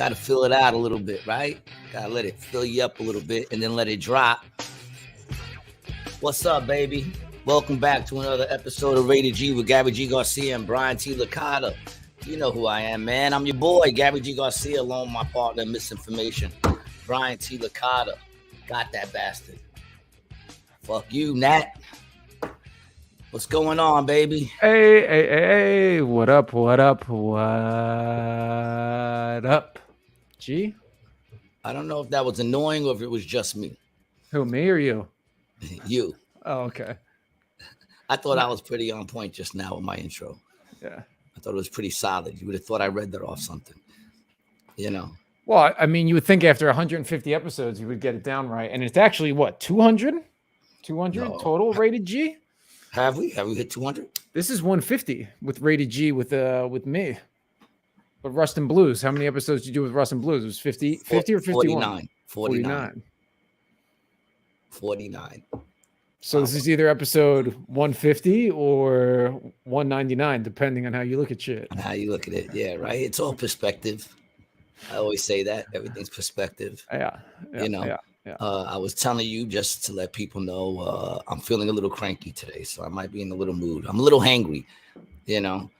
Got to fill it out a little bit, right? Got to let it fill you up a little bit and then let it drop. What's up, baby? Welcome back to another episode of Rated G with Gary G. Garcia and Brian T. Licata. You know who I am, man. I'm your boy, Gary G. Garcia, along with my partner, Misinformation, Brian T. Licata. Got that bastard. Fuck you, Nat. What's going on, baby? Hey. What up? G? I don't know if that was annoying or if it was just me. Who, me or you? You. Oh, okay. I thought I was pretty on point just now with my intro. Yeah. I thought it was pretty solid. You would have thought I read that off something. You know. Well, I mean, you would think after 150 episodes, you would get it down right. And it's actually, what, 200? 200 No. total Rated G? Have we hit 200? This is 150 with Rated G with me. But Rust and Blues, how many episodes did you do with Rust and Blues? It was 50 or 51? 49. So this is either episode 150 or 199, depending on how you look at shit. How you look at it. Yeah, right? It's all perspective. I always say that. Everything's perspective. Yeah. I was telling you just to let people know I'm feeling a little cranky today, so I might be in a little mood. I'm a little hangry, you know.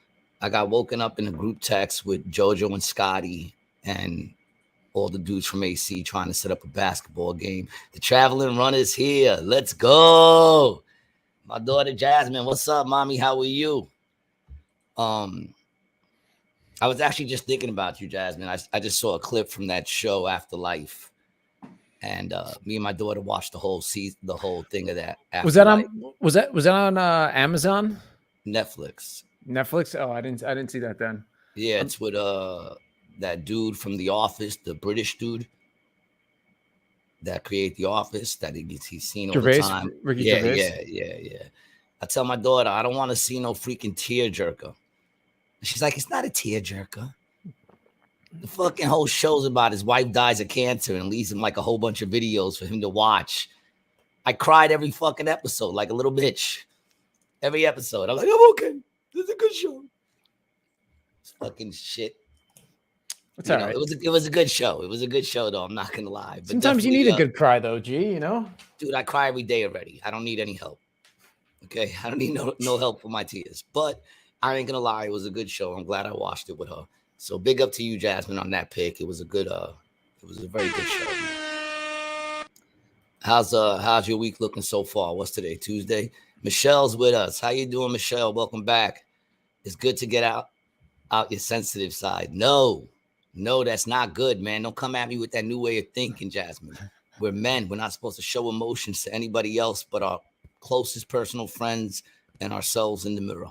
I got woken up in a group text with JoJo and Scotty and all the dudes from AC trying to set up a basketball game. The traveling runner's here. Let's go. My daughter Jasmine, what's up, mommy? How are you? I was actually just thinking about you, Jasmine. I just saw a clip from that show Afterlife. And me and my daughter watched the whole season, the whole thing of that. Was that on Amazon? Netflix. Oh, I didn't see that then. Yeah, it's with that dude from The Office, the British dude that created The Office that he's seen all the time. Yeah. I tell my daughter, I don't want to see no freaking tearjerker. She's like, it's not a tearjerker. The fucking whole show's about his wife dies of cancer and leaves him like a whole bunch of videos for him to watch. I cried every fucking episode like a little bitch. Every episode. I'm like, I'm okay. This is a good show. It's fucking shit. It's all right. It was a good show. It was a good show, though. I'm not going to lie. But sometimes you need a good cry, though, G, you know? Dude, I cry every day already. I don't need any help. Okay? I don't need no help for my tears. But I ain't going to lie. It was a good show. I'm glad I watched it with her. So big up to you, Jasmine, on that pick. It was a very good show. How's your week looking so far? What's today? Tuesday? Michelle's with us. How you doing, Michelle? Welcome back. It's good to get out your sensitive side. No, that's not good, man. Don't come at me with that new way of thinking, Jasmine. We're men. We're not supposed to show emotions to anybody else but our closest personal friends and ourselves in the mirror.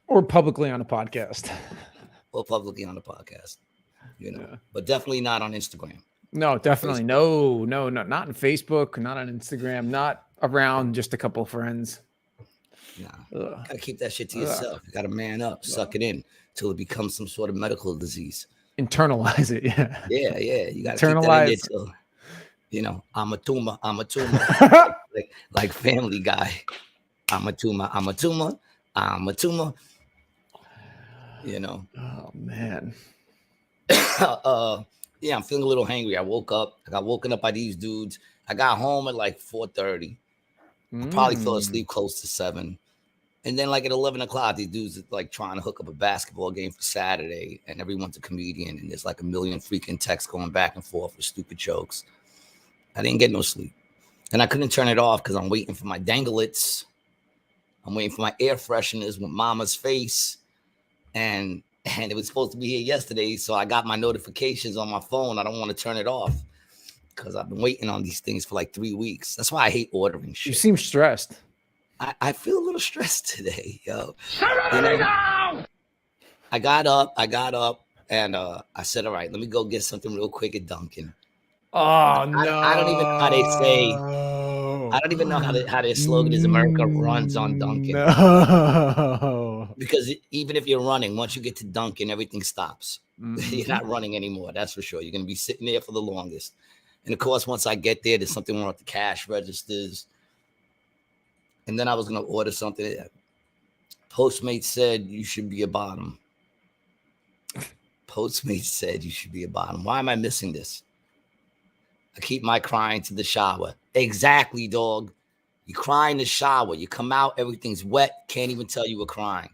Or publicly on a podcast. You know, yeah. But definitely not on Instagram. No, definitely. Facebook. No, not on Facebook, not on Instagram, not around just a couple of friends. Nah, gotta keep that shit to yourself. You gotta man up, suck it in till it becomes some sort of medical disease. Internalize it, yeah. Yeah. You gotta internalize keep that in there till, you know, I'm a tumor. like Family Guy. I'm a tumor. You know. Oh man. Yeah, I'm feeling a little hangry. I woke up. I got woken up by these dudes. I got home at like 4:30. I probably fell asleep close to 7. And then like at 11 o'clock, these dudes are like trying to hook up a basketball game for Saturday. And everyone's a comedian. And there's like a million freaking texts going back and forth with stupid jokes. I didn't get no sleep. And I couldn't turn it off because I'm waiting for my danglets. I'm waiting for my air fresheners with Mama's face. And it was supposed to be here yesterday. So I got my notifications on my phone. I don't want to turn it off because I've been waiting on these things for like 3 weeks. That's why I hate ordering shit. You seem stressed. I feel a little stressed today, yo. You know, I got up and I said, all right, let me go get something real quick at Dunkin. Oh, no. I don't even know how they say. I don't even know how their slogan is America runs on Dunkin. No. Because even if you're running, once you get to Dunkin, everything stops. Mm-hmm. You're not running anymore. That's for sure. You're going to be sitting there for the longest. And of course, once I get there, there's something wrong with the cash registers. And then I was going to order something. Postmates said you should be a bottom. Postmates said you should be a bottom. Why am I missing this? I keep my crying to the shower. Exactly, dog. You cry in the shower. You come out, everything's wet. Can't even tell you were crying.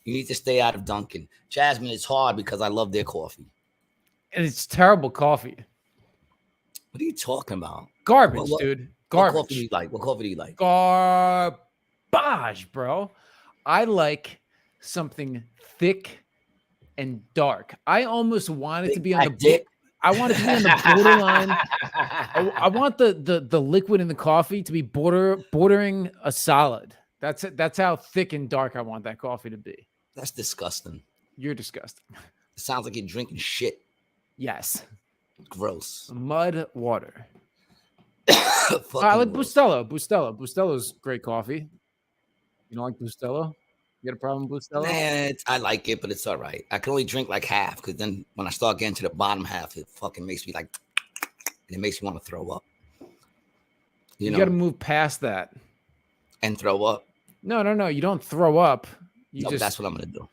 You need to stay out of Dunkin. Jasmine, it's hard because I love their coffee. And it's terrible coffee. What are you talking about? Garbage, dude. Garbage. What coffee do you like? What coffee do you like? Garbage, bro. I like something thick and dark. I almost want it to be on the dick. I want it to be on the borderline. I want the liquid in the coffee to be bordering a solid. That's it. That's how thick and dark I want that coffee to be. That's disgusting. You're disgusting. It sounds like you're drinking shit. Yes. Gross. Mud water. I like Bustelo. Bustelo's great coffee. You don't like Bustelo? You got a problem with Bustelo? Man, I like it, but it's all right. I can only drink like half because then when I start getting to the bottom half, it fucking makes me like, and it makes me want to throw up. You got to move past that. And throw up? No. You don't throw up. That's what I'm going to do.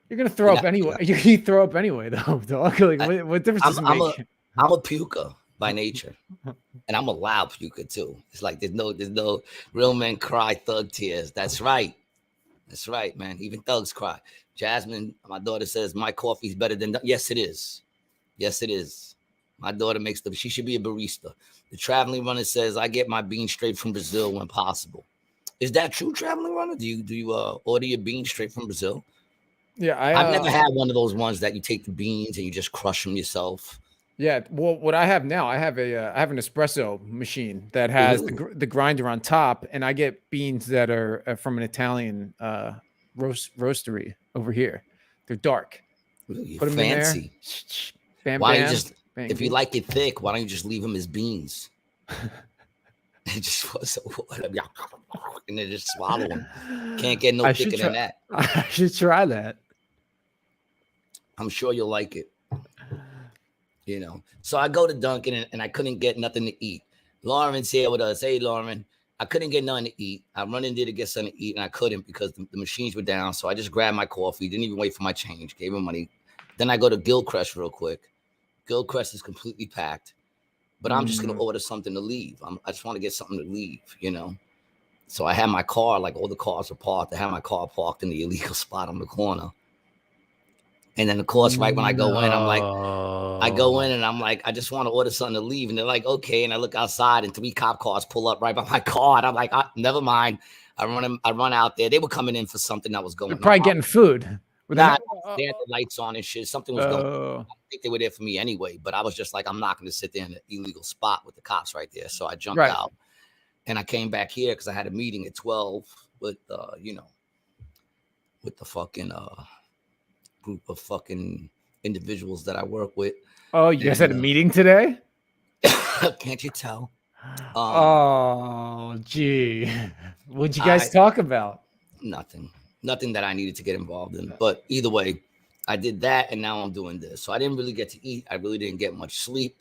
You're going to throw up anyway. You throw up anyway, though, dog. Like, what difference does it make? I'm a puker by nature. And I'm a loud puker, too. It's like there's no real men cry thug tears. That's right. That's right, man. Even thugs cry. Jasmine, my daughter says my coffee's better than. Yes, it is. Yes, it is. My daughter makes them. She should be a barista. The Traveling Runner says I get my beans straight from Brazil when possible. Is that true, Traveling Runner? Do you order your beans straight from Brazil? Yeah, I've never had one of those ones that you take the beans and you just crush them yourself. Yeah, well, what I have now, I have an espresso machine that has the grinder on top, and I get beans that are from an Italian roastery over here. They're dark. Ooh, put them fancy. In there. Why don't you just, if you like it thick, why don't you just leave them as beans? It just was so and then just swallow them. Can't get no thicker than that. I should try that. I'm sure you'll like it. So I go to Dunkin' and I couldn't get nothing to eat. Lauren's here with us. Hey, Lauren. I couldn't get nothing to eat. I run in there to get something to eat, and I couldn't because the machines were down. So I just grabbed my coffee, didn't even wait for my change, gave him money. Then I go to Gilcrest real quick. Gilcrest is completely packed, but I'm just going to order something to leave. I just want to get something to leave, So I had my car, like all the cars were parked. I had my car parked in the illegal spot on the corner. And then, of course, right when I go in, I'm like, I just want to order something to leave. And they're like, okay. And I look outside and 3 cop cars pull up right by my car. And I'm like, never mind. I run out there. They were coming in for something that was going on. Probably getting food. They had the lights on and shit. Something was going on. I think they were there for me anyway. But I was just like, I'm not going to sit there in an illegal spot with the cops right there. So I jumped out. And I came back here because I had a meeting at 12 with, with the fucking... group of fucking individuals that I work with. Oh, you guys had a meeting today? Can't you tell? Oh, gee. What'd you guys talk about? Nothing that I needed to get involved in. But either way, I did that and now I'm doing this. So I didn't really get to eat. I really didn't get much sleep.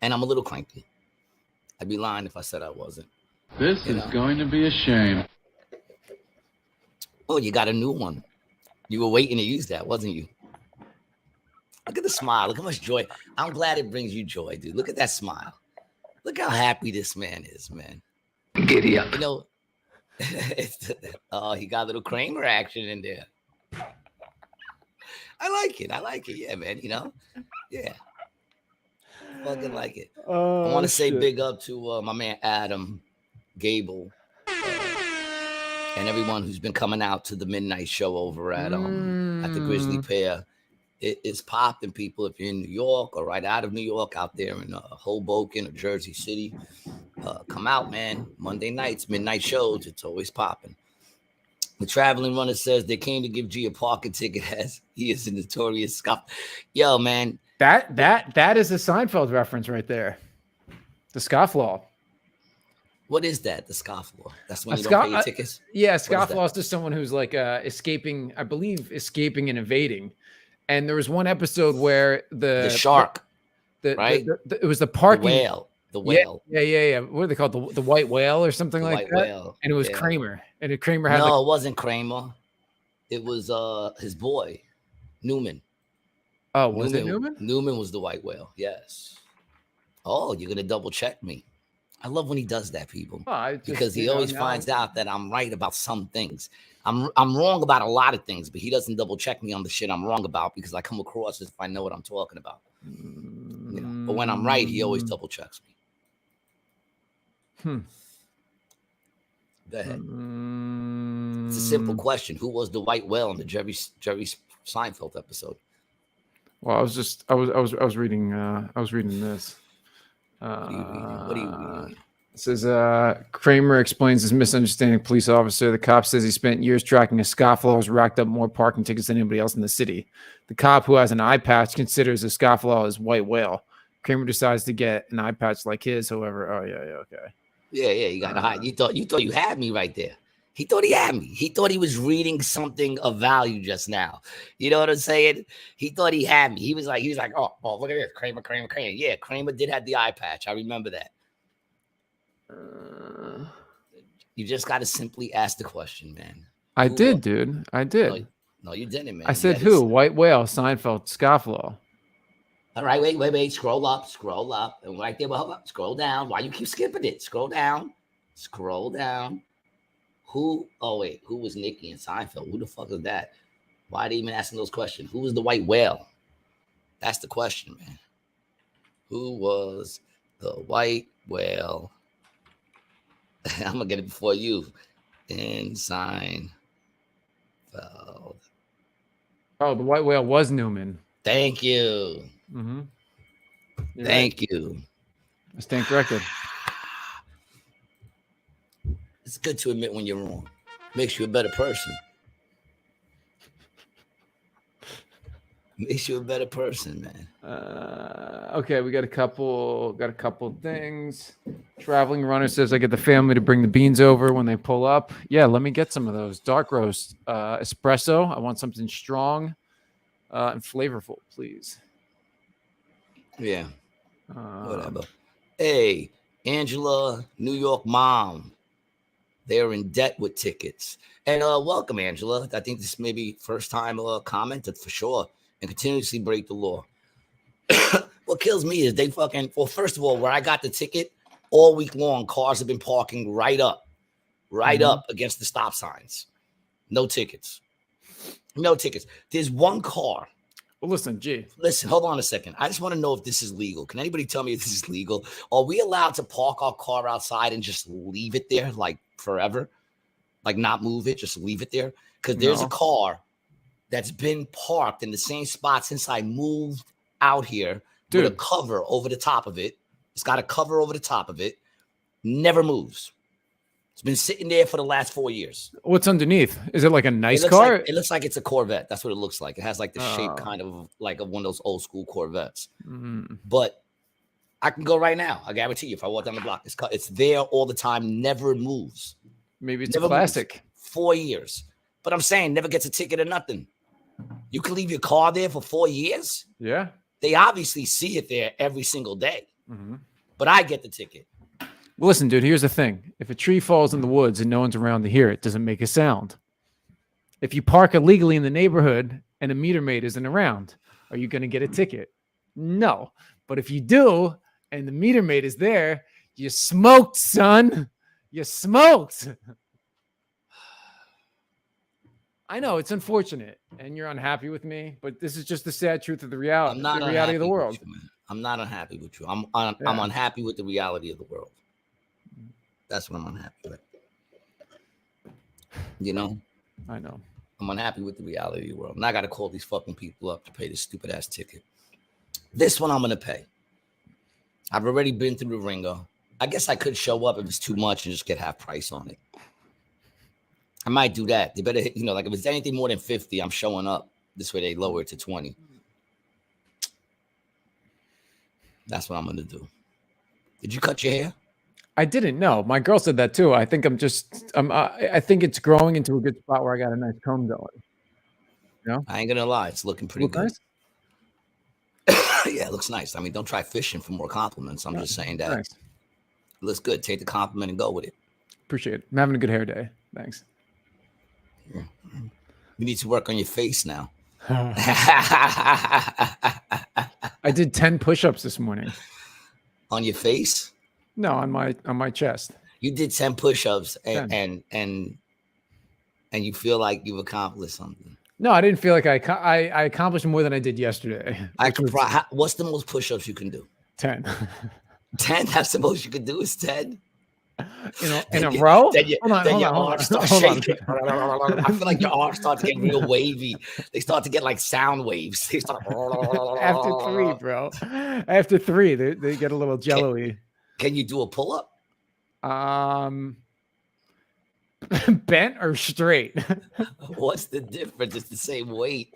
And I'm a little cranky. I'd be lying if I said I wasn't. This is going to be a shame. Oh, you got a new one. You were waiting to use that, wasn't you? Look at the smile. Look how much joy. I'm glad it brings you joy, dude. Look at that smile. Look how happy this man is, man. Giddy up. He got a little Kramer action in there. I like it. Yeah, man. Yeah. Fucking like it. I want to say big up to my man Adam, Gable, and everyone who's been coming out to the midnight show over at the Grizzly Pear. It's popping, people. If you're in New York or right out of New York, out there in Hoboken or Jersey City, come out, man. Monday nights, midnight shows. It's always popping. The Traveling Runner says they came to give G a parking ticket as he is a notorious scoff. Yo, man. That is a Seinfeld reference right there. The scofflaw. What is that? The scofflaw? That's when you don't pay your tickets? Yeah, scofflaw is just someone who's like escaping and evading. And there was one episode where the shark, right? It was the parking the whale. Yeah. What are they called? The white whale or something like that? Whale. And it was Kramer. And Kramer had it wasn't Kramer. It was his boy, Newman. Oh, was it Newman? Newman was the white whale. Yes. Oh, you're gonna double check me. I love when he does that, people, because he always finds out that I'm right about some things. I'm wrong about a lot of things, but he doesn't double check me on the shit I'm wrong about because I come across as if I know what I'm talking about. You know, but when I'm right, he always double checks me. Go ahead. It's a simple question. Who was the white whale in the Jerry Seinfeld episode? Well, I was reading this. What are you reading? It says Kramer explains his misunderstanding police officer. The cop says he spent years tracking a scofflaw who's racked up more parking tickets than anybody else in the city. The cop, who has an eye patch, considers a scofflaw as white whale. Kramer decides to get an eye patch like his. However, okay. Yeah, you got to hide. You thought you had me right there. He thought he had me. He thought he was reading something of value just now. You know what I'm saying? He thought he had me. He was like, oh, look at this. Kramer. Yeah, Kramer did have the eye patch. I remember that. You just got to simply ask the question, man. I did, dude. I did. No, you didn't, man. I said who? White whale, Seinfeld, scofflaw. All right, wait. Scroll up. And right there, scroll down. Why you keep skipping it? Scroll down. Who was Nikki and Seinfeld? Who the fuck is that? Why are they even asking those questions? Who was the white whale? That's the question, man. Who was the white whale? I'm going to get it before you. In Seinfeld. Oh, the white whale was Newman. Thank you. Mm-hmm. Thank you. I stand corrected. It's good to admit when you're wrong. Makes you a better person. Makes you a better person, man. Okay, we got a couple things. Traveling runner says I get the family to bring the beans over when they pull up. Yeah, let me get some of those. Dark roast, espresso. I want something strong and flavorful, please. Yeah. Whatever. Hey, Angela, New York mom. They're in debt with tickets. And welcome, Angela. I think this may be first time commented for sure and continuously break the law. What kills me is they first of all, where I got the ticket, all week long, cars have been parking right up against the stop signs. No tickets. There's one car. Well, listen, hold on a second. I just want to know if this is legal. Can anybody tell me if this is legal? Are we allowed to park our car outside and just leave it there like forever? Like not move it, just leave it there? Because there's a car that's been parked in the same spot since I moved out here. Dude. With a cover over the top of it. It's got a cover over the top of it. Never moves. It's been sitting there for the last 4 years. What's underneath? Is it like a nice car? It looks like it's a Corvette. That's what it looks like. It has like the shape kind of like one of those old school Corvettes. But I can go right now. I guarantee you, if I walk down the block, it's there all the time. Never moves. Maybe it's a classic. 4 years. But I'm saying never gets a ticket or nothing. You can leave your car there for 4 years. Yeah. They obviously see it there every single day. But I get the ticket. Well, listen, dude, here's the thing. If a tree falls in the woods and no one's around to hear it, doesn't make a sound. If you park illegally in the neighborhood and a meter maid isn't around, are you going to get a ticket? No. But if you do, and the meter maid is there, you smoked, son. You smoked. I know it's unfortunate and you're unhappy with me, but this is just the sad truth of the reality, of the world. I'm not unhappy with you. I'm unhappy with the reality of the world. That's what I'm unhappy with. You know? I know. I'm unhappy with the reality of the world. And I got to call these fucking people up to pay this stupid ass ticket. This one I'm going to pay. I've already been through the ringer. I guess I could show up if it's too much and just get half price on it. I might do that. They better, like if it's anything more than 50, I'm showing up. This way they lower it to 20. That's what I'm going to do. Did you cut your hair? I didn't know. My girl said that too. I think I think it's growing into a good spot where I got a nice comb going. I ain't going to lie. It's looking pretty good. Nice? Yeah, it looks nice. I mean, don't try fishing for more compliments. I'm just saying that. Thanks. It looks good. Take the compliment and go with it. Appreciate it. I'm having a good hair day. Thanks. Yeah. You need to work on your face now. I did 10 push-ups this morning. On your face? No, on my chest. You did 10 push-ups and you feel like you've accomplished something. No, I didn't feel like I accomplished more than I did yesterday. What's the most push-ups you can do? 10. 10? That's the most you can do is 10? In a row? Then your arms start shaking. I feel like your arms start to get real wavy. They start to get like sound waves. They start after 3, bro. After 3, they get a little jello-y. Can you do a pull-up? Bent or straight? What's the difference? It's the same weight.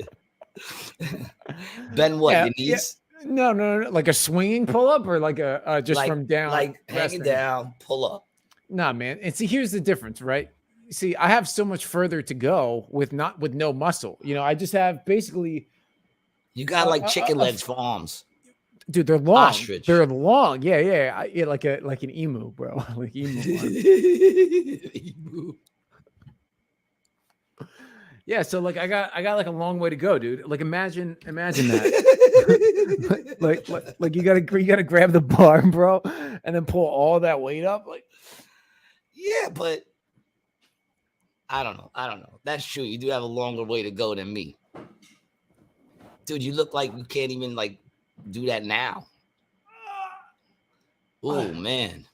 Bend what? Your knees? Yeah. No. Like a swinging pull-up or like a just from down? Like hanging down, pull up. Nah, man. And see, here's the difference, right? See, I have so much further to go with no muscle. I just have basically. You got like chicken legs for arms. Dude, they're long. Ostrich. They're long. Yeah. Like an emu, bro. Like emu. Yeah, so like I got like a long way to go, dude. Like imagine that. like you gotta grab the bar, bro, and then pull all that weight up. Like, yeah, but I don't know. That's true. You do have a longer way to go than me, dude. You look like you can't even like do that now. Oh man,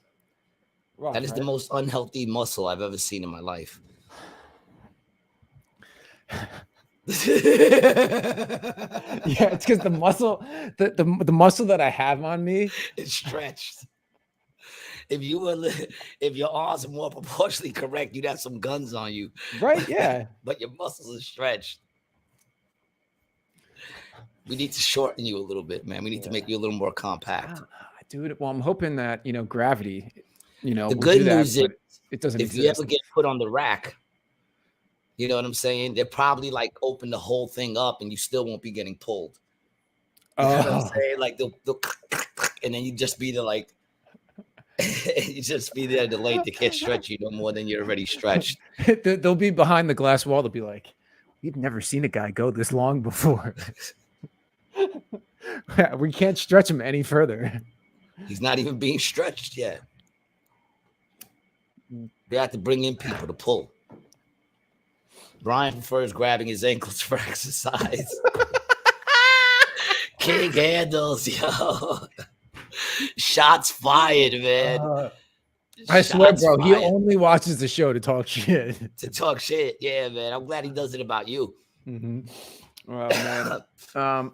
rough, that is the most unhealthy muscle I've ever seen in my life. Yeah, it's because the muscle, the muscle that I have on me is stretched. If your arms are more proportionally correct, you'd have some guns on you. Right? Yeah. But your muscles are stretched. We need to shorten you a little bit, man. We need to make you a little more compact. Dude, well, I'm hoping that, gravity, the good news is it doesn't if exist. you ever get put on the rack, you know what I'm saying? They'll probably like open the whole thing up and you still won't be getting pulled. You know what I'm saying? Like they'll and then you just be there like you just be there delayed. They can't stretch you no more than you're already stretched. They'll be behind the glass wall. They'll be like, we've never seen a guy go this long before. We can't stretch him any further. He's not even being stretched yet. They have to bring in people to pull. Brian prefers grabbing his ankles for exercise. King handles, yo. Shots fired, man. I swear, bro, he only watches the show to talk shit. Yeah, man. I'm glad he does it about you. Mm-hmm. Oh, man.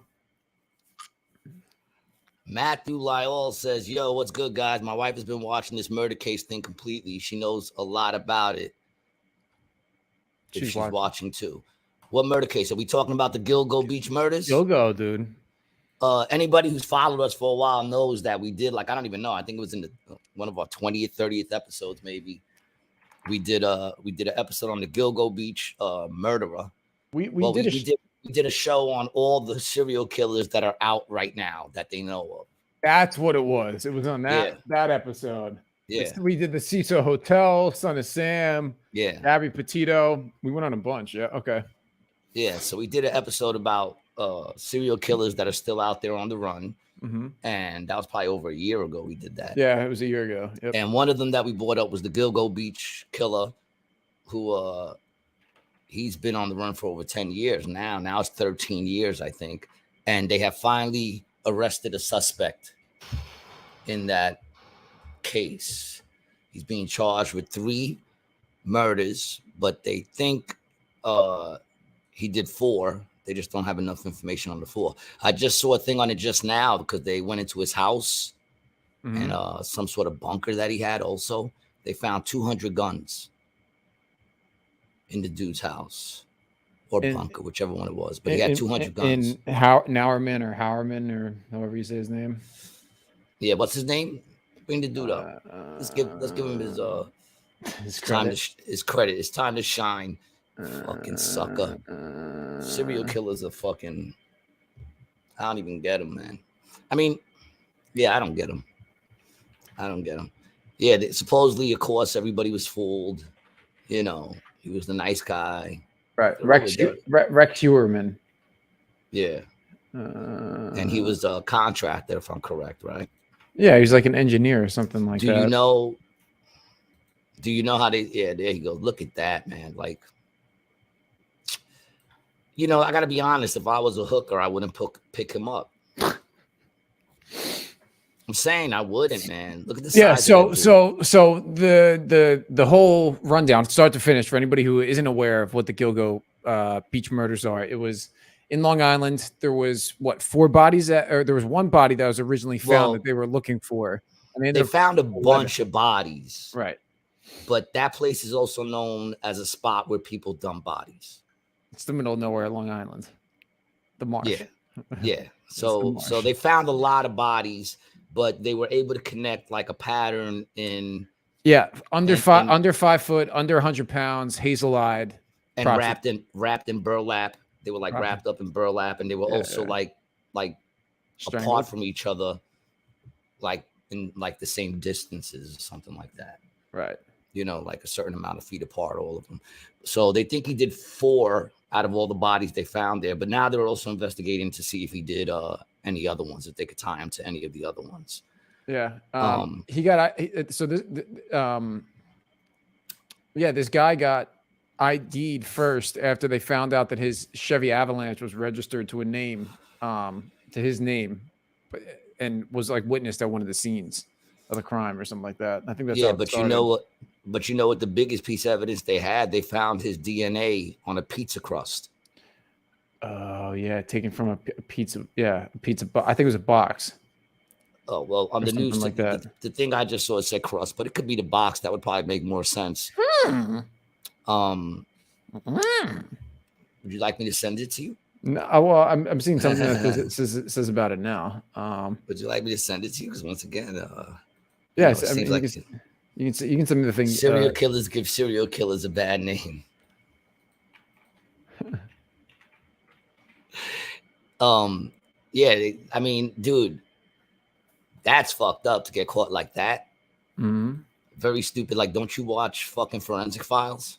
Matthew Lyall says, yo, what's good, guys? My wife has been watching this murder case thing completely. She knows a lot about it. She's watching too. What murder case? Are we talking about the Gilgo Beach Murders? Gilgo, dude. Anybody who's followed us for a while knows that we did, like, I don't even know. I think it was in one of our 20th, 30th episodes, maybe. We did an episode on the Gilgo Beach murderer. We did a show on all the serial killers that are out right now that they know of. That's what it was. It was on that episode. Yeah. We did the Cecil Hotel, Son of Sam. Yeah. Abby Petito. We went on a bunch. Yeah. Okay. Yeah. So we did an episode about serial killers that are still out there on the run. Mm-hmm. And that was probably over a year ago we did that. Yeah, it was a year ago. Yep. And one of them that we brought up was the Gilgo Beach killer, who he's been on the run for over 10 years now. Now it's 13 years, I think. And they have finally arrested a suspect in that case. He's being charged with 3 murders, but they think he did 4. They just don't have enough information on the 4. I just saw a thing on it just now because they went into his house and some sort of bunker that he had also. They found 200 guns in the dude's house or bunker, whichever one it was. But he had 200 guns. In Howerman or however you say his name. Yeah, what's his name? Bring the dude up. Let's give him his credit. It's time to shine. Fucking sucker. Serial killers are fucking. I don't even get them, man. I mean, yeah, I don't get them. Yeah, supposedly, of course, everybody was fooled. You know, he was the nice guy. Right. Rex Huerman. Yeah. And he was a contractor, if I'm correct, right? Yeah, he's like an engineer or something like that. Do you know how they? Yeah, there you go. Look at that, man. Like, I got to be honest. If I was a hooker, I wouldn't pick him up. I'm saying I wouldn't, man. Look at the size. Yeah. So the whole rundown, start to finish, for anybody who isn't aware of what the Gilgo Beach Murders are, it was in Long Island. There was 4 bodies or there was one body that was originally found that they were looking for. And they found a bunch of bodies, right? But that place is also known as a spot where people dump bodies. It's the middle of nowhere, Long Island, the marsh. Yeah. So they found a lot of bodies, but they were able to connect like a pattern in. Yeah, under 5 foot, under 100 pounds, hazel-eyed, and wrapped in burlap. They were like wrapped up in burlap, and they were also like apart from each other, like in like the same distances or something like that. Right. Like a certain amount of feet apart, all of them. So they think he did 4 out of all the bodies they found there. But now they're also investigating to see if he did any other ones, if they could tie him to any of the other ones. Yeah. He got so this. This guy got ID'd first after they found out that his Chevy Avalanche was registered to his name, and was like witnessed at one of the scenes of the crime or something like that. I think that's how it started. But you know what the biggest piece of evidence they had? They found his DNA on a pizza crust. Oh yeah, taken from a pizza. Yeah, a pizza. I think it was a box. Oh well, on the news, like that. The thing I just saw said crust, but it could be the box. That would probably make more sense. Would you like me to send it to you? No, well, I'm seeing something that says about it now. Would you like me to send it to you? Because once again, yes, I mean, you can send me the thing. Serial killers give serial killers a bad name. I mean, dude, that's fucked up to get caught like that. Mm-hmm. Very stupid. Like, don't you watch fucking Forensic Files?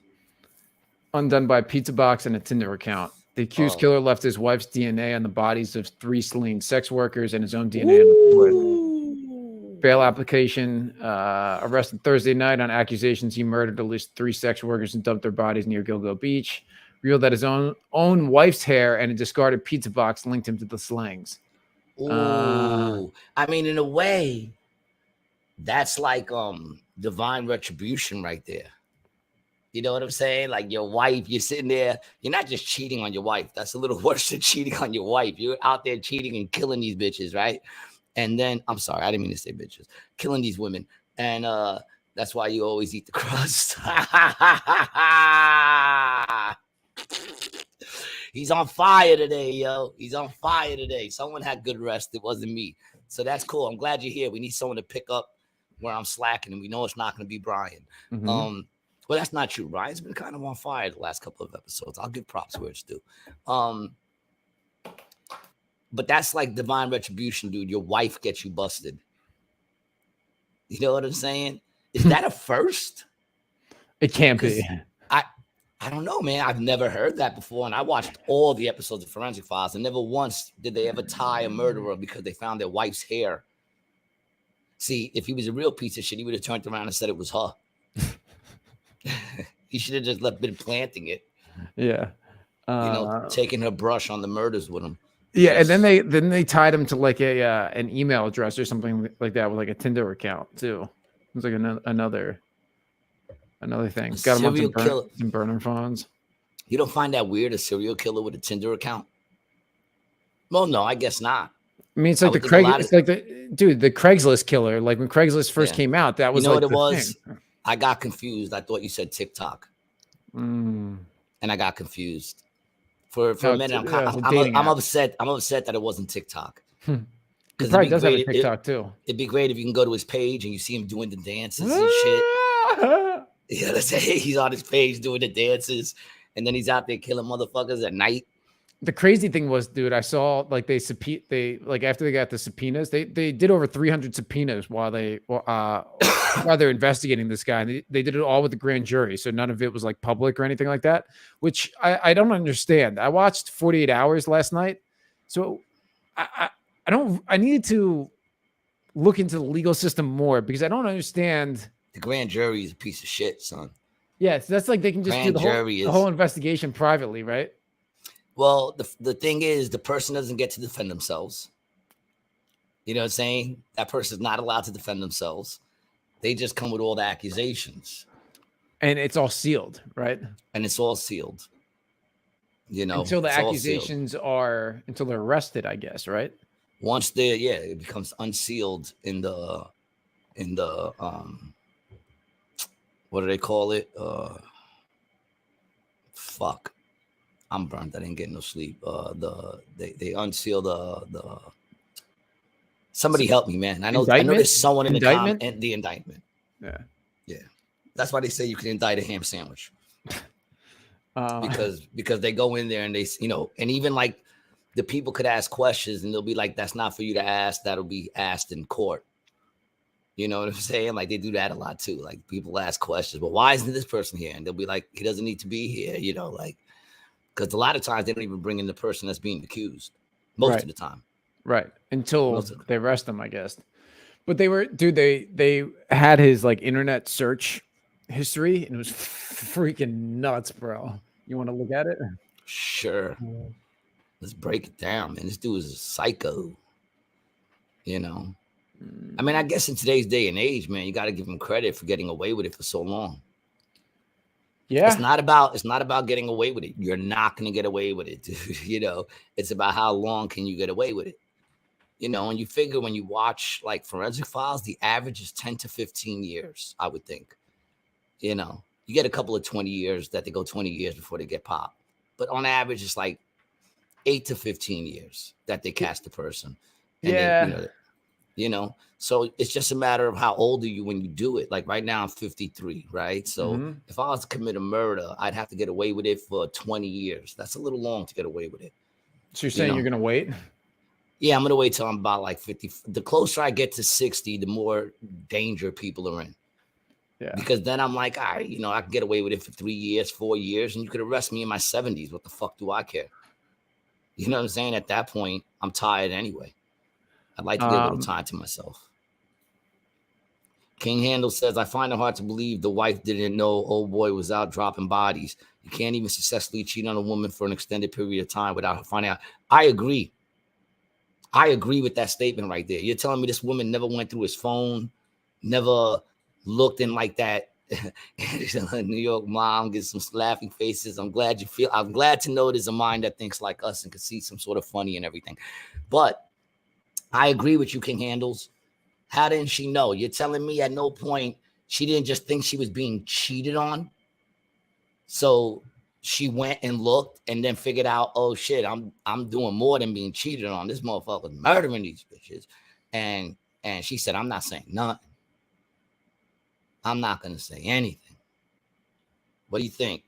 Undone by a pizza box and a Tinder account. The accused killer left his wife's DNA on the bodies of 3 slain sex workers and his own DNA on the wood. Bail application. Arrested Thursday night on accusations he murdered at least 3 sex workers and dumped their bodies near Gilgo Beach. Revealed that his own wife's hair and a discarded pizza box linked him to the slangs. I mean, in a way, that's like divine retribution right there. You know what I'm saying? Like your wife, you're sitting there, you're not just cheating on your wife. That's a little worse than cheating on your wife. You're out there cheating and killing these bitches, right? And then, I'm sorry, I didn't mean to say bitches. Killing these women. And that's why you always eat the crust. He's on fire today, yo. He's on fire today. Someone had good rest. It wasn't me. So that's cool. I'm glad you're here. We need someone to pick up where I'm slacking, and we know it's not going to be Brian. Mm-hmm. Well, that's not true. Brian's been kind of on fire the last couple of episodes. I'll give props where it's due. But that's like divine retribution, dude. Your wife gets you busted. You know what I'm saying? Is that a first? It can't be. I don't know, man. I've never heard that before. And I watched all the episodes of Forensic Files, and never once did they ever tie a murderer because they found their wife's hair. See, if he was a real piece of shit, he would have turned around and said it was her. He should have just been planting it. Yeah. Taking her brush on the murders with him. Yeah, and then they tied him to like an email address or something like that with like a Tinder account too. It was like another thing. Got him on some burner phones. You don't find that weird, a serial killer with a Tinder account? Well, no, I guess not. I mean, it's like the Craigslist killer. Like when Craigslist first came out, that was what it the was. Thing. I got confused. I thought you said TikTok, and I got confused for a minute. I'm upset. I'm upset that it wasn't TikTok. Because probably does have a TikTok too. It'd be great if you can go to his page and you see him doing the dances and shit. Yeah, let's say he's on his page doing the dances, and then he's out there killing motherfuckers at night. The crazy thing was, dude, I saw like after they got the subpoenas, they did over 300 subpoenas while they're investigating this guy. And they did it all with the grand jury, so none of it was like public or anything like that, which I don't understand. I watched 48 Hours last night, So I needed to look into the legal system more because I don't understand. The grand jury is a piece of shit, son. Yeah, so that's like they can just do the whole investigation privately, right? Well, the thing is, the person doesn't get to defend themselves. You know what I'm saying? That person's not allowed to defend themselves. They just come with all the accusations. And it's all sealed, right? And it's all sealed. You know, until the accusations are until they're arrested, I guess, right? Once it becomes unsealed in the what do they call it? Fuck. I'm burned. I didn't get no sleep. They unseal the somebody help me, man. I know there's someone in the indictment. Yeah. Yeah. That's why they say you can indict a ham sandwich. Because they go in there and they, you know, and even like the people could ask questions and they'll be like, that's not for you to ask. That'll be asked in court. You know what I'm saying? Like they do that a lot too. Like people ask questions, but why isn't this person here? And they'll be like, he doesn't need to be here. You know, like, because a lot of times they don't even bring in the person that's being accused most of the time. Right. Until they arrest them, I guess. But they had his like internet search history and it was freaking nuts, bro. You want to look at it? Sure. Let's break it down, man. This dude is a psycho. You know? I mean, I guess in today's day and age, man, you got to give him credit for getting away with it for so long. Yeah. It's not about getting away with it. You're not going to get away with it, dude. You know, it's about how long can you get away with it. You know, and you figure when you watch like Forensic Files, the average is 10 to 15 years, I would think. You know, you get a couple of 20 years that they go 20 years before they get popped. But on average, it's like 8 to 15 years that they catch the person. And yeah. You know, so it's just a matter of how old are you when you do it. Like right now, I'm 53, right? So if I was to commit a murder, I'd have to get away with it for 20 years. That's a little long to get away with it. So you're saying you're going to wait? Yeah, I'm going to wait till I'm about like 50. The closer I get to 60, the more danger people are in. Yeah. Because then I'm like, all right, you know, I can get away with it for 3 years, 4 years, and you could arrest me in my 70s. What the fuck do I care? You know what I'm saying? At that point, I'm tired anyway. I'd like to get a little time to myself. King Handel says, I find it hard to believe the wife didn't know old boy was out dropping bodies. You can't even successfully cheat on a woman for an extended period of time without her finding out. I agree. I agree with that statement right there. You're telling me this woman never went through his phone, never looked in like that. New York mom gets some laughing faces. I'm glad to know there's a mind that thinks like us and can see some sort of funny and everything. But I agree with you, King Handles. How didn't she know? You're telling me at no point she didn't just think she was being cheated on. So she went and looked and then figured out, oh shit, I'm doing more than being cheated on. This motherfucker's murdering these bitches. And she said, I'm not saying nothing. I'm not gonna say anything. What do you think?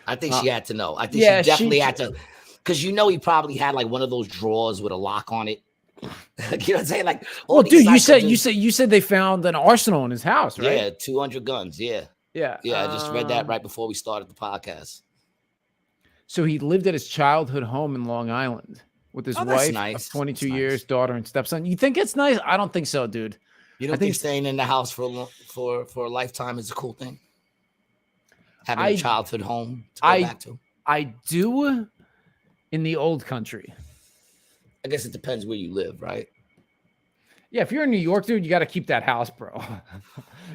I think she had to know. I think she definitely had to, because you know he probably had like one of those drawers with a lock on it. You know what I'm saying? Like, well, dude, you said they found an arsenal in his house, right? Yeah, 200 guns. Yeah. I just read that right before we started the podcast. So he lived at his childhood home in Long Island with his wife of 22 years, daughter, and stepson. You think it's nice? I don't think so, dude. You don't think staying in the house for a lifetime is a cool thing? Having a childhood home to go back to? I do in the old country. I guess it depends where you live, right? Yeah, if you're in New York, dude, you got to keep that house, bro.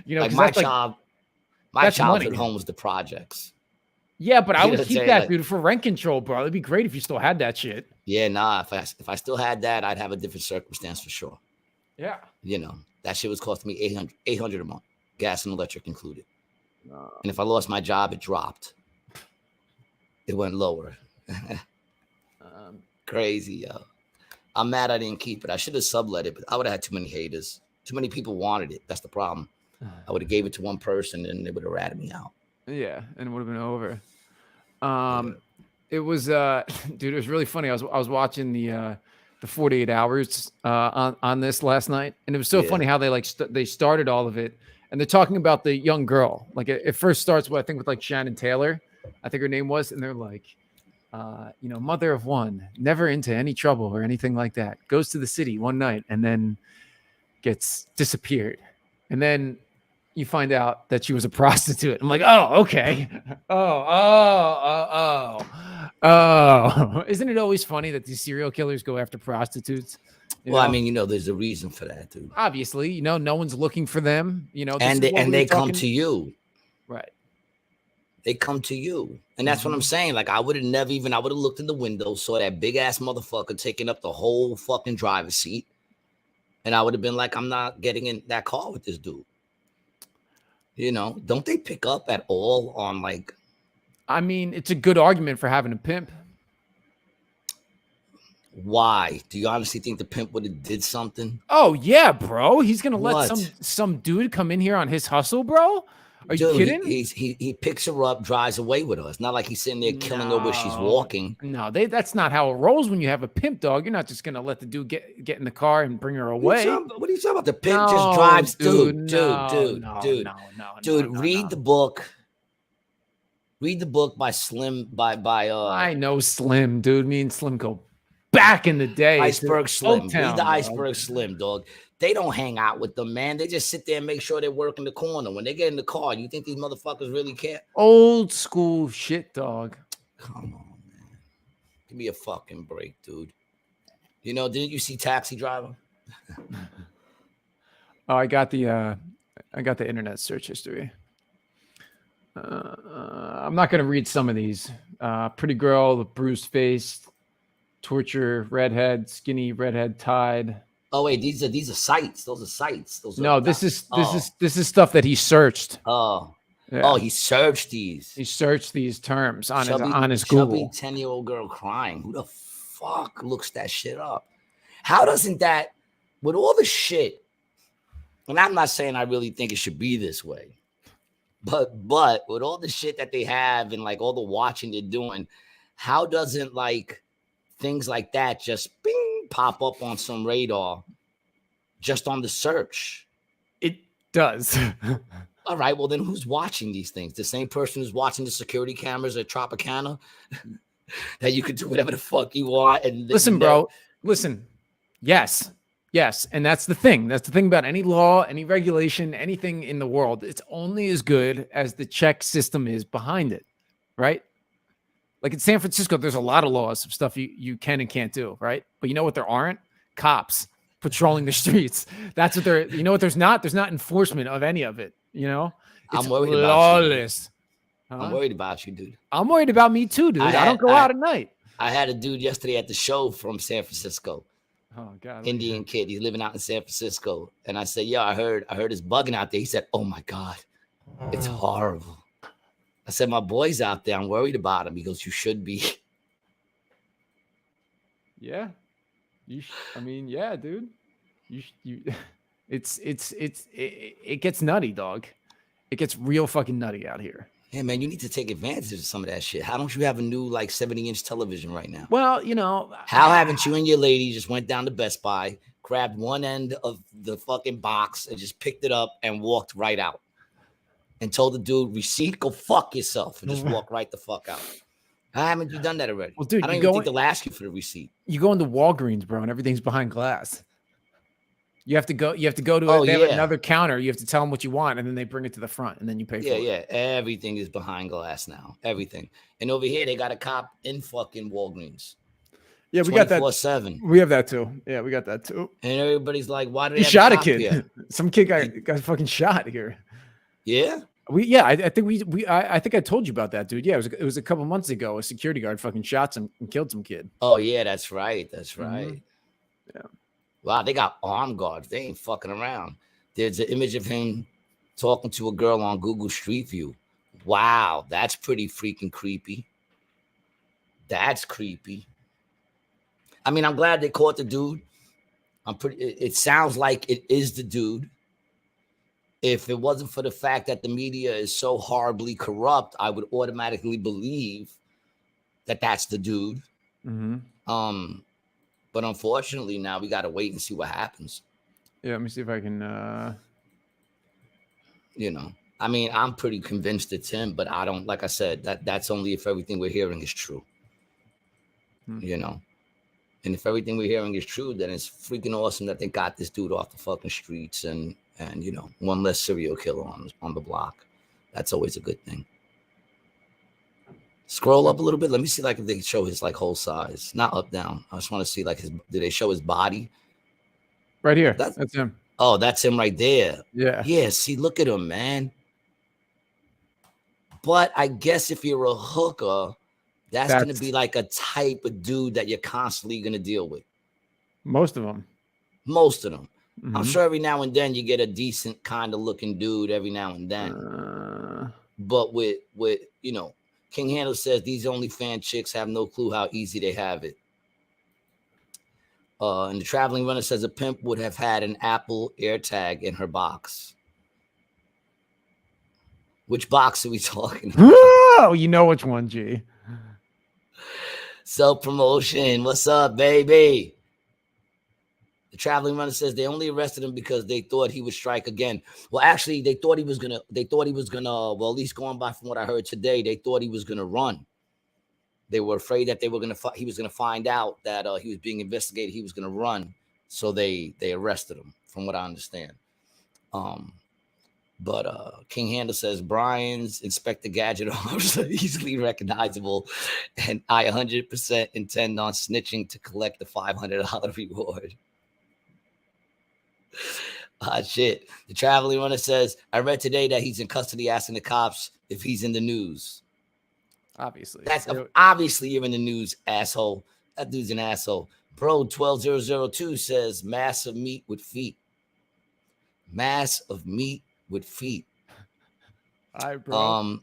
You know, like my childhood home was the projects. Yeah, but I would keep that, dude, for rent control, bro. It'd be great if you still had that shit. Yeah, nah. If I still had that, I'd have a different circumstance for sure. Yeah. You know, that shit was costing me $800 a month, gas and electric included. And if I lost my job, it dropped. It went lower. Crazy, yo. I'm mad I didn't keep it. I should have sublet it, but I would have had too many haters. Too many people wanted it. That's the problem. I would have gave it to one person and they would have ratted me out. Yeah, and it would have been over. It was dude, it was really funny. I was watching the 48 hours on this last night, and it was so funny how they they started all of it, and they're talking about the young girl. Like it first starts with, I think, with like Shannon Taylor, I think her name was, and they're like, mother of one, never into any trouble or anything like that. Goes to the city one night and then gets disappeared. And then you find out that she was a prostitute. I'm like, oh, okay. Oh. Isn't it always funny that these serial killers go after prostitutes? I mean, there's a reason for that, dude. Obviously, no one's looking for them. And they come to you. Right. They come to you. And that's what I'm saying. Like, I would have looked in the window, saw that big ass motherfucker taking up the whole fucking driver's seat. And I would have been like, I'm not getting in that car with this dude. Don't they pick up at all on like? I mean, it's a good argument for having a pimp. Why? Do you honestly think the pimp would have did something? Oh yeah, bro. He's gonna let some dude come in here on his hustle, bro. Are you kidding? He picks her up, drives away with her. It's not like he's sitting there killing her where she's walking. No, that's not how it rolls when you have a pimp, dog. You're not just gonna let the dude get in the car and bring her away. What are you talking about? The pimp just drives, dude. Read the book. Read the book by Slim. I know Slim, dude. Me and Slim go back in the day. Iceberg Slim. Read the Iceberg Slim, dog. They don't hang out with them, man. They just sit there and make sure they're working the corner. When they get in the car, you think these motherfuckers really care? Old school shit, dog. Come on, man. Give me a fucking break, dude. Didn't you see Taxi Driver? Oh, I got the internet search history. I'm not gonna read some of these. Pretty girl, the bruised face, torture, redhead, skinny redhead tied. Oh wait, these are sites. Those are sites. This is stuff that he searched. Oh, yeah. Oh, he searched these. He searched these terms on his Google. 10-year-old girl crying. Who the fuck looks that shit up? How doesn't that, with all the shit? And I'm not saying I really think it should be this way, but with all the shit that they have and like all the watching they're doing, how doesn't like things like that just bing pop up on some radar just on the search? It does. All right, well then who's watching these things? The same person who's watching the security cameras at Tropicana that you could do whatever the fuck you want. And listen, bro, listen. Yes. And that's the thing. That's the thing about any law, any regulation, anything in the world. It's only as good as the check system is behind it, right? Like in San Francisco, there's a lot of laws of stuff you can and can't do, right? But you know what there aren't? Cops patrolling the streets. That's what they're, you know what there's not? There's not enforcement of any of it, It's I'm worried lawless. About you. I'm worried about you, dude. I'm worried about me too, dude. I don't go out at night. I had a dude yesterday at the show from San Francisco. Oh God. Indian kid. He's living out in San Francisco. And I said, I heard it's bugging out there. He said, oh my God, it's horrible. I said, my boy's out there. I'm worried about him. He goes, you should be. Yeah. Yeah, dude. It gets nutty, dog. It gets real fucking nutty out here. Yeah, man, you need to take advantage of some of that shit. How don't you have a new like 70-inch television right now? Well, how haven't you and your lady just went down to Best Buy, grabbed one end of the fucking box and just picked it up and walked right out and told the dude, receipt, go fuck yourself, and just walk right the fuck out? How haven't you done that already? Well, dude, I don't even think they'll ask you for the receipt. You go into Walgreens, bro, and everything's behind glass. You have to go to they have another counter. You have to tell them what you want, and then they bring it to the front, and then you pay for it. Yeah. Everything is behind glass now. Everything. And over here, they got a cop in fucking Walgreens. Yeah, we got that 24/7. We have that too. Yeah, we got that too. And everybody's like, why did he shot a kid? Here? Some kid got fucking shot here. Yeah. I think I told you about that, dude. Yeah, it was a couple months ago. A security guard fucking shot some and killed some kid. Oh yeah, that's right. Mm-hmm. Yeah. Wow, they got armed guards. They ain't fucking around. There's an image of him talking to a girl on Google Street View. Wow, that's pretty freaking creepy. That's creepy. I mean, I'm glad they caught the dude. It sounds like it is the dude. If it wasn't for the fact that the media is so horribly corrupt, I would automatically believe that that's the dude. Mm-hmm. But unfortunately, now we got to wait and see what happens. Yeah, let me see if I can. I mean, I'm pretty convinced it's him, but I don't. Like I said, that's only if everything we're hearing is true. you know. And if everything we're hearing is true, then it's freaking awesome that they got this dude off the fucking streets and you know, one less serial killer on the block. That's always a good thing. Scroll up a little bit. Let me see like if they show his like whole size. Not up, down. I just want to see like do they show his body? Right here. That's him. Oh, that's him right there. Yeah. Yeah, see, look at him, man. But I guess if you're a hooker, that's going to be like a type of dude that you're constantly going to deal with. Most of them. Mm-hmm. I'm sure every now and then you get a decent kind of looking dude every now and then. But with you know, King Handle says these OnlyFans chicks have no clue how easy they have it. And the Traveling Runner says a pimp would have had an Apple AirTag in her box. Which box are we talking about? Oh, you know which one, G. Self-promotion. What's up, baby? The Traveling Runner says they only arrested him because they thought he would strike again. Well, actually, they thought he was gonna, well, at least going by from what I heard today, they thought he was gonna run. They were afraid that he was gonna find out that he was being investigated. He was gonna run, so they arrested him, from what I understand. But King Handle says Brian's Inspector Gadget arms are easily recognizable, and I 100% intend on snitching to collect the $500 reward. Shit. The Traveling Runner says I read today that he's in custody, asking the cops if he's in the news. Obviously. That's obviously you're in the news, asshole. That dude's an asshole. Bro 12002 says mass of meat with feet. Mass of meat with feet. All right, bro.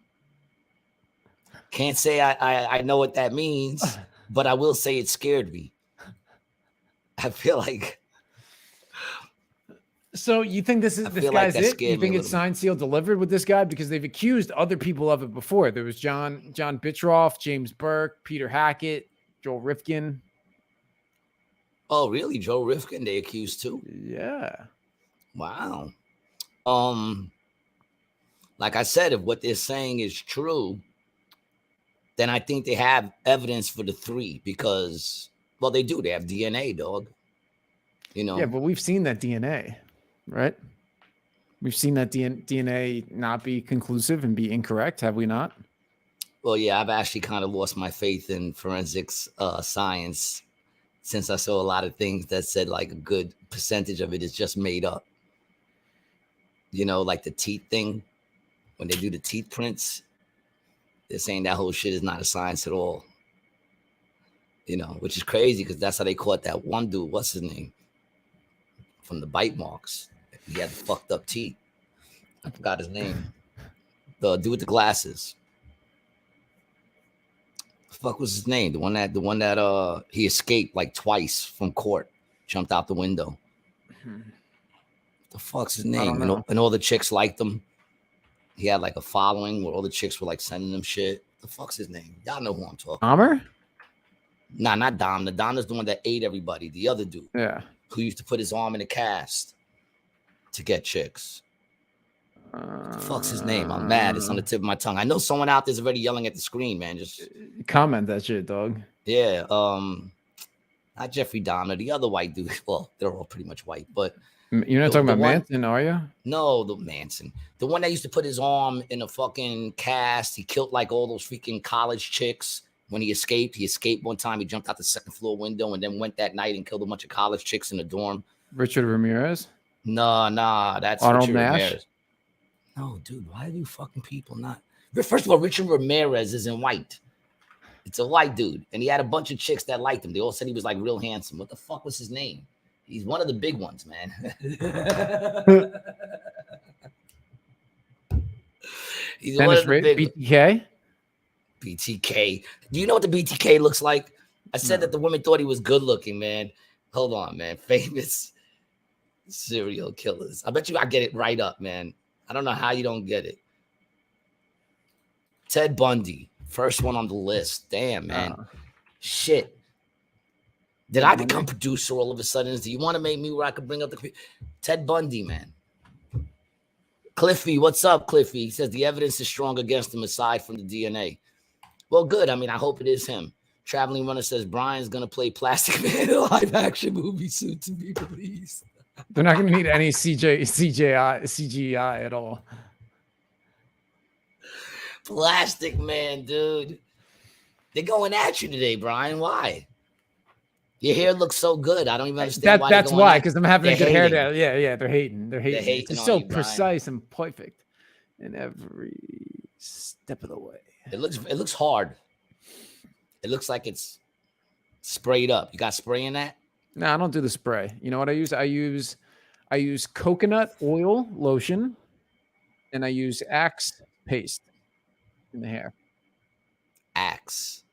Can't say I know what that means, but I will say it scared me. I feel like. So you think this guy's it? You think it's signed, sealed, delivered with this guy? Because they've accused other people of it before. There was John Bittroff, James Burke, Peter Hackett, Joel Rifkin. Oh, really? Joel Rifkin they accused too? Yeah. Wow. Like I said, if what they're saying is true, then I think they have evidence for the three because, well, they do. They have DNA, dog. You know. Yeah, but we've seen that DNA, right? We've seen that DNA not be conclusive and be incorrect, have we not? Well, yeah, I've actually kind of lost my faith in forensics science since I saw a lot of things that said like a good percentage of it is just made up. You know, like the teeth thing, when they do the teeth prints, they're saying that whole shit is not a science at all. You know, which is crazy because that's how they caught that one dude. What's his name? From the bite marks. He had the fucked up teeth. I forgot his name. The dude with the glasses. The fuck was his name? The one that he escaped like twice from court, jumped out the window. The fuck's his name? And all the chicks liked him. He had like a following where all the chicks were like sending him shit. The fuck's his name? Y'all know who I'm talking about. Dahmer? Nah, not Dom. The Dom is the one that ate everybody. The other dude. Yeah. Who used to put his arm in a cast to get chicks. The fuck's his name? I'm mad. It's on the tip of my tongue. I know someone out there's already yelling at the screen, man. Just comment that shit, dog. Yeah. Not Jeffrey Dahmer. The other white dude. Well, they're all pretty much white, but you're not talking about Manson, are you? No, the Manson. The one that used to put his arm in a fucking cast. He killed like all those freaking college chicks when he escaped. He escaped one time. He jumped out the second floor window and then went that night and killed a bunch of college chicks in the dorm. Richard Ramirez? Nah. That's Arnold Richard Nash? Ramirez. No, dude. Why are you fucking people not? First of all, Richard Ramirez isn't white. It's a white dude. And he had a bunch of chicks that liked him. They all said he was like real handsome. What the fuck was his name? He's one of the big ones, man. He's Dennis one of the big BTK? BTK. Do you know what the BTK looks like? I said that the women thought he was good looking, man. Hold on, man. Famous serial killers. I bet you I get it right up, man. I don't know how you don't get it. Ted Bundy. First one on the list. Damn, man. Shit. Did I become producer all of a sudden? Do you want to make me where I could bring up the Ted Bundy, man? Cliffy, what's up, Cliffy? He says the evidence is strong against him aside from the DNA. Well, good. I mean, I hope it is him. Traveling Runner says Brian's gonna play Plastic Man in a live action movie soon to be released. They're not gonna need any CGI at all. Plastic Man, dude. They're going at you today, Brian. Why? Your hair looks so good. I don't even understand why. That's why, because I'm having a good hair day. Yeah, they're hating. They're hating. It's so precise and perfect in every step of the way. It looks hard. It looks like it's sprayed up. You got spray in that? No, I don't do the spray. You know what I use? I use coconut oil lotion, and I use Axe paste in the hair. Axe.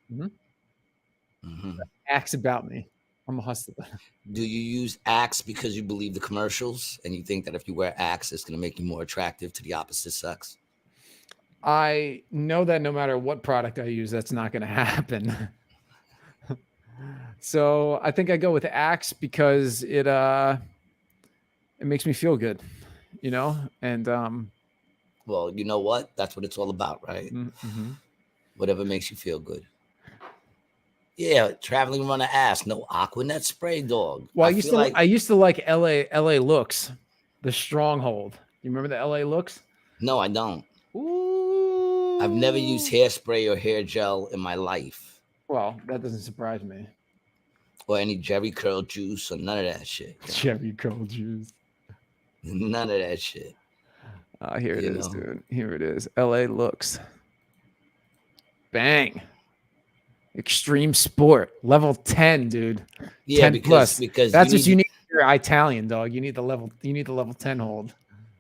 Axe about me. I'm a hustler. Do you use Axe because you believe the commercials and you think that if you wear Axe, it's going to make you more attractive to the opposite sex? I know that no matter what product I use, that's not going to happen. So I think I go with Axe because it makes me feel good, you know? And well, you know what? That's what it's all about, right? Whatever makes you feel good. Yeah, Traveling Runner asked, no Aquanet spray, dog. Well, I used to like LA Looks, the Stronghold. You remember the LA Looks? No, I don't. Ooh. I've never used hairspray or hair gel in my life. Well, that doesn't surprise me. Or any Jerry curl juice or none of that shit. Jerry curl juice. None of that shit. Here it is, dude. Here it is. LA Looks. Bang. Extreme Sport. Level 10, dude. Yeah, 10 plus. Because that's what you need. You're Italian, dog. You need the level 10 hold.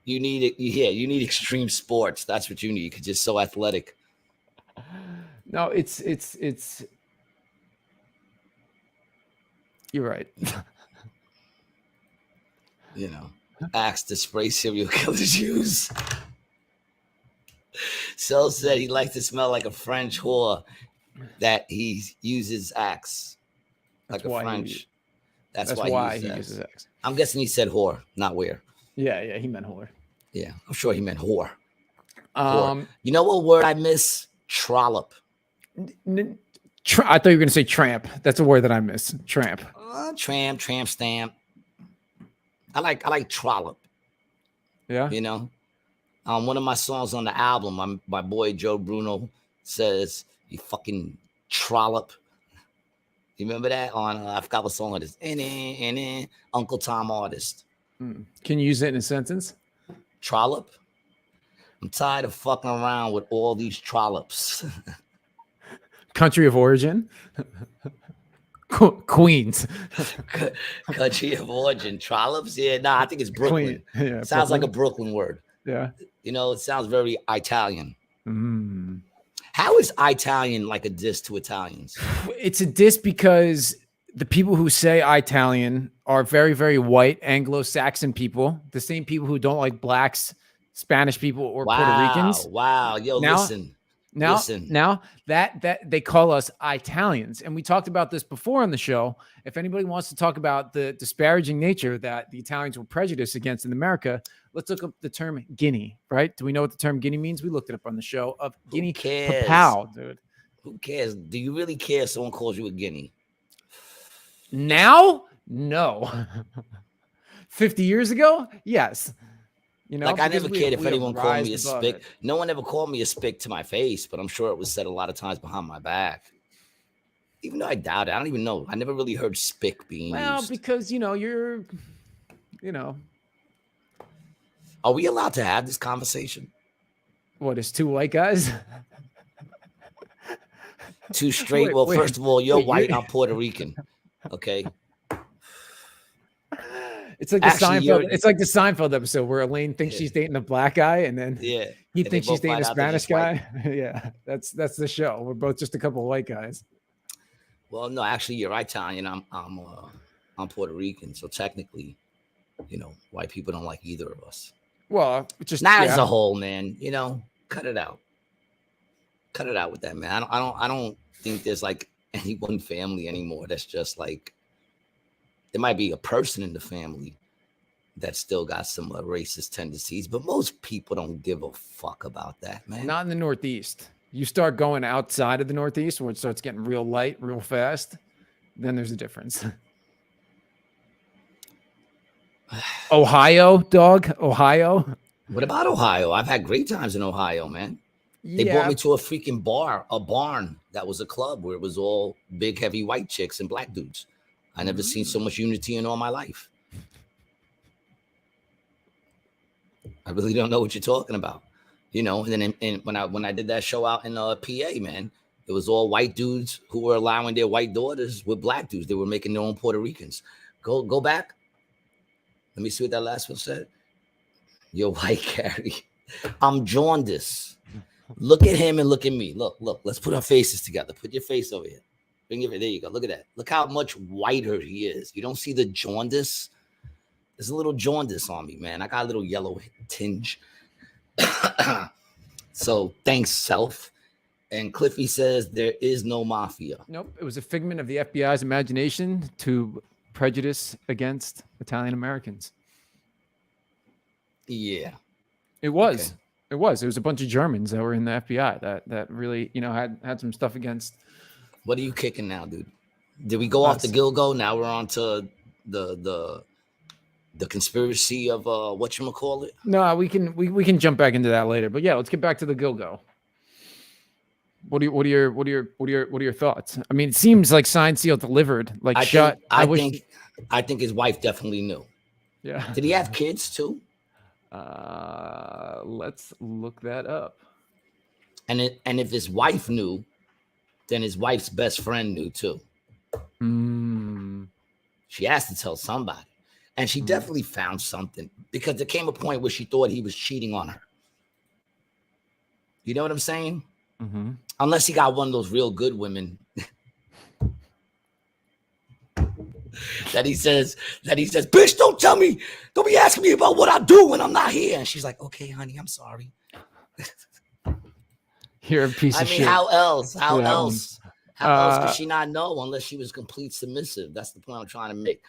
You need it. Yeah, you need Extreme Sports. That's what you need because you're so athletic. No, it's you're right. You know, Axe to spray serial killers use. Cell said he likes to smell like a French whore that he uses Axe. Like a French. That's why he uses Axe. I'm guessing he said whore, not where. Yeah, he meant whore. Yeah, I'm sure he meant whore. You know what word I miss? Trollop. I thought you were going to say tramp. That's a word that I miss. Tramp. Tramp stamp. I like trollop. Yeah. You know, one of my songs on the album, my boy Joe Bruno says, "You fucking trollop." You remember that on? I forgot what song it is. Uncle Tom Artist. Can you use it in a sentence? Trollop. I'm tired of fucking around with all these trollops. Country of origin. Queens. Country of origin. Trollops? Yeah, nah, I think it's Brooklyn. Yeah, sounds like a Brooklyn word. Yeah. You know, it sounds very Italian. How is Italian like a diss to Italians? It's a diss because the people who say Italian are very, very white Anglo-Saxon people, the same people who don't like blacks, Spanish people, or Puerto Ricans. Wow. Yo, listen. Now that they call us Italians, and we talked about this before on the show. If anybody wants to talk about the disparaging nature that the Italians were prejudiced against in America, let's look up the term Guinea, right? Do we know what the term Guinea means? We looked it up on the show of Guinea. Who cares? Papal, dude. Who cares? Do you really care if someone calls you a Guinea? Now? No. 50 years ago? Yes. You know, like I never cared if anyone called me a spick. No one ever called me a spick to my face, but I'm sure it was said a lot of times behind my back. Even though I doubt it, I don't even know. I never really heard spick being used. Well, because you're. Are we allowed to have this conversation? What is two white guys? Two straight. First of all, you're white. I'm Puerto Rican. Okay. It's like the Seinfeld. It's like the Seinfeld episode where Elaine thinks she's dating a black guy, and then he thinks she's dating a Spanish guy. Yeah, that's the show. We're both just a couple of white guys. Well, no, actually, you're Italian. I'm Puerto Rican, so technically, white people don't like either of us. Well, just not as a whole, man. Cut it out. Cut it out with that, man. I don't think there's like any one family anymore. That's just like. There might be a person in the family that still got some racist tendencies, but most people don't give a fuck about that, man. Not in the Northeast. You start going outside of the Northeast where it starts getting real light, real fast, then there's a difference. Ohio, dog. Ohio. What about Ohio? I've had great times in Ohio, man. They brought me to a freaking barn that was a club where it was all big, heavy white chicks and black dudes. I never seen so much unity in all my life. I really don't know what you're talking about, you know. And then when I did that show out in PA, man, it was all white dudes who were allowing their white daughters with black dudes. They were making their own Puerto Ricans. Go back. Let me see what that last one said. You're white, Gary. I'm jaundiced. Look at him and look at me. Look. Let's put our faces together. Put your face over here. There you go. Look at that. Look how much whiter he is. You don't see the jaundice? There's a little jaundice on me, man. I got a little yellow tinge. So thanks, self. And Cliffy says there is no mafia. Nope. It was a figment of the FBI's imagination to prejudice against Italian Americans. Yeah. It was. Okay. It was a bunch of Germans that were in the FBI that really, you know, had some stuff against. What are you kicking now, dude? Did we go off the Gilgo? Now we're on to the conspiracy of whatchamacallit? No, we can jump back into that later. But yeah, let's get back to the Gilgo. What are your thoughts? I mean, it seems like signed, sealed, delivered. Like I think his wife definitely knew. Yeah. Did he have kids too? Let's look that up. And if his wife knew, then his wife's best friend knew too. She has to tell somebody. And she definitely found something, because there came a point where she thought he was cheating on her. You know what I'm saying? Mm-hmm. Unless he got one of those real good women that he says, bitch, don't be asking me about what I do when I'm not here. And she's like, okay, honey, I'm sorry. You're a piece of shit. How else? How else could she not know unless she was complete submissive? That's the point I'm trying to make.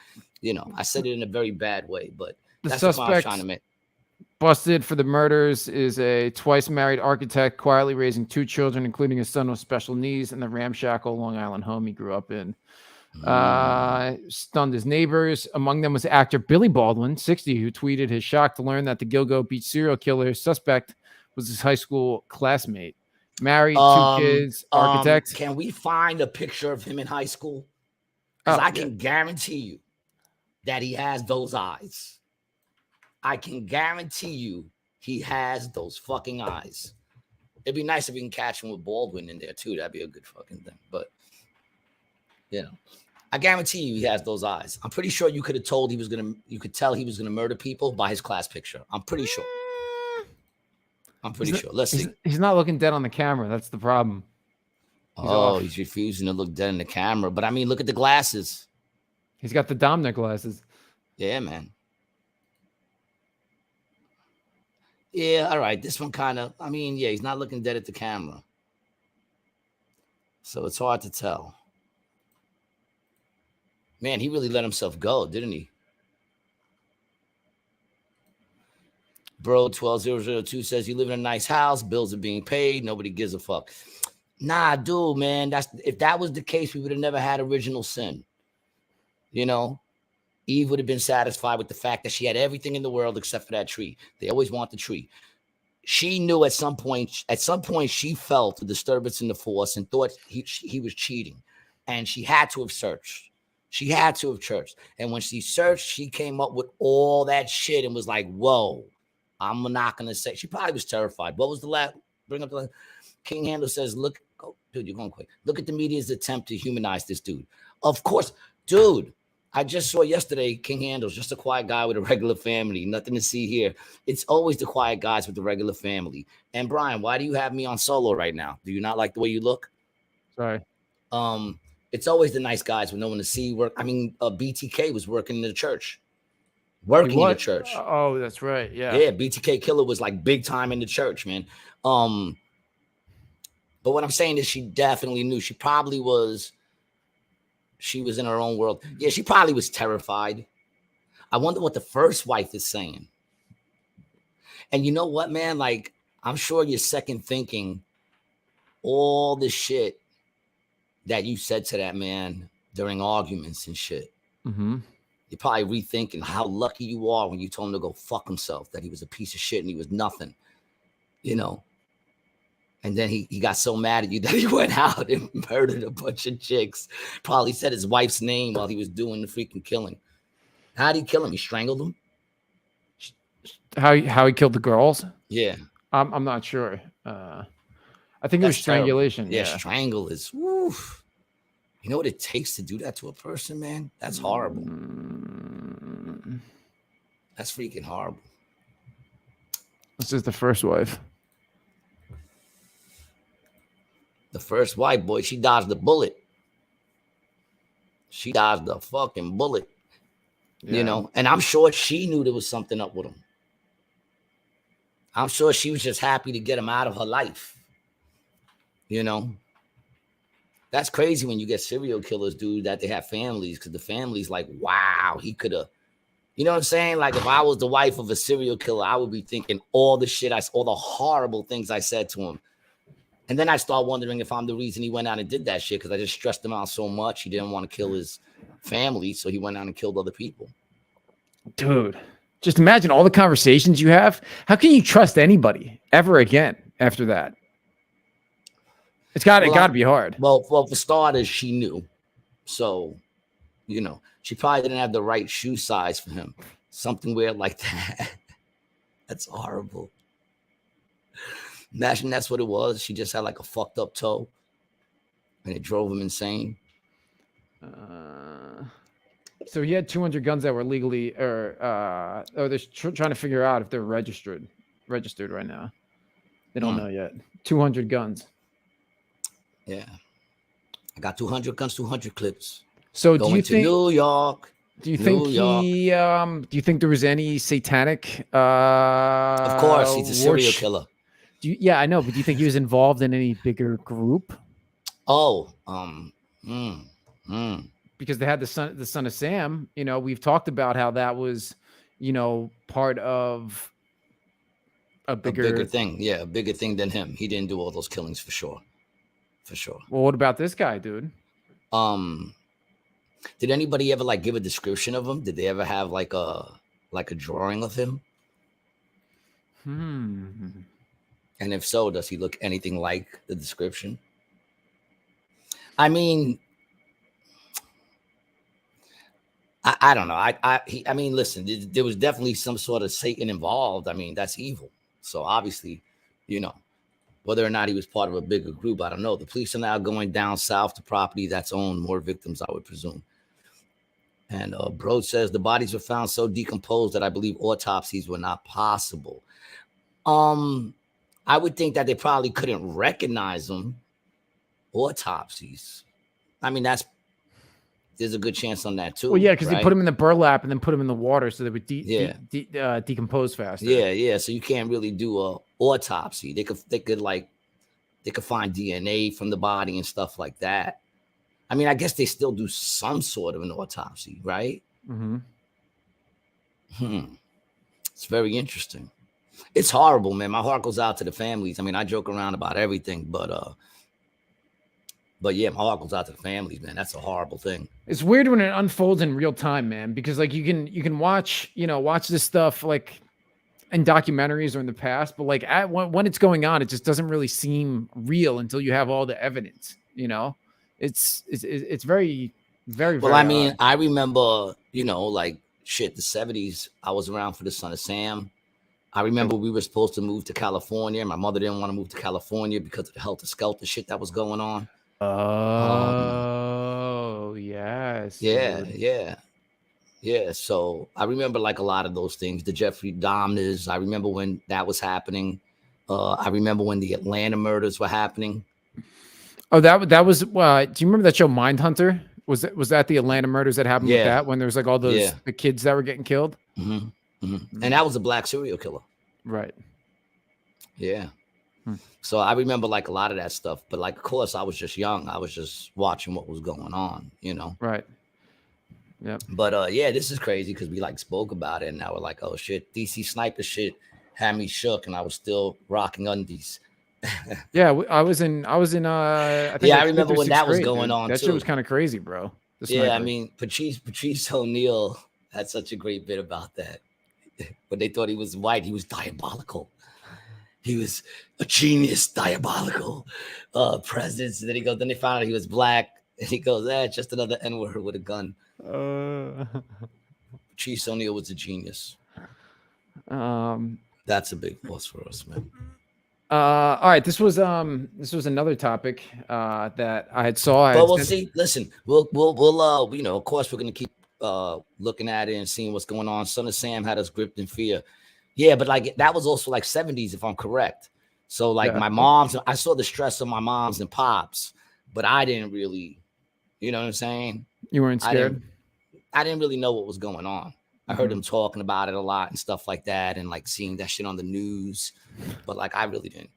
You know, I said it in a very bad way, but that's the point I'm trying to make. Busted for the murders is a twice married architect quietly raising 2 children, including a son with special needs, in the ramshackle Long Island home he grew up in. Stunned his neighbors. Among them was actor Billy Baldwin, 60, who tweeted his shock to learn that the Gilgo Beach serial killer suspect was his high school classmate. Married, 2 kids, architect. Can we find a picture of him in high school? Because I can guarantee you that he has those eyes. I can guarantee you he has those fucking eyes. It'd be nice if we can catch him with Baldwin in there too. That'd be a good fucking thing. But, you know, I guarantee you he has those eyes. I'm pretty sure you could tell he was gonna murder people by his class picture. I'm pretty sure. Sure. Let's see. He's not looking dead on the camera. That's the problem. He's refusing to look dead in the camera. But I mean, look at the glasses. He's got the Dominic glasses. Yeah, man. Yeah, all right. This one kind of, I mean, yeah, he's not looking dead at the camera. So it's hard to tell. Man, he really let himself go, didn't he? Bro 12002 says, you live in a nice house, bills are being paid, nobody gives a fuck. Nah, dude, man, if that was the case, we would have never had original sin. You know, Eve would have been satisfied with the fact that she had everything in the world except for that tree. They always want the tree. She knew at some point she felt a disturbance in the force and thought he was cheating. And she had to have searched. And when she searched, she came up with all that shit and was like, whoa, I'm not going to say. She probably was terrified. What was the last? Bring up the King Handle says, look, dude, you're going quick. Look at the media's attempt to humanize this dude. Of course, dude. I just saw yesterday, King Handles, just a quiet guy with a regular family. Nothing to see here. It's always the quiet guys with the regular family. And Brian, why do you have me on solo right now? Do you not like the way you look? Sorry. It's always the nice guys with no one to see work. I mean, BTK was working in the church. Working in the church. Oh, that's right. Yeah. Yeah, BTK Killer was like big time in the church, man. But what I'm saying is she definitely knew. She was in her own world. Yeah, she probably was terrified. I wonder what the first wife is saying. And you know what, man? Like, I'm sure you're second thinking all the shit that you said to that man during arguments and shit. Mm-hmm. You're probably rethinking how lucky you are when you told him to go fuck himself, that he was a piece of shit and he was nothing, you know. And then he got so mad at you that he went out and murdered a bunch of chicks. Probably said his wife's name while he was doing the freaking killing. How did he kill him? He strangled him? How he killed the girls? Yeah. I'm not sure. I think it was strangulation. Yeah, strangle is, woof. You know what it takes to do that to a person, man? That's horrible. That's freaking horrible. This is the first wife. The first wife, boy, she dodged the bullet. She dodged the fucking bullet. Yeah. You know, and I'm sure she knew there was something up with him. I'm sure she was just happy to get him out of her life. You know? That's crazy when you get serial killers, dude, that they have families, because the family's like, wow, he could have, you know what I'm saying? Like, if I was the wife of a serial killer, I would be thinking all the shit, all the horrible things I said to him. And then I start wondering if I'm the reason he went out and did that shit, because I just stressed him out so much. He didn't want to kill his family, so he went out and killed other people. Dude, just imagine all the conversations you have. How can you trust anybody ever again after that? It's got to be hard. Well, for starters, she knew. So, you know, she probably didn't have the right shoe size for him. Something weird like that. That's horrible. Imagine that's what it was. She just had like a fucked up toe and it drove him insane. So he had 200 guns that were legally, they're trying to figure out if they're registered right now. They don't know yet. 200 guns. Yeah. I got 200 guns, 200 clips. So do you think New York? Do you think do you think there was any satanic of course, he's a serial killer. Yeah, I know, but do you think he was involved in any bigger group? Oh, because they had the son of Sam. You know, we've talked about how that was, you know, part of a bigger thing. Yeah, a bigger thing than him. He didn't do all those killings for sure. For sure. Well, what about this guy, dude? Did anybody ever like give a description of him? Did they ever have like a drawing of him? And if so, does he look anything like the description? I mean, I don't know. I mean, listen, there was definitely some sort of Satan involved. I mean, that's evil. So obviously, you know, whether or not he was part of a bigger group, I don't know. The police are now going down south to property that's owned more victims, I would presume. And Broad says the bodies were found so decomposed that I believe autopsies were not possible. I would think that they probably couldn't recognize them. Autopsies. I mean, there's a good chance on that too. Well, yeah, because they put them in the burlap and then put them in the water so they would decompose faster. Yeah. So you can't really do a autopsy. They could find DNA from the body and stuff like that. I mean, I guess they still do some sort of an autopsy, right? It's very interesting. It's horrible, man. My heart goes out to the families. I mean, I joke around about everything, but yeah, my heart goes out to the families, man. That's a horrible thing. It's weird when it unfolds in real time, man, because like you can watch this stuff like in documentaries or in the past, but like when it's going on, it just doesn't really seem real until you have all the evidence. You know, it's very, very, well. I mean, I remember, you know, like shit, the 70s. I was around for the Son of Sam. I remember we were supposed to move to California. My mother didn't want to move to California because of the helter skelter shit that was going on. Oh, yes. Yeah. So I remember like a lot of those things. The Jeffrey Dahmers. I remember when that was happening. I remember when the Atlanta murders were happening. Oh, that was. Do you remember that show Mindhunter? Was that the Atlanta murders that happened with that when there was like all those the kids that were getting killed? And that was a black serial killer. Right. Yeah. So I remember like a lot of that stuff, but like, of course, I was just young. I was just watching what was going on, you know? Right. Yeah. But yeah, this is crazy because we like spoke about it and now we're like, oh shit, DC sniper shit had me shook and I was still rocking undies. Yeah, I was in. I think Yeah, I like remember fifth or when sixth that was grade, going dude. on That shit too. was kind of crazy, bro. The Yeah, I sniper. mean, Patrice O'Neal had such a great bit about that. When they thought he was white, he was diabolical. He was a genius, diabolical president. And then he goes, then they found out he was black. And he goes, just another N-word with a gun. Patrice O'Neal was a genius. That's a big loss for us, man. All right, this was another topic that I had saw. But we'll see. Listen, we'll you know, of course we're gonna keep looking at it and seeing what's going on. Son of Sam had us gripped in fear. Yeah, but like that was also like 70s, if I'm correct. So like my mom's, I saw the stress of my moms and pops, but I didn't really, you know what I'm saying? You weren't scared? I didn't really know what was going on. I heard them talking about it a lot and stuff like that, and like seeing that shit on the news, but like I really didn't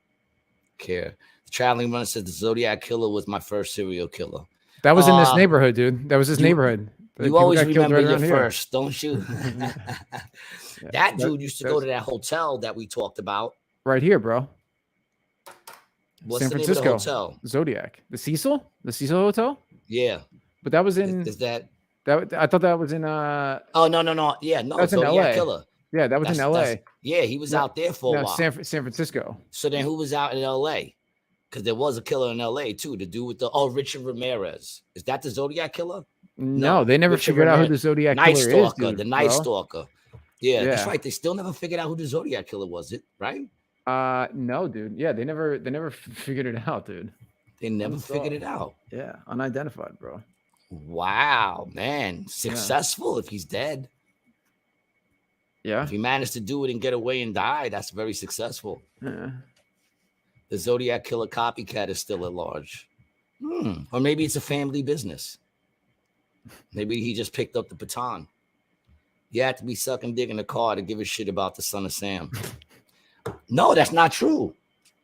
care. The Traveling Runner says the Zodiac Killer was my first serial killer. That was in this neighborhood, dude. That was his neighborhood. You always remember your first, don't you? That dude used to go to that hotel that we talked about. Right here, bro. What's San Francisco. The name of the hotel? Zodiac. The Cecil Hotel? Yeah. But that was in. Is that? I thought that was in. Oh no. Yeah, no. That's in Zodiac LA. Killer. Yeah, that was in LA. Yeah, he was out there for a while. San Francisco. So then who was out in LA? Because there was a killer in LA too. The dude with the Richard Ramirez. Is that the Zodiac Killer? No, they never figured out who the Zodiac Killer is. The Night Stalker. Yeah, that's right. They still never figured out who the Zodiac Killer was. It right? No, dude. Yeah, they never figured it out, dude. They never figured it out. Yeah, unidentified, bro. Wow, man, successful if he's dead. Yeah, if he managed to do it and get away and die, that's very successful. Yeah. The Zodiac Killer copycat is still at large, or maybe it's a family business. Maybe he just picked up the baton. You had to be sucking dick in the car to give a shit about the Son of Sam. No, that's not true.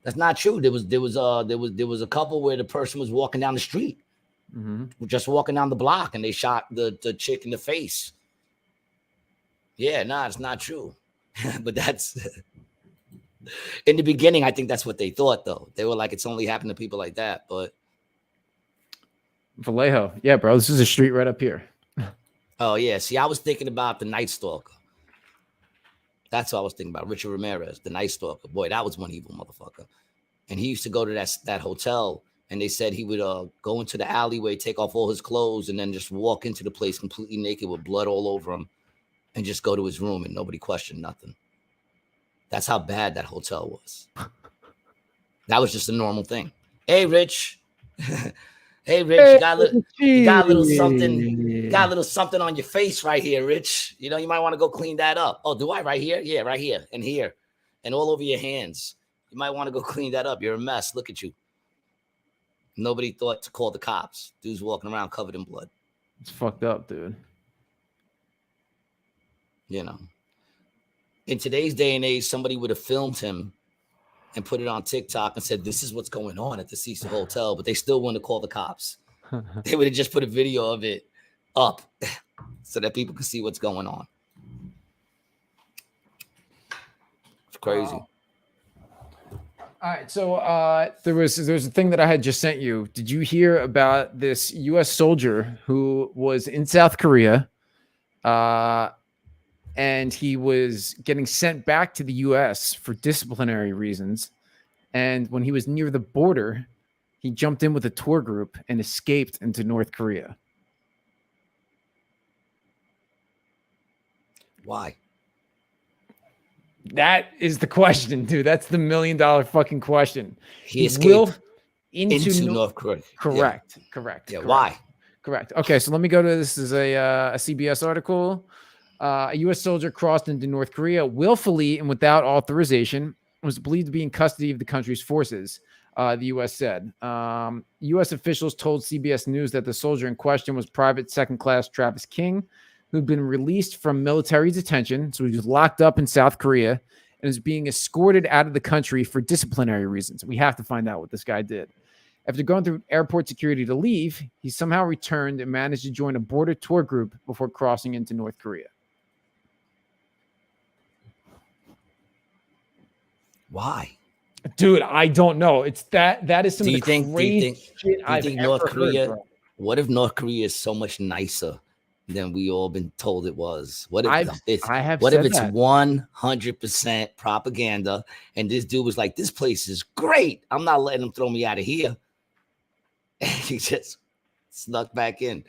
That's not true. There was a couple where the person was walking down the street, just walking down the block, and they shot the chick in the face. Yeah, it's not true. But that's in the beginning. I think that's what they thought, though. They were like, it's only happened to people like that. But Vallejo, yeah, bro, this is a street right up here. Oh yeah, see, I was thinking about the Night Stalker. That's what I was thinking about. Richard Ramirez, the Night Stalker. Boy, that was one evil motherfucker. And he used to go to that hotel, and they said he would go into the alleyway, take off all his clothes, and then just walk into the place completely naked with blood all over him, and just go to his room, and nobody questioned nothing. That's how bad that hotel was. That was just a normal thing. Hey, Rich. Hey, Rich, you got a little something. You got a little something on your face right here, Rich. You know, you might want to go clean that up. Oh, do I? Right here? Yeah, right here and all over your hands. You might want to go clean that up. You're a mess. Look at you. Nobody thought to call the cops. Dude's walking around covered in blood. It's fucked up, dude. You know, in today's day and age, somebody would have filmed him and put it on TikTok and said, this is what's going on at the Cecil Hotel, but they still wouldn't have called the cops. They would have just put a video of it up so that people could see what's going on. It's crazy. Wow. All right, so there's a thing that I had just sent you. Did you hear about this U.S. soldier who was in South Korea, and he was getting sent back to the U.S. for disciplinary reasons, and when he was near the border, he jumped in with a tour group and escaped into North Korea? Why? That is the question, dude. That's the $1 million fucking question. He escaped into North Korea. Correct. Yeah. Correct. Yeah. Correct. Why? Correct. Okay, so let me go to this. Is a CBS article. A U.S. soldier crossed into North Korea willfully and without authorization. Was believed to be in custody of the country's forces. The U.S. said. U.S. officials told CBS News that the soldier in question was Private Second Class Travis King, who'd been released from military detention. So he was locked up in South Korea and is being escorted out of the country for disciplinary reasons. We have to find out what this guy did. After going through airport security to leave, he somehow returned and managed to join a border tour group before crossing into North Korea. Why? Dude, I don't know. It's that is some of the crazy shit I've North ever Korea? heard, bro. What if North Korea is so much nicer than we all been told it was? What if I have what if said it's that. 100% propaganda and this dude was like, this place is great. I'm not letting them throw me out of here. And he just snuck back in.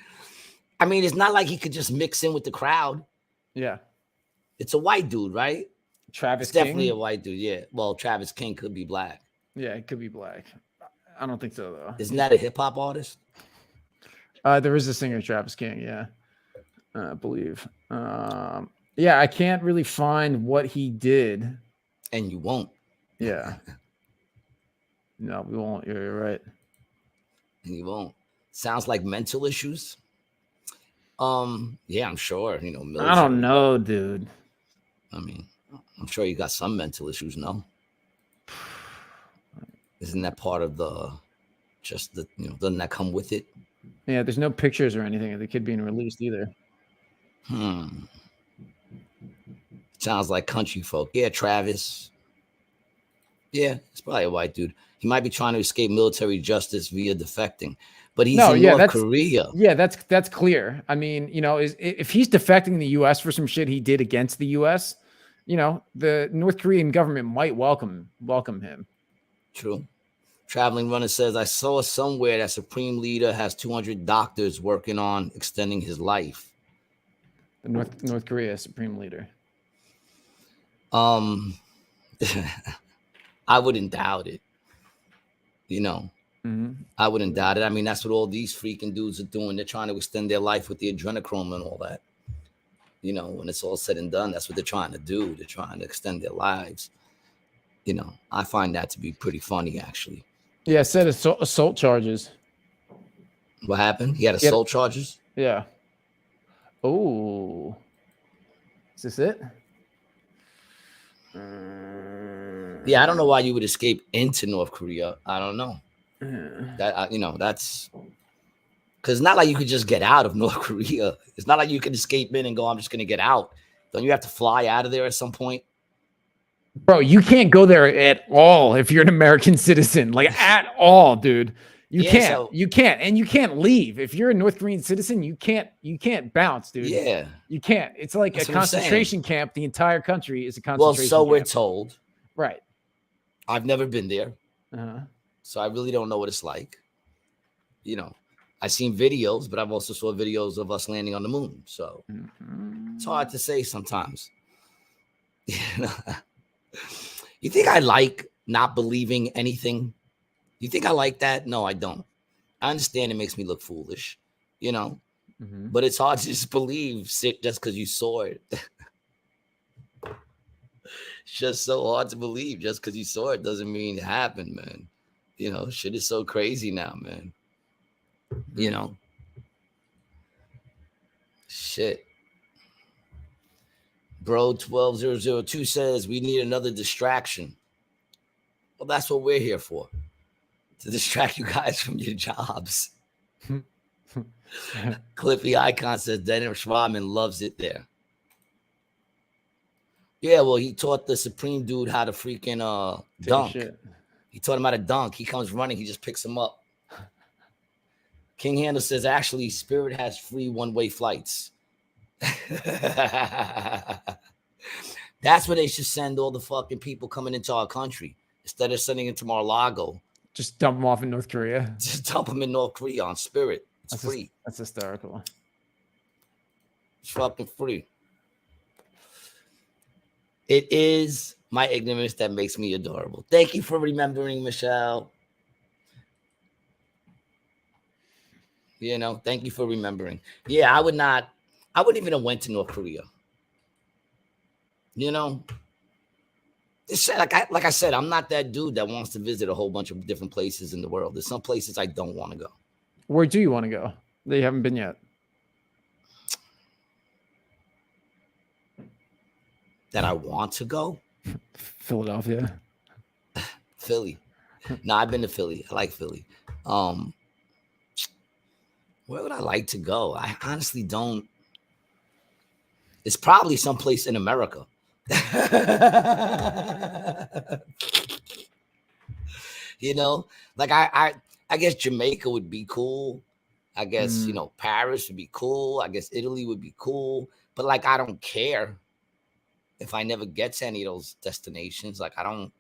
I mean, it's not like he could just mix in with the crowd. Yeah. It's a white dude, right? Travis It's King? definitely a white dude, yeah. Well, Travis King could be black. Yeah, it could be black. I don't think so, though. Isn't that a hip-hop artist? There is a singer, Travis King, yeah. I believe. Yeah, I can't really find what he did. And you won't. Yeah. No, we won't. You're right. And you won't. Sounds like mental issues. Yeah, I'm sure. Military. I don't know, dude. I mean, I'm sure you got some mental issues, no? Isn't that part of doesn't that come with it? Yeah, there's no pictures or anything of the kid being released either. Sounds like country folk. Yeah, Travis. Yeah, it's probably a white dude. He might be trying to escape military justice via defecting, but he's in North Korea. Yeah, that's clear. I mean, if he's defecting the U.S. for some shit he did against the U.S., the North Korean government might welcome him. True. Traveling Runner says, I saw somewhere that Supreme Leader has 200 doctors working on extending his life. The North Korea Supreme Leader. I wouldn't doubt it. I wouldn't doubt it. I mean, that's what all these freaking dudes are doing. They're trying to extend their life with the adrenochrome and all that. When it's all said and done, that's what they're trying to do. They're trying to extend their lives. I find that to be pretty funny, actually. Yeah, it said assault charges. What happened? He had assault charges? Yeah. Oh. Is this it? Yeah, I don't know why you would escape into North Korea. I don't know. That's because it's not like you could just get out of North Korea. It's not like you can escape in and go, I'm just going to get out. Don't you have to fly out of there at some point? Bro, you can't go there at all if you're an American citizen. Like, at all, dude. You can't. And you can't leave. If you're a North Korean citizen, you can't bounce, dude. Yeah. You can't. It's like that's a concentration camp. The entire country is a concentration camp. Well, so we're told. Right. I've never been there. So I really don't know what it's like. I've seen videos, but I've also saw videos of us landing on the moon. So it's hard to say sometimes. You think I like not believing anything? You think I like that? No, I don't. I understand it makes me look foolish, but it's hard to just believe just because you saw it. It's just so hard to believe just because you saw it doesn't mean it happened, man. Shit is so crazy now, man. Shit. Bro 12002 says we need another distraction. Well, that's what we're here for. To distract you guys from your jobs. Cliffy Icon says Dennis Rodman loves it there. Yeah, well, he taught the Supreme dude how to freaking dunk. He taught him how to dunk. He comes running, he just picks him up. King Handle says, actually, Spirit has free one-way flights. That's where they should send all the fucking people coming into our country. Instead of sending it to Mar-a-Lago. Just dump them off in North Korea. Just dump them in North Korea on Spirit. It's free. That's hysterical. It's fucking free. It is my ignorance that makes me adorable. Thank you for remembering, Michelle. Thank you for remembering. Yeah, I wouldn't even have went to North Korea. It's like I said, I'm not that dude that wants to visit a whole bunch of different places in the world. There's some places I don't want to go. Where do you want to go that you haven't been yet? That I want to go? Philadelphia. Philly. No, I've been to Philly. I like Philly. Where would I like to go? I honestly don't. It's probably someplace in America. You know, like I guess Jamaica would be cool. I guess, Paris would be cool. I guess Italy would be cool. But like, I don't care if I never get to any of those destinations. Like, I don't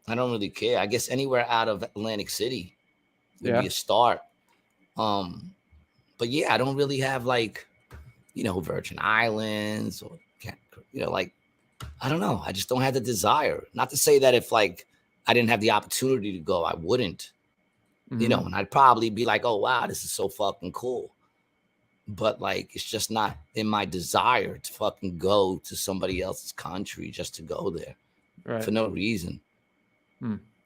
really care. I guess anywhere out of Atlantic City would be a start. But yeah, I don't really have like, Virgin Islands or, like, I don't know. I just don't have the desire. Not to say that if like I didn't have the opportunity to go, I wouldn't, and I'd probably be like, oh, wow, this is so fucking cool. But like, it's just not in my desire to fucking go to somebody else's country just to go there for no reason.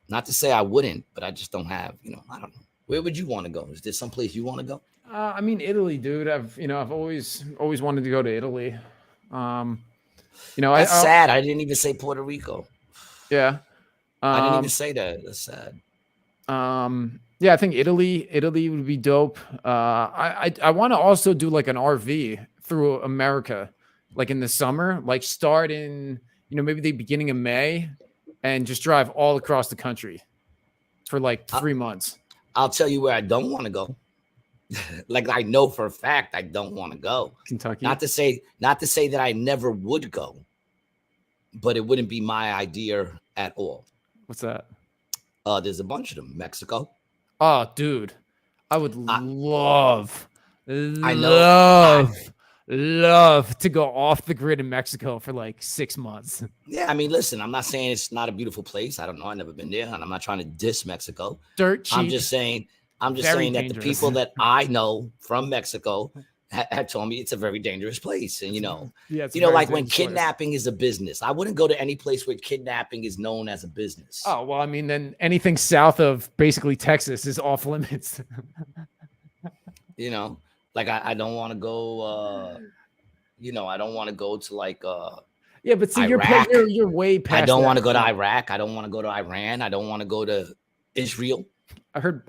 Not to say I wouldn't, but I just don't have, I don't know. Where would you want to go? Is there someplace you want to go? I mean, Italy, dude. I've always wanted to go to Italy. That's sad. I didn't even say Puerto Rico. Yeah. I didn't even say that. That's sad. Yeah, I think Italy would be dope. I want to also do like an RV through America, like in the summer, like start in, maybe the beginning of May and just drive all across the country for like 3 months. I'll tell you where I don't want to go. Like, I know for a fact I don't want to go. Kentucky. Not to say that I never would go, but it wouldn't be my idea at all. What's that? There's a bunch of them. Mexico. Oh, dude, I would love to go off the grid in Mexico for like 6 months. Yeah, I mean, listen, I'm not saying it's not a beautiful place. I don't know. I've never been there, and I'm not trying to diss Mexico. Dirt cheap. I'm just saying that the people that I know from Mexico have told me it's a very dangerous place. And, like when kidnapping is a business, I wouldn't go to any place where kidnapping is known as a business. Oh, well, I mean, then anything south of basically Texas is off limits. Like I don't want to go, I don't want to go to like, yeah, but see, Iraq. you're way past. I don't want to go to Iraq. I don't want to go to Iran. I don't want to go to Israel. I heard.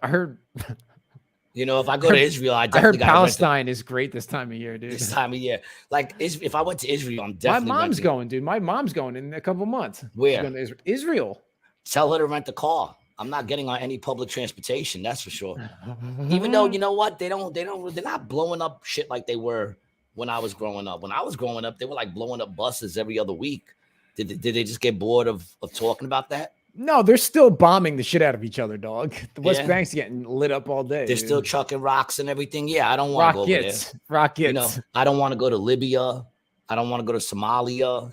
If I go to Israel, I heard Palestine is great this time of year, dude. This time of year, like if I went to Israel, I'm definitely. My mom's going, dude. My mom's going in a couple months. Where? She's going to Israel. Tell her to rent a car. I'm not getting on any public transportation. That's for sure. Even though, you know what, they're not blowing up shit like they were when I was growing up. When I was growing up, they were like blowing up buses every other week. Did they just get bored of talking about that? No, they're still bombing the shit out of each other, dog. The West Bank's getting lit up all day. They're still chucking rocks and everything. Yeah, I don't want to go over there. Rockets. I don't want to go to Libya. I don't want to go to Somalia.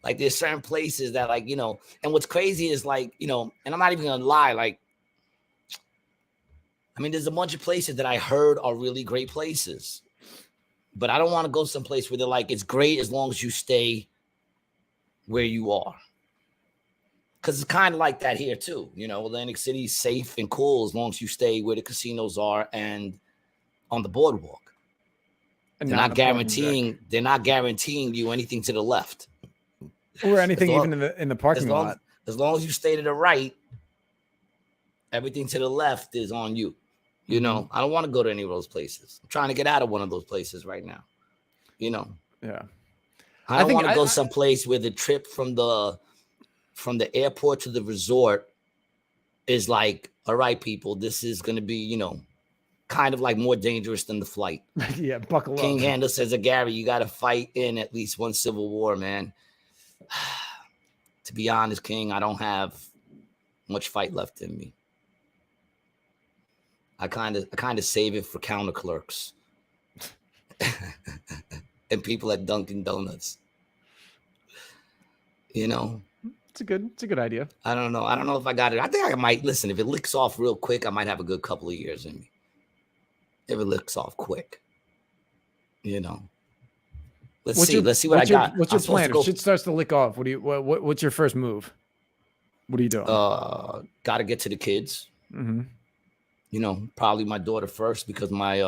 Like, there's certain places that, like, and what's crazy is, like, and I'm not even going to lie, like, I mean, there's a bunch of places that I heard are really great places, but I don't want to go someplace where they're like, it's great as long as you stay where you are. Because it's kind of like that here too. Atlantic City's safe and cool as long as you stay where the casinos are and on the boardwalk. And they're not guaranteeing you anything to the left. Or anything even in the parking lot. As long as you stay to the right, everything to the left is on you. I don't want to go to any of those places. I'm trying to get out of one of those places right now. Yeah. I don't want to go someplace where the trip from the airport to the resort is like, all right, people, this is going to be, kind of like more dangerous than the flight. Yeah, buckle up. King Handel says, Gary, you got to fight in at least one civil war, man. To be honest, King, I don't have much fight left in me. I kind of save it for counter clerks and people at Dunkin' Donuts. It's a good idea. I don't know if I got it. I think I might listen. If it licks off real quick, I might have a good couple of years in me. If it licks off quick, Let's see what I got. What's your plan? If shit starts to lick off, what's your first move? What are you doing? Got to get to the kids. Mm-hmm. Probably my daughter first because my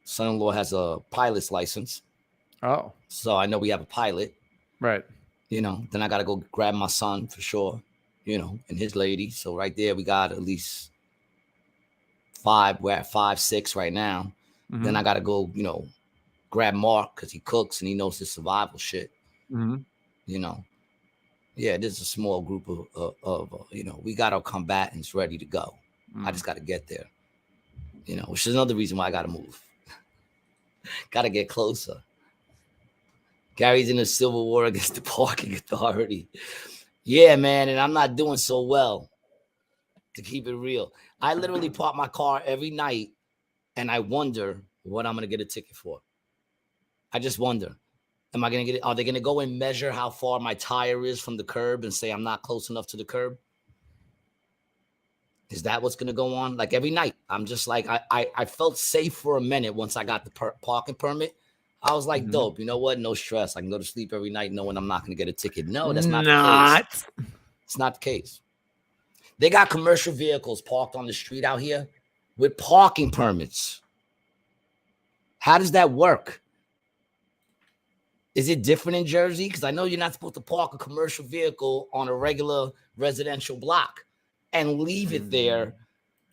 son-in-law has a pilot's license. Oh. So I know we have a pilot. Right. Then I got to go grab my son for sure, and his lady. So right there, we got at least 5. We're at 5, 6 right now. Mm-hmm. Then I got to go, grab Mark because he cooks and he knows his survival shit. Mm-hmm. Yeah, there's a small group of we got our combatants ready to go. I just got to get there, which is another reason why I got to move. Got to get closer. Gary's in a civil war against the parking authority. Yeah, man, and I'm not doing so well, to keep it real. I literally park my car every night, and I wonder what I'm going to get a ticket for. I just wonder. Am I going to get it? Are they going to go and measure how far my tire is from the curb and say I'm not close enough to the curb? Is that what's going to go on? Like every night, I'm just like, I felt safe for a minute once I got the parking permit. I was like, dope. You know what? No stress. I can go to sleep every night knowing I'm not going to get a ticket. No, that's not the case. It's not the case. They got commercial vehicles parked on the street out here with parking permits. How does that work? Is it different in Jersey? Because I know you're not supposed to park a commercial vehicle on a regular residential block and leave it there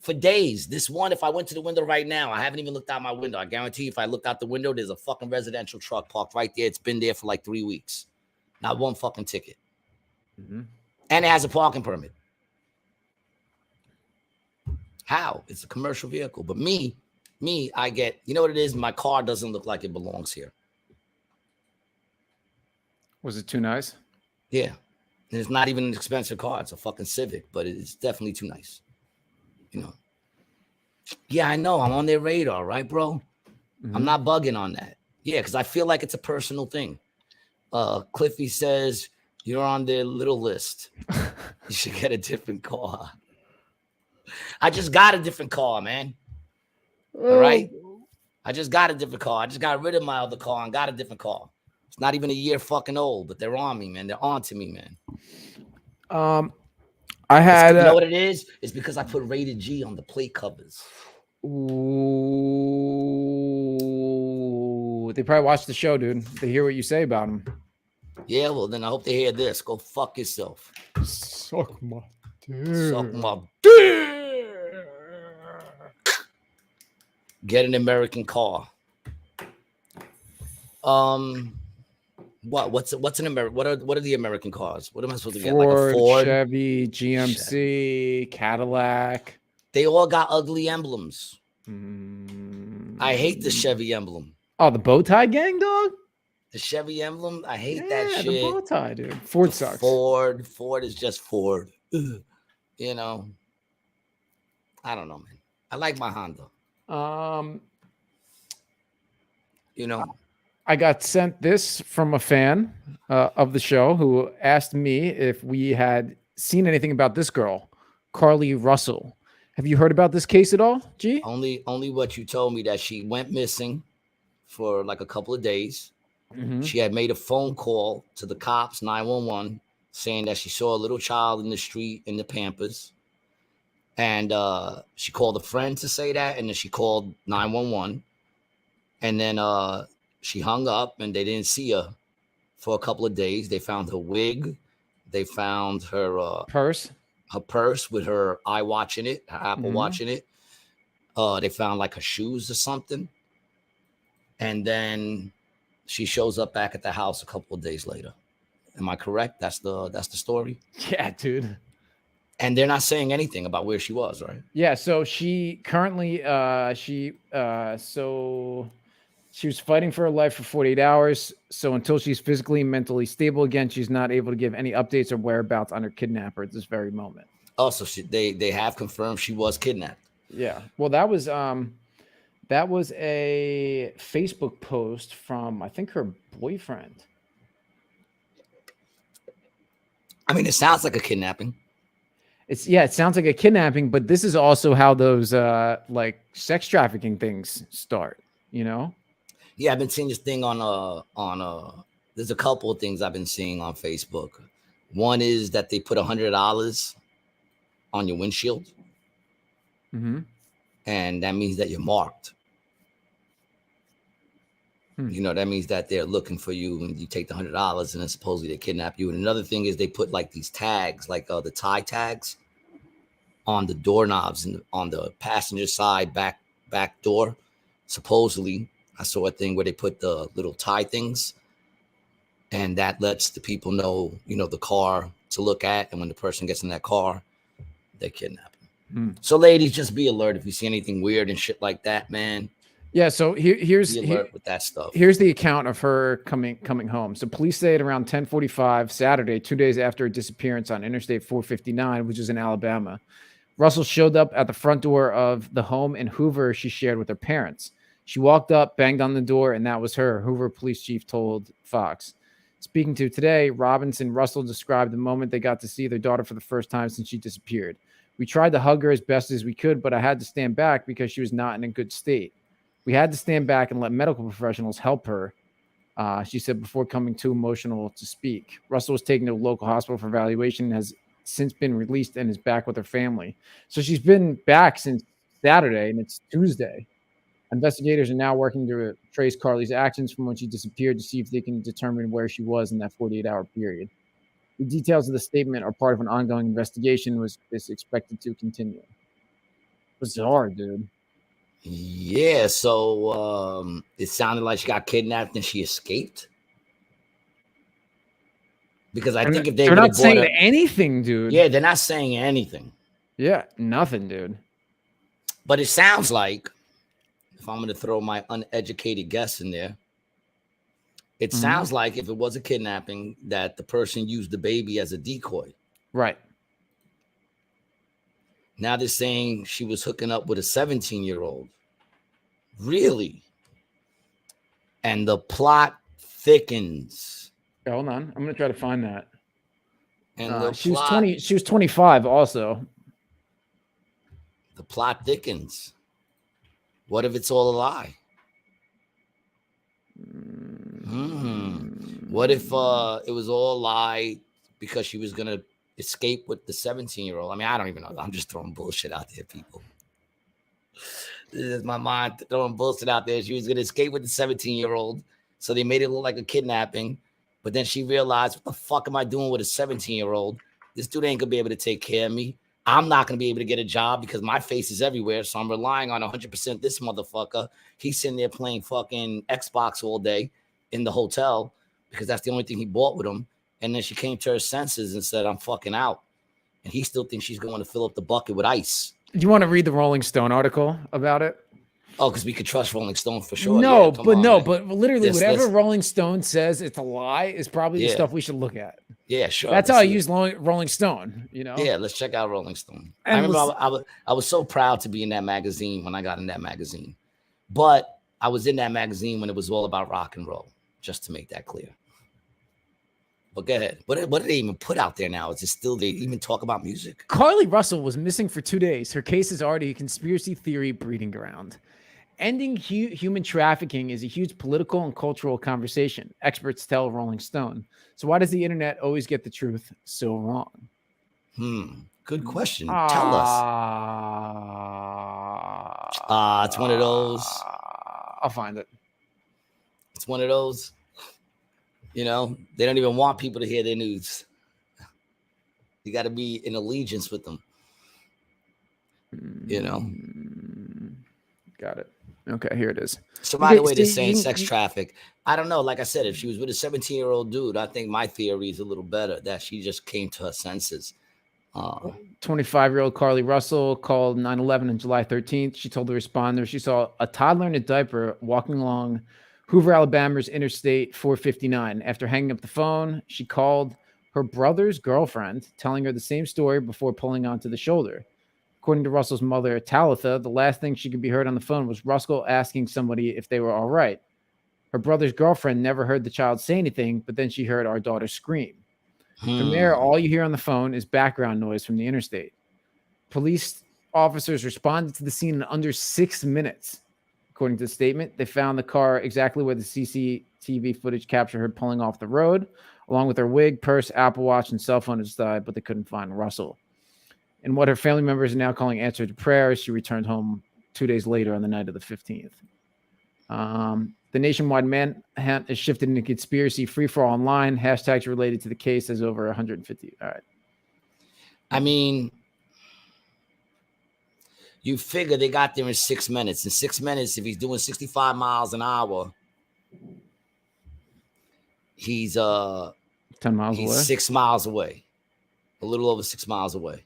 for days. This one, if I went to the window right now, I haven't even looked out my window. I guarantee you, if I looked out the window, there's a fucking residential truck parked right there. It's been there for like 3 weeks. Not one fucking ticket. And it has a parking permit. How? It's a commercial vehicle. But me, I get, you know what it is? My car doesn't look like it belongs here. Was it too nice? Yeah. And it's not even an expensive car. It's a fucking Civic, but it's definitely too nice. Yeah, I know. I'm on their radar, right, bro? I'm not bugging on that. Yeah, because I feel like it's a personal thing. Cliffy says, you're on their little list. You should get a different car. I just got a different car, man. All right? I just got a different car. I just got rid of my other car and got a different car. It's not even a year fucking old, but they're on me, man. They're on to me, man. I had... you know what it is? It's because I put rated G on the plate covers. Ooh. They probably watch the show, dude. They hear what you say about them. Yeah, well, then I hope they hear this. Go fuck yourself. Suck my dick. Suck my dick. Get an American car. What's an American? What are the American cars? What am I supposed to get? Like a Ford, Chevy, GMC, Cadillac. They all got ugly emblems. I hate the Chevy emblem. Oh, the bow tie gang, dog. The Chevy emblem. I hate that shit. The bow tie, dude. Ford sucks. Ford is just Ford. I don't know, man. I like my Honda. I got sent this from a fan of the show who asked me if we had seen anything about this girl, Carly Russell. Have you heard about this case at all, G? Only what you told me, that she went missing for like a couple of days. She had made a phone call to the cops, 911, saying that she saw a little child in the street in the Pampers. And she called a friend to say that, and then she called 911. And then she hung up, and they didn't see her for a couple of days. They found her wig. They found her purse. Her purse with her iWatch in it, her Apple Watch in it. They found like her shoes or something. And then she shows up back at the house a couple of days later. Am I correct? That's the story? Yeah, dude. And they're not saying anything about where she was, right? Yeah, so she currently she was fighting for her life for 48 hours. So until she's physically and mentally stable again, she's not able to give any updates or whereabouts on her kidnapper at this very moment. Oh, so they have confirmed she was kidnapped. Yeah. Well, that was a Facebook post from, I think, her boyfriend. I mean, it sounds like a kidnapping. It sounds like a kidnapping, but this is also how those like sex trafficking things start, Yeah, I've been seeing this thing on there's a couple of things I've been seeing on Facebook. One is that they put $100 on your windshield. And that means that you're marked. That mees that they're looking for you, and you take the $100 and then supposedly they kidnap you. And another thing is they put like these tags, like the tie tags on the doorknobs and on the passenger side back door. Supposedly, I saw a thing where they put the little tie things, And that lets the people know, the car to look at. And when the person gets in that car, they kidnap him. So ladies, just be alert if you see anything weird and shit like that, man. Yeah, so here's be alert with that stuff. Here's the account of her coming home. So police say at around 10:45 Saturday, 2 days after her disappearance on Interstate 459, which is in Alabama, Russell showed up at the front door of the home in Hoover she shared with her parents. She walked up, banged on the door, and that was her, Hoover police chief told Fox. Speaking to Today, Robinson Russell described the moment they got to see their daughter for the first time since she disappeared. We tried to hug her as best as we could, but I had to stand back because she was not in a good state. We had to stand back and let medical professionals help her, she said, before coming too emotional to speak. Russell was taken to a local hospital for evaluation and has since been released and is back with her family. So she's been back since Saturday, and it's Tuesday. Investigators are now working to trace Carly's actions from when she disappeared to see if they can determine where she was in that 48-hour period. The details of the statement are part of an ongoing investigation, which is expected to continue. Bizarre, dude. Yeah, so it sounded like she got kidnapped and she escaped. Because I think if they're not saying anything, dude. Yeah, they're not saying anything. Yeah, nothing, dude. But it sounds like, if I'm going to throw my uneducated guess in there, it sounds like if it was a kidnapping, that the person used the baby as a decoy. Right. Now they're saying she was hooking up with a 17-year-old. Really? And the plot thickens. Yeah, hold on. I'm going to try to find that. And she was 25 also. The plot thickens. What if it's all a lie? What if it was all a lie because she was going to escape with the 17-year-old? I mean, I don't even know. I'm just throwing bullshit out there, people. This is my mind throwing bullshit out there. She was going to escape with the 17-year-old. So they made it look like a kidnapping. But then she realized, what the fuck am I doing with a 17-year-old? This dude ain't going to be able to take care of me. I'm not going to be able to get a job because my face is everywhere. So I'm relying on 100% this motherfucker. He's sitting there playing fucking Xbox all day in the hotel because that's the only thing he bought with him. And then she came to her senses and said, I'm fucking out. And he still thinks she's going to fill up the bucket with ice. Do you want to read the Rolling Stone article about it? Oh, because we could trust Rolling Stone for sure. No, yeah, but literally whatever Rolling Stone says it's a lie is probably the stuff we should look at. Yeah, sure. That's how I use Rolling Stone, you know? Yeah, let's check out Rolling Stone. And I remember I was so proud to be in that magazine when I got in that magazine. But I was in that magazine when it was all about rock and roll, just to make that clear. But go ahead. What did they even put out there now? Is it still, they even talk about music? Carly Russell was missing for 2 days. Her case is already a conspiracy theory breeding ground. Ending human trafficking is a huge political and cultural conversation, experts tell Rolling Stone. So why does the internet always get the truth so wrong? Good question. Tell us. It's one of those. I'll find it. It's one of those. You know, they don't even want people to hear their news. You got to be in allegiance with them. You know. Got it. Okay, here it is. So by the way, they're saying sex traffic. I don't know. Like I said, if she was with a 17-year-old dude, I think my theory is a little better, that she just came to her senses. 25-year-old Carly Russell called 911 on July 13th. She told the responder she saw a toddler in a diaper walking along Hoover, Alabama's Interstate 459. After hanging up the phone, she called her brother's girlfriend, telling her the same story before pulling onto the shoulder. According to Russell's mother, Talitha, the last thing she could be heard on the phone was Russell asking somebody if they were all right. Her brother's girlfriend never heard the child say anything, but then she heard our daughter scream. From there, all you hear on the phone is background noise from the interstate. Police officers responded to the scene in under 6 minutes. According to the statement, they found the car exactly where the CCTV footage captured her pulling off the road, along with her wig, purse, Apple Watch, and cell phone inside, but they couldn't find Russell. And what her family members are now calling answer to prayer, she returned home 2 days later on the night of the 15th. The nationwide manhunt has shifted into conspiracy free-for-all online. Hashtags related to the case has over 150. All right. I mean, you figure they got there in 6 minutes. In 6 minutes, if he's doing 65 miles an hour, He's 10 miles he's away. 6 miles away, a little over 6 miles away.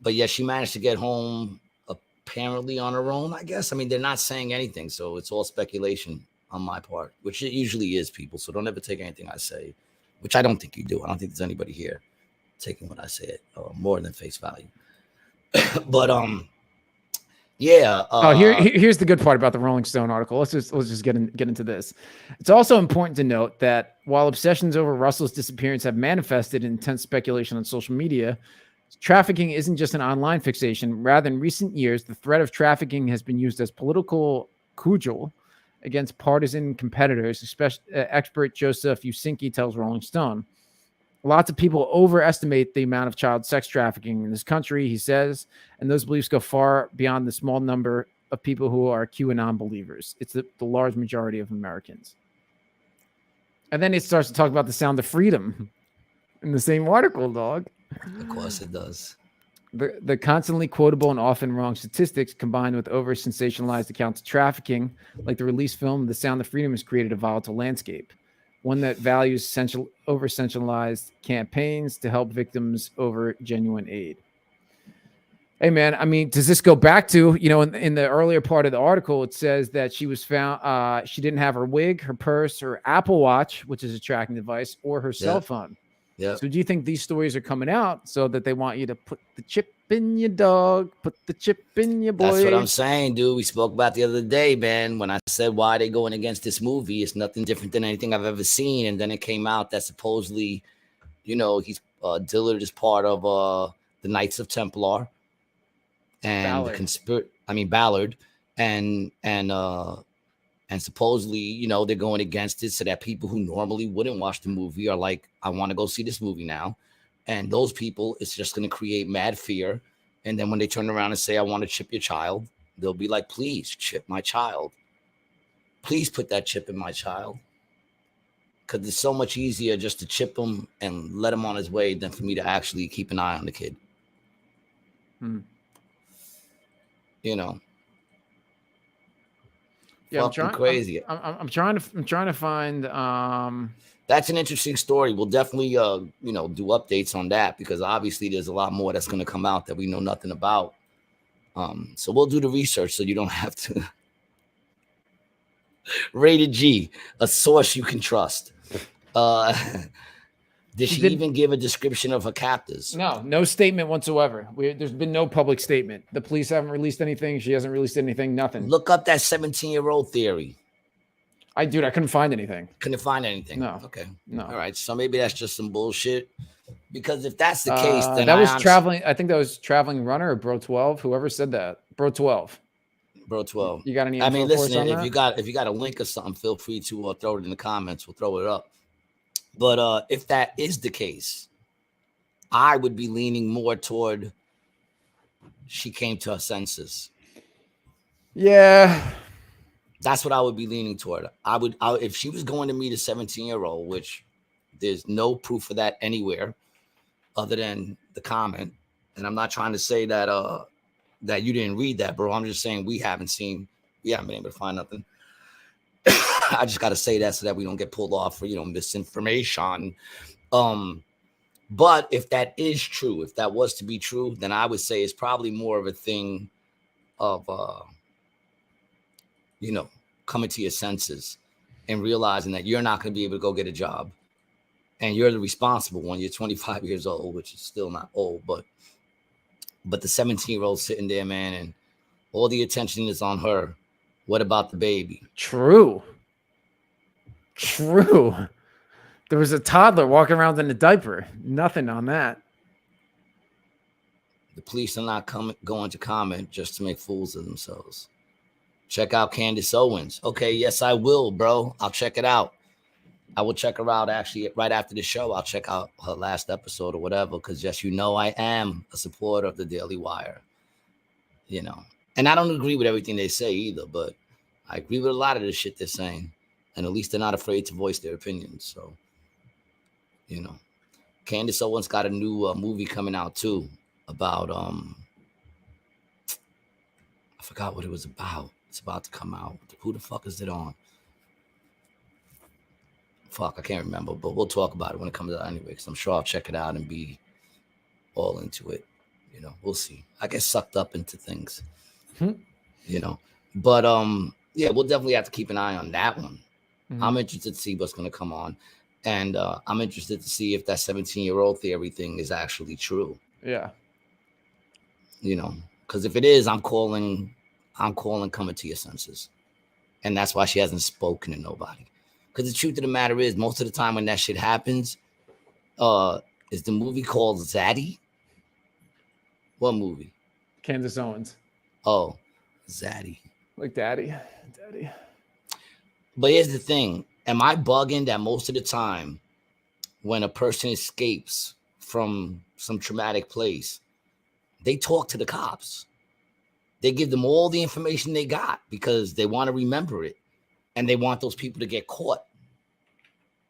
But yeah, she managed to get home apparently on her own, I guess. I mean, they're not saying anything, so it's all speculation on my part, which it usually is, people. So don't ever take anything I say, which I don't think you do. I don't think there's anybody here taking what I said more than face value. But yeah. Here's the good part about the Rolling Stone article. Let's just get into this. It's also important to note that while obsessions over Russell's disappearance have manifested in intense speculation on social media, trafficking isn't just an online fixation. Rather, in recent years, the threat of trafficking has been used as political cudgel against partisan competitors. Especially expert Joseph Usinki tells Rolling Stone. Lots of people overestimate the amount of child sex trafficking in this country, he says, and those beliefs go far beyond the small number of people who are QAnon believers. It's the large majority of Americans. And then it starts to talk about the sound of freedom in the same article, dog. Of course it does. The constantly quotable and often wrong statistics combined with over-sensationalized accounts of trafficking, like the release film The Sound of Freedom, has created a volatile landscape. One that values over-sensationalized campaigns to help victims over genuine aid. Hey, man, I mean, does this go back to, in the earlier part of the article, it says that she was found, she didn't have her wig, her purse, her Apple Watch, which is a tracking device, or her cell phone. Yeah. So do you think these stories are coming out so that they want you to put the chip in your dog, put the chip in your boy? That's what I'm saying, dude. We spoke about the other day, man, when I said why they going against this movie. It's nothing different than anything I've ever seen. And then it came out that supposedly, he's Dillard is part of the Knights of Templar and Ballard and supposedly, they're going against it so that people who normally wouldn't watch the movie are like, I want to go see this movie now. And those people, it's just going to create mad fear. And then when they turn around and say, I want to chip your child, they'll be like, please chip my child. Please put that chip in my child. Because it's so much easier just to chip him and let him on his way than for me to actually keep an eye on the kid. Yeah, fucking crazy. I'm trying to find. That's an interesting story. We'll definitely, do updates on that because obviously there's a lot more that's going to come out that we know nothing about. So we'll do the research so you don't have to. Rated G, a source you can trust. Did she even give a description of her captors? No statement whatsoever. There's been no public statement. The police haven't released anything. She hasn't released anything. Nothing. Look up that 17-year-old theory. I couldn't find anything. Couldn't find anything. No. Okay. No. All right. So maybe that's just some bullshit. Because if that's the case, then that was traveling. I think that was Traveling Runner or Bro 12. Whoever said that. Bro 12. Bro 12. You got any info listen, if you got a link or something, feel free to throw it in the comments. We'll throw it up. But if that is the case, I would be leaning more toward she came to her senses. Yeah. That's what I would be leaning toward. If she was going to meet a 17-year-old, which there's no proof of that anywhere other than the comment. And I'm not trying to say that that you didn't read that, bro. I'm just saying we haven't been able to find nothing. I just got to say that so that we don't get pulled off for, misinformation. But if that is true, if that was to be true, then I would say it's probably more of a thing of, coming to your senses and realizing that you're not going to be able to go get a job and you're the responsible one. You're 25 years old, which is still not old, but the 17-year-old sitting there, man, and all the attention is on her. What about the baby? True. There was a toddler walking around in a diaper. Nothing on that. The police are not going to comment just to make fools of themselves. Check out Candace Owens. Okay, yes, I will, bro. I'll check it out. I will check her out actually right after the show. I'll check out her last episode or whatever, because yes, I am a supporter of the Daily Wire. And I don't agree with everything they say either, but I agree with a lot of the shit they're saying. And at least they're not afraid to voice their opinions. So, Candace Owens got a new movie coming out too about, I forgot what it was about. It's about to come out. Who the fuck is it on? Fuck, I can't remember, but we'll talk about it when it comes out anyway, because I'm sure I'll check it out and be all into it. You know, we'll see. I get sucked up into things, you know. But yeah, we'll definitely have to keep an eye on that one. I'm interested to see what's going to come on. And I'm interested to see if that 17-year-old theory thing is actually true. Yeah. You know, because if it is, I'm calling coming to your senses. And that's why she hasn't spoken to nobody. Because the truth of the matter is, most of the time when that shit happens, is the movie called Zaddy? What movie? Candace Owens. Oh, Zaddy. Like Daddy. But here's the thing. Am I bugging that most of the time when a person escapes from some traumatic place, they talk to the cops? They give them all the information they got because they want to remember it. And they want those people to get caught.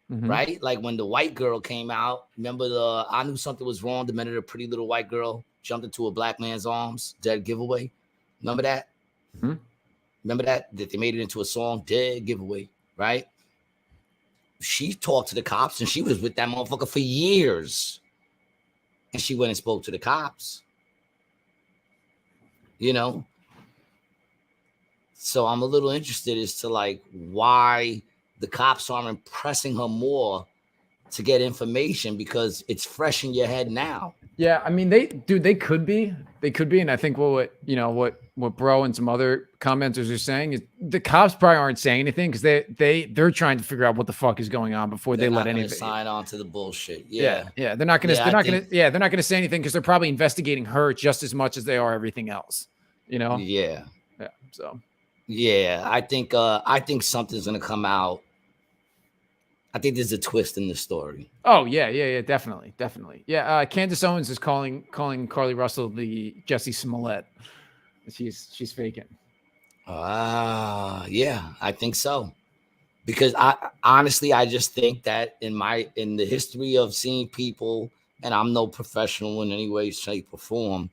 Right? Like when the white girl came out, remember I knew something was wrong the minute a pretty little white girl jumped into a black man's arms, dead giveaway. Remember that? Remember that they made it into a song, dead giveaway, right? She talked to the cops and she was with that motherfucker for years. And she went and spoke to the cops. You know? So I'm a little interested as to like why the cops aren't pressing her more to get information, because it's fresh in your head now. Yeah, I mean, they could be, and I think what Bro and some other commenters are saying is the cops probably aren't saying anything because they're trying to figure out what the fuck is going on before they let anybody sign on to the bullshit. Yeah, they're not gonna say anything because they're probably investigating her just as much as they are everything else. You know? Yeah. So. Yeah, I think something's gonna come out. I think there's a twist in the story. Oh yeah, definitely. Yeah, Candace Owens is calling Carly Russell the Jussie Smollett. She's faking. Yeah, I think so. Because I just think that in the history of seeing people, and I'm no professional in any way, shape, or form,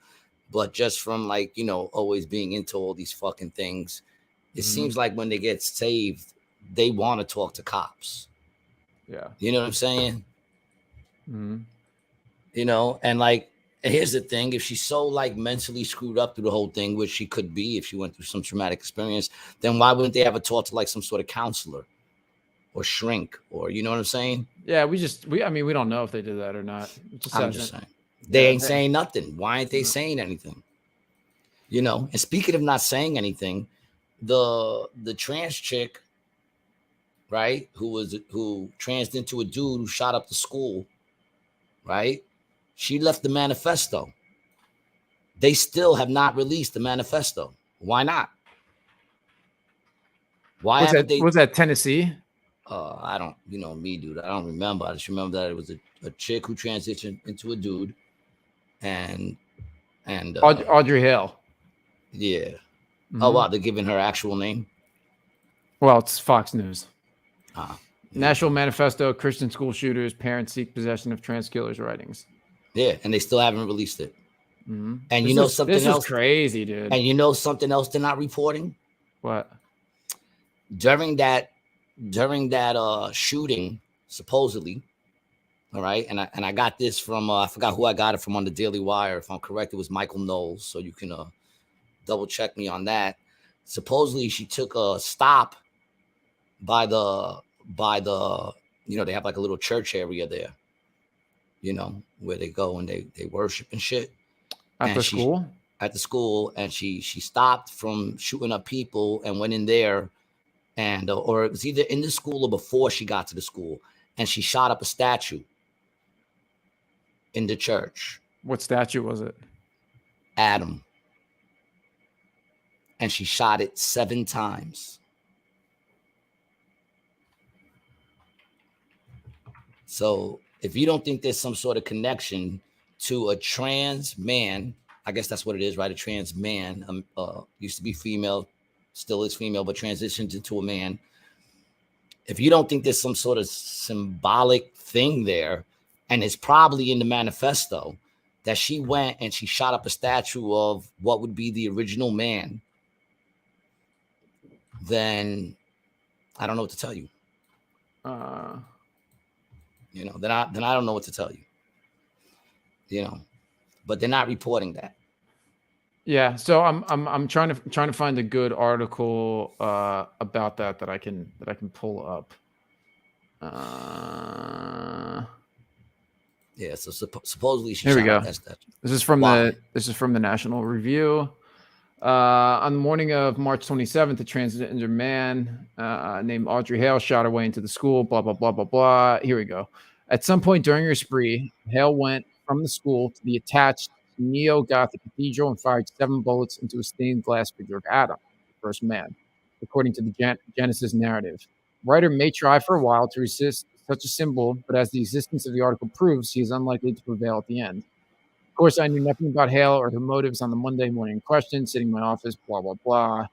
but just from like, you know, always being into all these fucking things, it seems like when they get saved, they want to talk to cops. Yeah. You know what I'm saying? You know, and like, here's the thing. If she's so like mentally screwed up through the whole thing, which she could be if she went through some traumatic experience, then why wouldn't they ever talk to like some sort of counselor or shrink, or, you know what I'm saying? Yeah, we don't know if they did that or not. I'm just saying. They ain't saying nothing. Why ain't they saying anything? You know, and speaking of not saying anything, the trans chick, right, who transed into a dude who shot up the school, right? She left the manifesto. They still have not released the manifesto. Why not? Why haven't they? Was that Tennessee? I don't, you know me, dude. I don't remember. I just remember that it was a chick who transitioned into a dude, and Audrey Hale. Yeah. Oh wow, they're giving her actual name. Well, it's Fox News. National Manifesto: Christian school shooters, parents seek possession of trans killers' writings. Yeah, and they still haven't released it. And you know something else? This is crazy, dude. And you know something else they're not reporting? What? During that shooting, supposedly, all right, and I got this from I forgot who I got it from on the Daily Wire. If I'm correct, it was Michael Knowles. So you can double check me on that. Supposedly, she took a stop by the you know, they have like a little church area there, you know, where they go and they worship and shit. At the school? At the school, and she stopped from shooting up people and went in there, and or it was either in the school or before she got to the school, and she shot up a statue in the church. What statue was it? Adam. And she shot it 7 times. So if you don't think there's some sort of connection to a trans man, I guess that's what it is, right? A trans man, used to be female, still is female, but transitioned into a man. If you don't think there's some sort of symbolic thing there, and it's probably in the manifesto that she went and she shot up a statue of what would be the original man, then I don't know what to tell you. You know, then I don't know what to tell you. You know, but they're not reporting that. Yeah, so I'm trying to find a good article about that I can pull up. Yeah, so supposedly she Here we shot go. up that statue. This is from the National Review. On the morning of March 27th, a transgender man named Audrey Hale shot her way into the school. Blah blah blah blah blah. Here we go. At some point during her spree, Hale went from the school to the attached neo-Gothic cathedral and fired 7 bullets into a stained glass figure of Adam, the first man, according to the Genesis narrative. Writer may try for a while to resist such a symbol, but as the existence of the article proves, he is unlikely to prevail at the end. Of course, I knew nothing about Hale or her motives on the Monday morning in question, sitting in my office, blah, blah, blah.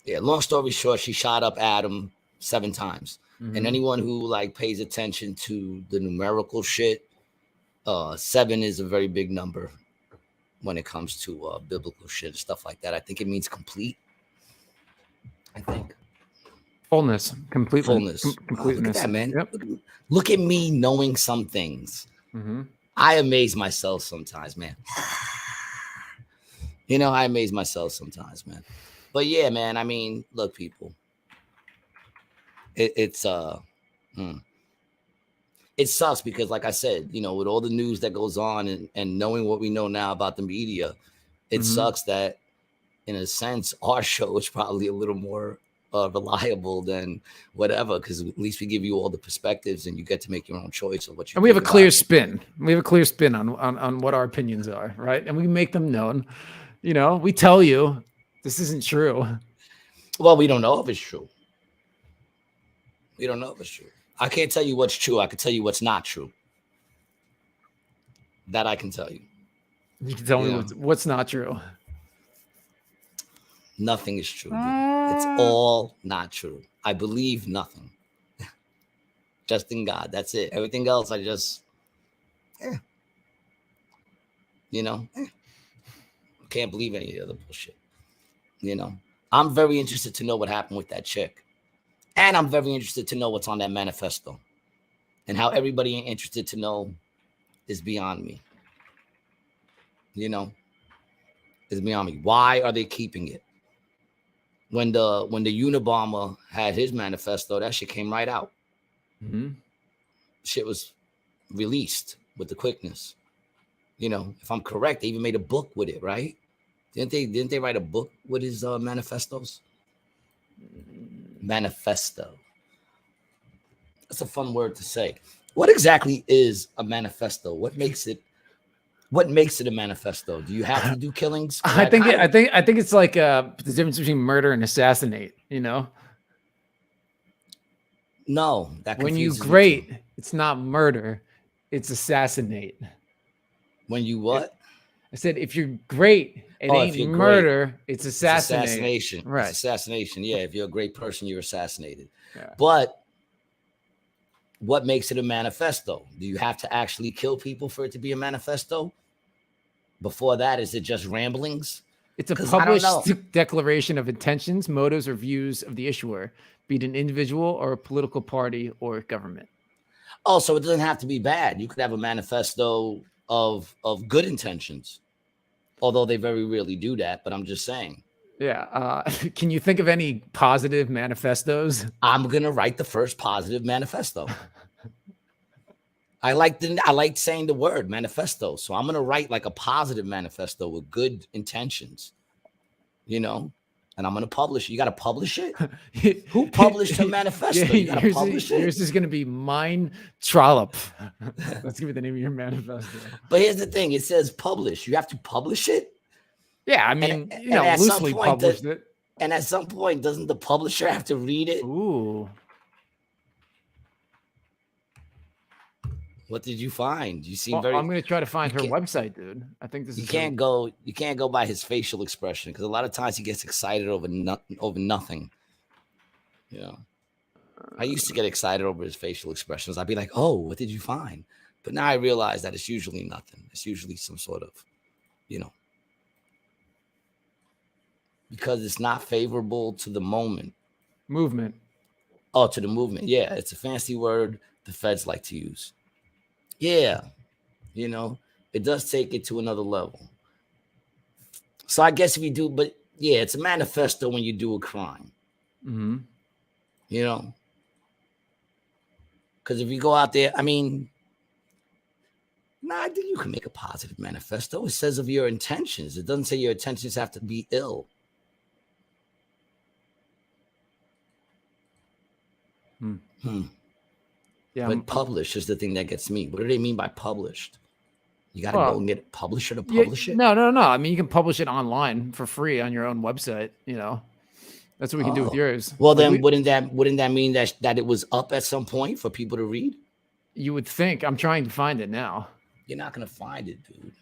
Yeah, long story short, she shot up Adam 7 times. Mm-hmm. And anyone who like pays attention to the numerical shit, 7 is a very big number when it comes to biblical shit and stuff like that. I think it means complete. I think. Fullness, completeness. Look at that, man. Yep. Look at me knowing some things. Mm-hmm. I amaze myself sometimes, man. You know, I amaze myself sometimes, man. But yeah, man, I mean, look, people. It sucks because, like I said, you know, with all the news that goes on and knowing what we know now about the media, it sucks that, in a sense, our show is probably a little more reliable than whatever, because at least we give you all the perspectives and you get to make your own choice of what you. And we have a clear spin. We have a clear spin on what our opinions are, right? And we make them known. You know, we tell you this isn't true. Well, we don't know if it's true. We don't know if it's true. I can't tell you what's true. I can tell you what's not true. That I can tell you. You can tell me what's not true. Nothing is true. Dude. It's all not true. I believe nothing. Just in God. That's it. Everything else, I just, you know, can't believe any of the other bullshit. You know, I'm very interested to know what happened with that chick. And I'm very interested to know what's on that manifesto. And how everybody ain't interested to know is beyond me. You know, is beyond me. Why are they keeping it? When the Unabomber had his manifesto, that shit came right out. Mm-hmm. Shit was released with the quickness. You know, if I'm correct, they even made a book with it, right? Didn't they write a book with his manifestos? Manifesto. That's a fun word to say. What exactly is a manifesto? What makes it a manifesto? Do you have to do killings? I think it's like the difference between murder and assassinate, you know? No, that when you great, it's not murder, it's assassinate. When you what? I said if you're great, it ain't murder, it's assassinate. It's assassination. Right. It's assassination. Yeah, if you're a great person, you're assassinated. Yeah. But what makes it a manifesto? Do you have to actually kill people for it to be a manifesto? Before that, is it just ramblings? It's a published declaration of intentions, motives, or views of the issuer, be it an individual or a political party or government. Oh, so it doesn't have to be bad. You could have a manifesto of good intentions, although they very rarely do that. But I'm just saying. Yeah. Can you think of any positive manifestos? I'm gonna write the first positive manifesto. I like saying the word manifesto, so I'm gonna write like a positive manifesto with good intentions, you know, and I'm gonna publish it. You gotta publish it. Who published a manifesto? You gotta publish it. Yours is gonna be Mine Trollop. That's gonna be the name of your manifesto. But here's the thing: it says publish. You have to publish it. Yeah, I mean, loosely published it. And at some point, doesn't the publisher have to read it? Ooh. What did you find? You seem I'm going to try to find her website, dude. I think this is. You can't go by his facial expression because a lot of times he gets excited over nothing. You know, I used to get excited over his facial expressions. I'd be like, "Oh, what did you find?" But now I realize that it's usually nothing. It's usually some sort of, you know, because it's not favorable to the movement. Oh, to the movement. Yeah, it's a fancy word the feds like to use. Yeah, you know, it does take it to another level. So I guess if you do, but yeah, it's a manifesto when you do a crime. Mm-hmm. You know, because if you go out there, I mean, I think you can make a positive manifesto. It says of your intentions. It doesn't say your intentions have to be ill. Yeah, but published is the thing that gets me. What do they mean by published? You got to go and get a publisher to publish it? No. I mean, you can publish it online for free on your own website. You know, that's what we can do with yours. Well, like then wouldn't that mean that it was up at some point for people to read? You would think. I'm trying to find it now. You're not going to find it, dude.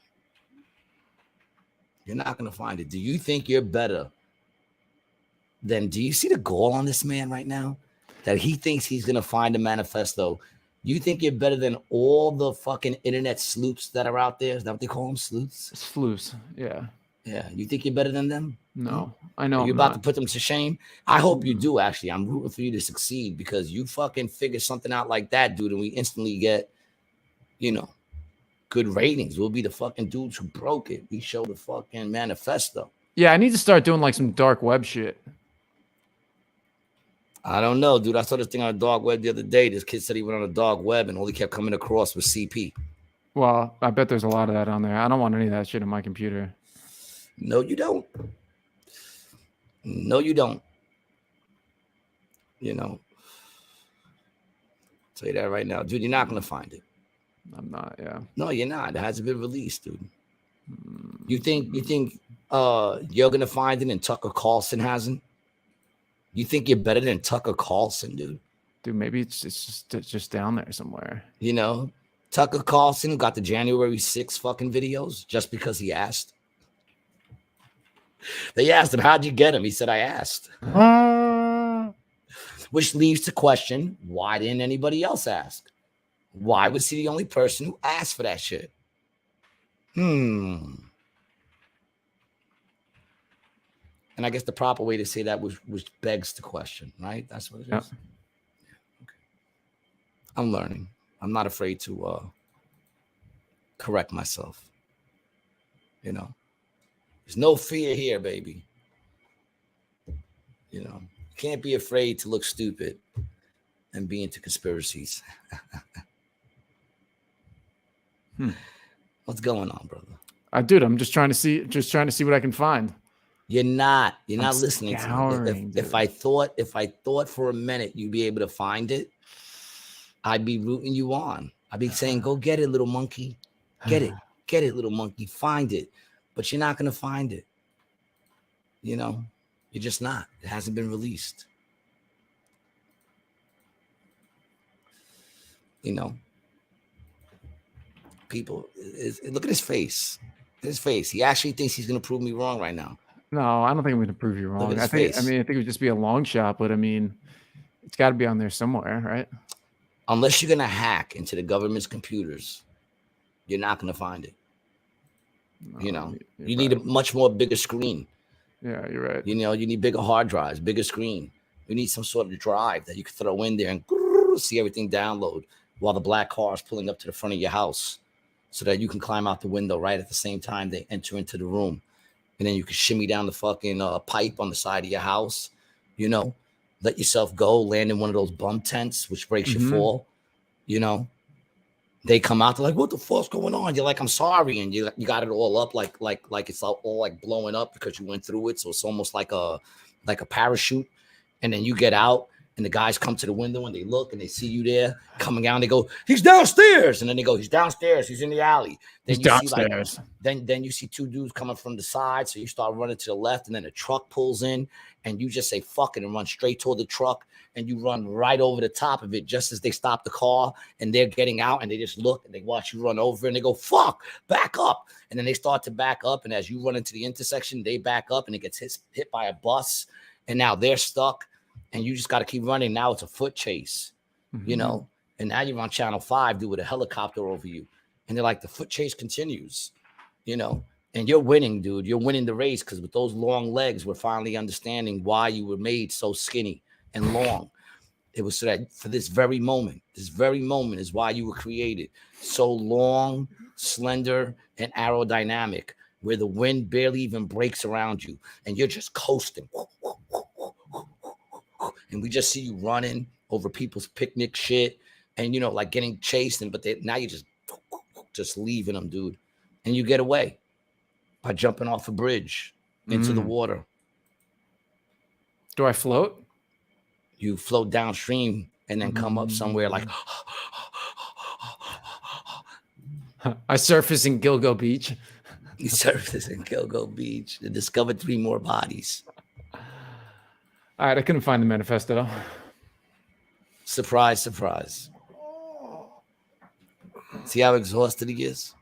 You're not going to find it. Do you think you're better than? Do you see the goal on this man right now? That he thinks he's going to find a manifesto. You think you're better than all the fucking internet sleuths that are out there? Is that what they call them? Sleuths? Sleuths, yeah. Yeah. You think you're better than them? No, I know. Are you about to put them to shame? I hope you do, actually. I'm rooting for you to succeed because you fucking figure something out like that, dude, and we instantly get, you know, good ratings. We'll be the fucking dudes who broke it. We show the fucking manifesto. Yeah, I need to start doing like some dark web shit. I don't know, dude. I saw this thing on the dark web the other day. This kid said he went on the dark web and all he kept coming across was CP. Well, I bet there's a lot of that on there. I don't want any of that shit on my computer. No, you don't. No, you don't. You know. I'll tell you that right now. Dude, you're not going to find it. I'm not, yeah. No, you're not. It hasn't been released, dude. You think you're going to find it and Tucker Carlson hasn't? You think you're better than Tucker Carlson, dude? Dude, maybe it's just down there somewhere. You know, Tucker Carlson got the January 6th fucking videos just because he asked. They asked him, how'd you get him? He said, I asked. Which leaves to question, why didn't anybody else ask? Why was he the only person who asked for that shit? And I guess the proper way to say that was begs the question, right? That's what it is. Yeah. Okay. I'm learning. I'm not afraid to correct myself. You know, there's no fear here, baby. You know, you can't be afraid to look stupid and be into conspiracies. What's going on, brother? Dude, I'm just trying to see what I can find. You're not listening to me. If I thought for a minute you'd be able to find it, I'd be rooting you on. I'd be saying, go get it, little monkey. Get it, little monkey. Find it. But you're not going to find it. You know, you're just not. It hasn't been released. You know, people, look at his face. His face. He actually thinks he's going to prove me wrong right now. No, I don't think I'm going to prove you wrong. I think it would just be a long shot, but I mean, it's got to be on there somewhere, right? Unless you're going to hack into the government's computers, you're not going to find it. No, you know, you need a much more bigger screen. Yeah, you're right. You know, you need bigger hard drives, bigger screen. You need some sort of drive that you can throw in there and see everything download while the black car is pulling up to the front of your house so that you can climb out the window right at the same time they enter into the room. And then you can shimmy down the fucking pipe on the side of your house, you know, let yourself go, land in one of those bum tents, which breaks your fall, you know. They come out, they're like, what the fuck's going on? You're like, I'm sorry. And you got it all up like it's all like blowing up because you went through it. So it's almost like a parachute. And then you get out and the guys come to the window and they look and they see you there coming out and they go, he's downstairs. And then they go, he's downstairs. He's in the alley. Then he's downstairs. Then you see two dudes coming from the side. So you start running to the left and then a truck pulls in and you just say, fuck it, and run straight toward the truck. And you run right over the top of it just as they stop the car and they're getting out and they just look and they watch you run over and they go, fuck, back up. And then they start to back up. And as you run into the intersection, they back up and it gets hit by a bus. And now they're stuck. And you just got to keep running. Now it's a foot chase, you know, and now you're on Channel 5, dude, with a helicopter over you. And they're like, the foot chase continues, you know, and you're winning, dude. You're winning the race because with those long legs, we're finally understanding why you were made so skinny and long. It was so that for this very moment is why you were created. So long, slender, and aerodynamic, where the wind barely even breaks around you, and you're just coasting. And we just see you running over people's picnic shit, and you know, like getting chased, and now you're just leaving them, dude. And you get away by jumping off a bridge into the water. Do I float? You float downstream and then come up somewhere like. I surface in Gilgo Beach. You surface in Gilgo Beach and discovered 3 more bodies. All right, I couldn't find the manifesto. Surprise, surprise. See how exhausted he is?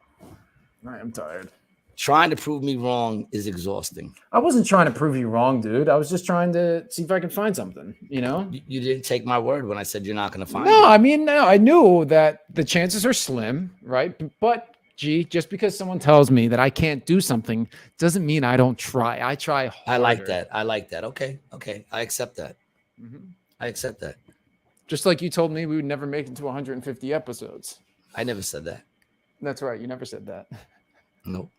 I am tired. Trying to prove me wrong is exhausting. I wasn't trying to prove you wrong, dude. I was just trying to see if I could find something, you know? You didn't take my word when I said you're not going to find it. No, I mean, no, I knew that the chances are slim, right? But, gee, just because someone tells me that I can't do something doesn't mean I don't try. I try harder. I like that. Okay. I accept that. I accept that. Just like you told me we would never make it to 150 episodes. I never said that. That's right. You never said that. Nope.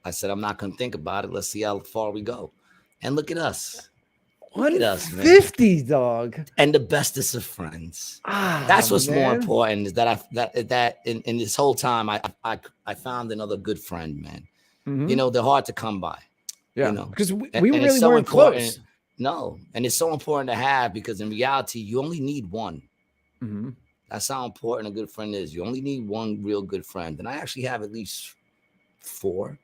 I said, I'm not going to think about it. Let's see how far we go. And look at us. Look at us, man. 50, dog. And the bestest of friends. That's what's more important is that that in this whole time, I found another good friend, man. You know, they're hard to come by. Yeah. You know, because we and really it's so weren't close. No. And it's so important to have because in reality, you only need one. That's how important a good friend is. You only need one real good friend. And I actually have at least 4.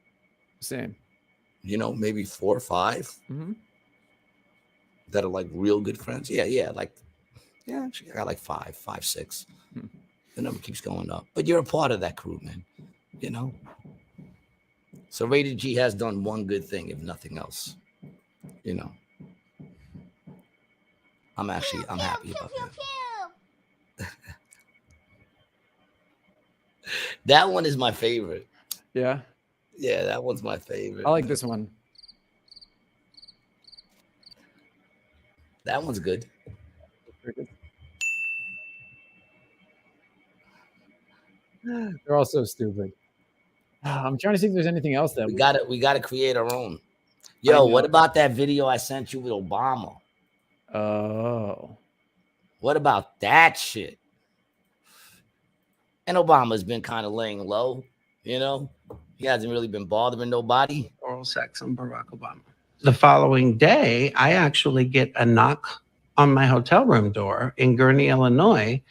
Same. You know, maybe 4 or 5 that are like real good friends. Yeah. Actually, I got like 5, 6. The number keeps going up. But you're a part of that crew, man. You know? So Rated G has done one good thing, if nothing else. You know? I'm happy about that. That one is my favorite. Yeah. Yeah, that one's my favorite. I like this one. That one's good. They're all so stupid. I'm trying to see if there's anything else that we gotta create our own. Yo, what about that video I sent you with Obama? Oh. What about that shit? And Obama's been kind of laying low, you know? He hasn't really been bothering nobody. Oral sex on Barack Obama. The following day, I actually get a knock on my hotel room door in Gurnee, Illinois,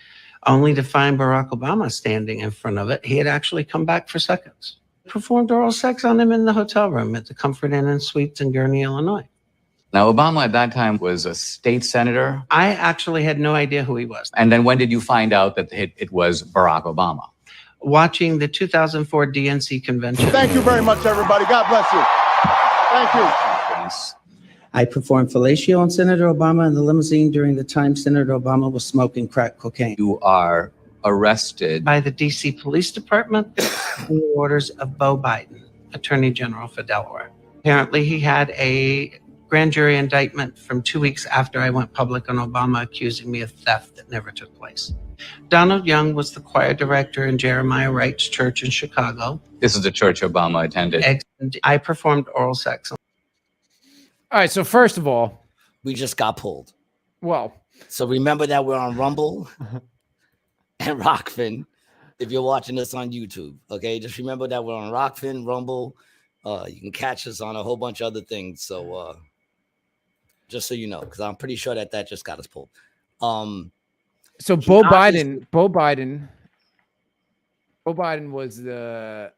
only to find Barack Obama standing in front of it. He had actually come back for seconds. Performed oral sex on him in the hotel room at the Comfort Inn and Suites in Gurnee, Illinois. Now, Obama at that time was a state senator. I actually had no idea who he was. And then when did you find out that it was Barack Obama? Watching the 2004 DNC convention. Thank you very much, everybody. God bless you. Thank you. I performed fellatio on Senator Obama in the limousine during the time Senator Obama was smoking crack cocaine. You are arrested By the DC Police Department in the orders of Beau Biden, Attorney General for Delaware. Apparently, he had a grand jury indictment from 2 weeks after I went public on Obama accusing me of theft that never took place. Donald Young was the choir director in Jeremiah Wright's church in Chicago. This is the church Obama attended. I performed oral sex. All right. So first of all, We just got pulled. well, So remember that we're on Rumble and Rockfin if you're watching this on YouTube. Okay, just remember that we're on Rockfin, Rumble. You can catch us on a whole bunch of other things. So just so you know, because I'm pretty sure that just got us pulled. so Beau Biden was the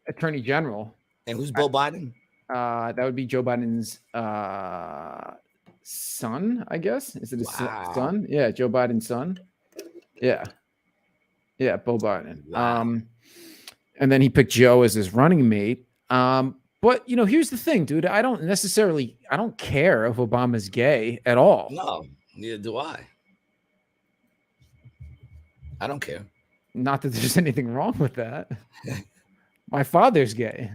attorney general. And who's Beau Biden? That would be Joe Biden's son, I guess. Is it his son? Yeah, Joe Biden's son. Yeah, Beau Biden. Wow. And then he picked Joe as his running mate. But you know, here's the thing, dude. I don't care if Obama's gay at all. No, neither do I. I don't care. Not that there's anything wrong with that. My father's gay.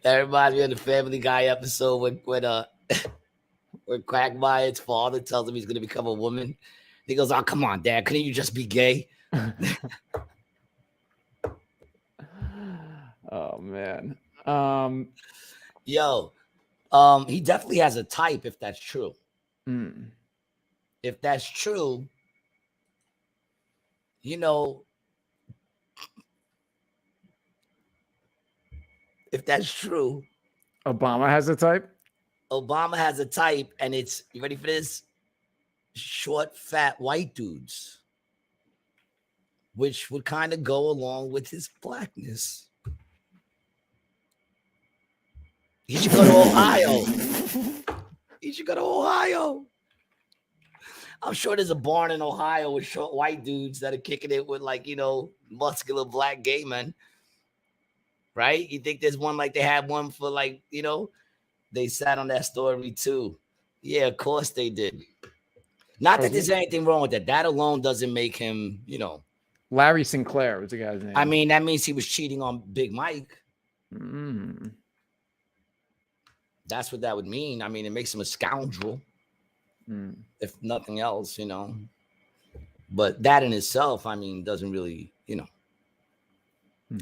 That reminds me of the Family Guy episode when Quagmire's father tells him he's gonna become a woman. He goes, "Oh, come on, Dad, couldn't you just be gay?" Oh man. Yo, he definitely has a type if that's true. If that's true, you know, if that's true, Obama has a type. Obama has a type, and it's, you ready for this? Short, fat white dudes, which would kind of go along with his blackness. He should go to Ohio. He should go to Ohio. I'm sure there's a barn in Ohio with short white dudes that are kicking it with, like, you know, muscular black gay men. Right? You think there's one like they had one for, like, you know, they sat on that story too. Yeah, of course they did. Not that there's anything wrong with that. That alone doesn't make him, you know. Larry Sinclair was the guy's name. I mean, that means he was cheating on Big Mike. That's what that would mean. I mean, it makes him a scoundrel, if nothing else, you know. But that in itself, I mean, doesn't really, you know.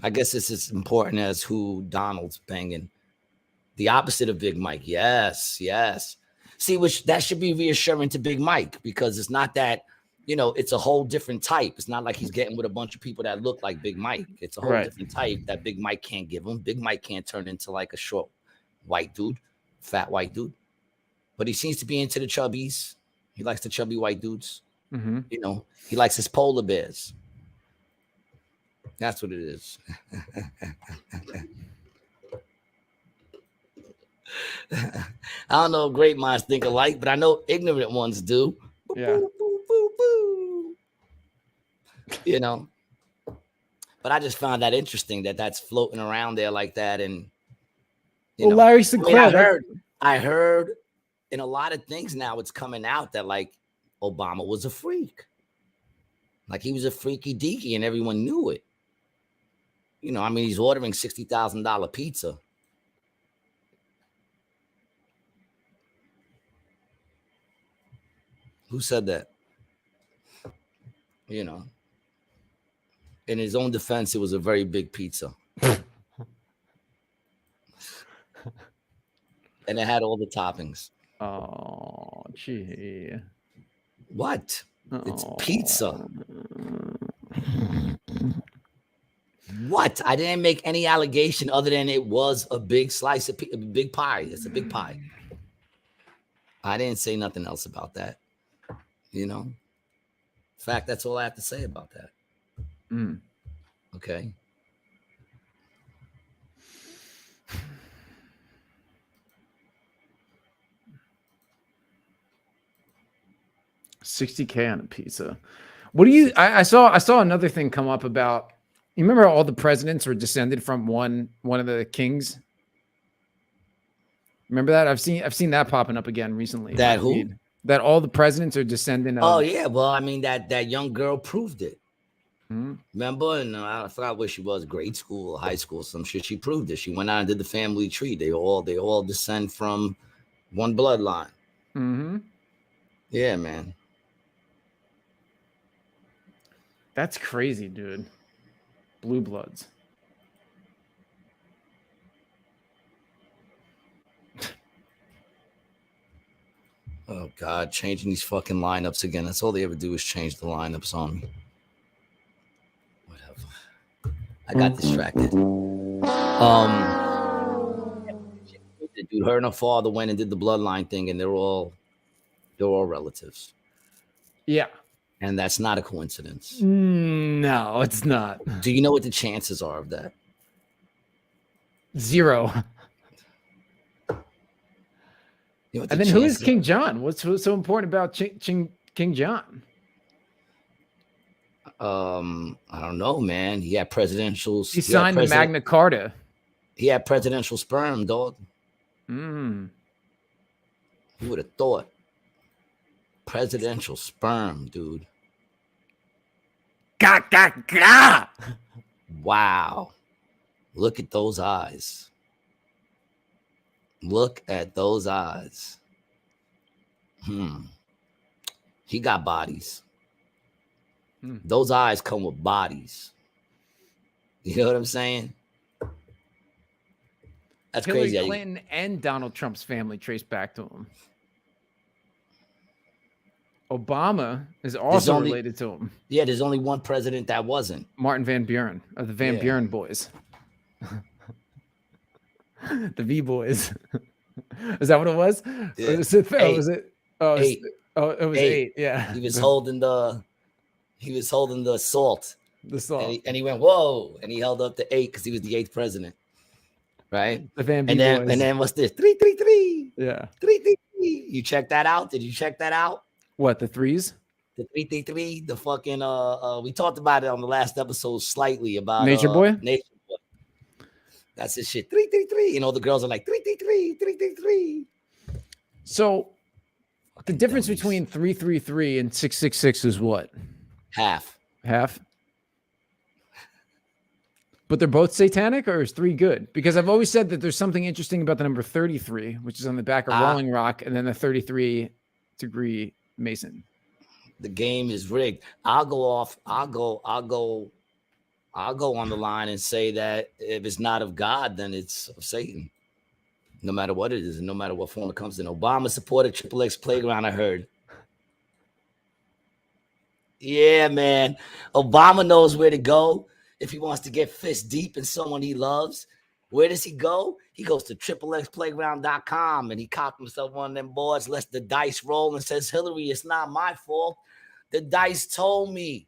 I guess it's as important as who Donald's banging. The opposite of Big Mike. Yes, yes. See, which that should be reassuring to Big Mike, because it's not that, you know, it's a whole different type. It's not like he's getting with a bunch of people that look like Big Mike. It's a whole different type that Big Mike can't give him. Big Mike can't turn into like a short white dude, fat white dude. But he seems to be into the chubbies. He likes the chubby white dudes. You know, he likes his polar bears. That's what it is. I don't know if great minds think alike, but I know ignorant ones do. Yeah. You know, but I just found that interesting that that's floating around there like that. And you know, Larry Sinclair, I heard in a lot of things now it's coming out that like Obama was a freak, like he was a freaky deaky, and everyone knew it. You know, I mean, he's ordering $60,000 pizza. Who said that? You know, in his own defense, it was a very big pizza. And it had all the toppings. Oh, gee. What? It's pizza. What? I didn't make any allegation other than it was a big slice of a big pie. It's a big pie. I didn't say nothing else about that. You know? In fact, that's all I have to say about that. Okay. $60K on a pizza. What do you? I saw another thing come up about. You remember all the presidents were descended from one of the kings. Remember that? I've seen that popping up again recently. That who? That all the presidents are descendant of. Oh yeah, well, I mean that young girl proved it. Remember? And I forgot where she was, grade school or high school, some shit. She proved it. She went out and did the family tree. They all descend from one bloodline. Yeah, man. That's crazy, dude. Blue bloods. Oh God, changing these fucking lineups again. That's all they ever do is change the lineups on me. Whatever. I got distracted. Dude, her and her father went and did the bloodline thing, and they're all relatives. Yeah. And that's not a coincidence. No, it's not. Do you know what the chances are of that? 0. You know, and then who is King John? What's so important about King John? I don't know, man. He had presidential. He signed the Magna Carta. He had presidential sperm, dog. Who would have thought? Presidential sperm, dude. Wow. Look at those eyes. Look at those eyes. He got bodies. Those eyes come with bodies. You know what I'm saying? That's Hillary crazy. Clinton and Donald Trump's family traced back to him. Obama is also related to him. Yeah, there's only one president that wasn't. Martin Van Buren of the Van Buren boys. The V boys. Is that what it was? Yeah. Or was it, Eight. was it? Oh, Eight. It was eight. Yeah. He was holding the salt. The salt. And he went, whoa. And he held up the 8 because he was the 8th president. Right? The Van and boys. then what's this? 333. Yeah. 333. You check that out? Did you check that out? What, the threes? The 333, the fucking we talked about it on the last episode slightly about Nature Boy. Nature Boy. That's his shit. 333. You know, the girls are like 333, 333. So the difference between 333 and 666 is what? Half. But they're both satanic, or is 3 good? Because I've always said that there's something interesting about the number 33, which is on the back of Rolling Rock, and then the 33-degree Mason. The game is rigged. I'll go on the line and say that if it's not of God, then it's of Satan. No matter what it is, and no matter what form it comes in. Obama supported XXX Playground, I heard. Yeah, man. Obama knows where to go if he wants to get fist deep in someone he loves. Where does he go? He goes to XXXplayground.com and he copped himself one of them boards, lets the dice roll and says, Hillary, it's not my fault. The dice told me.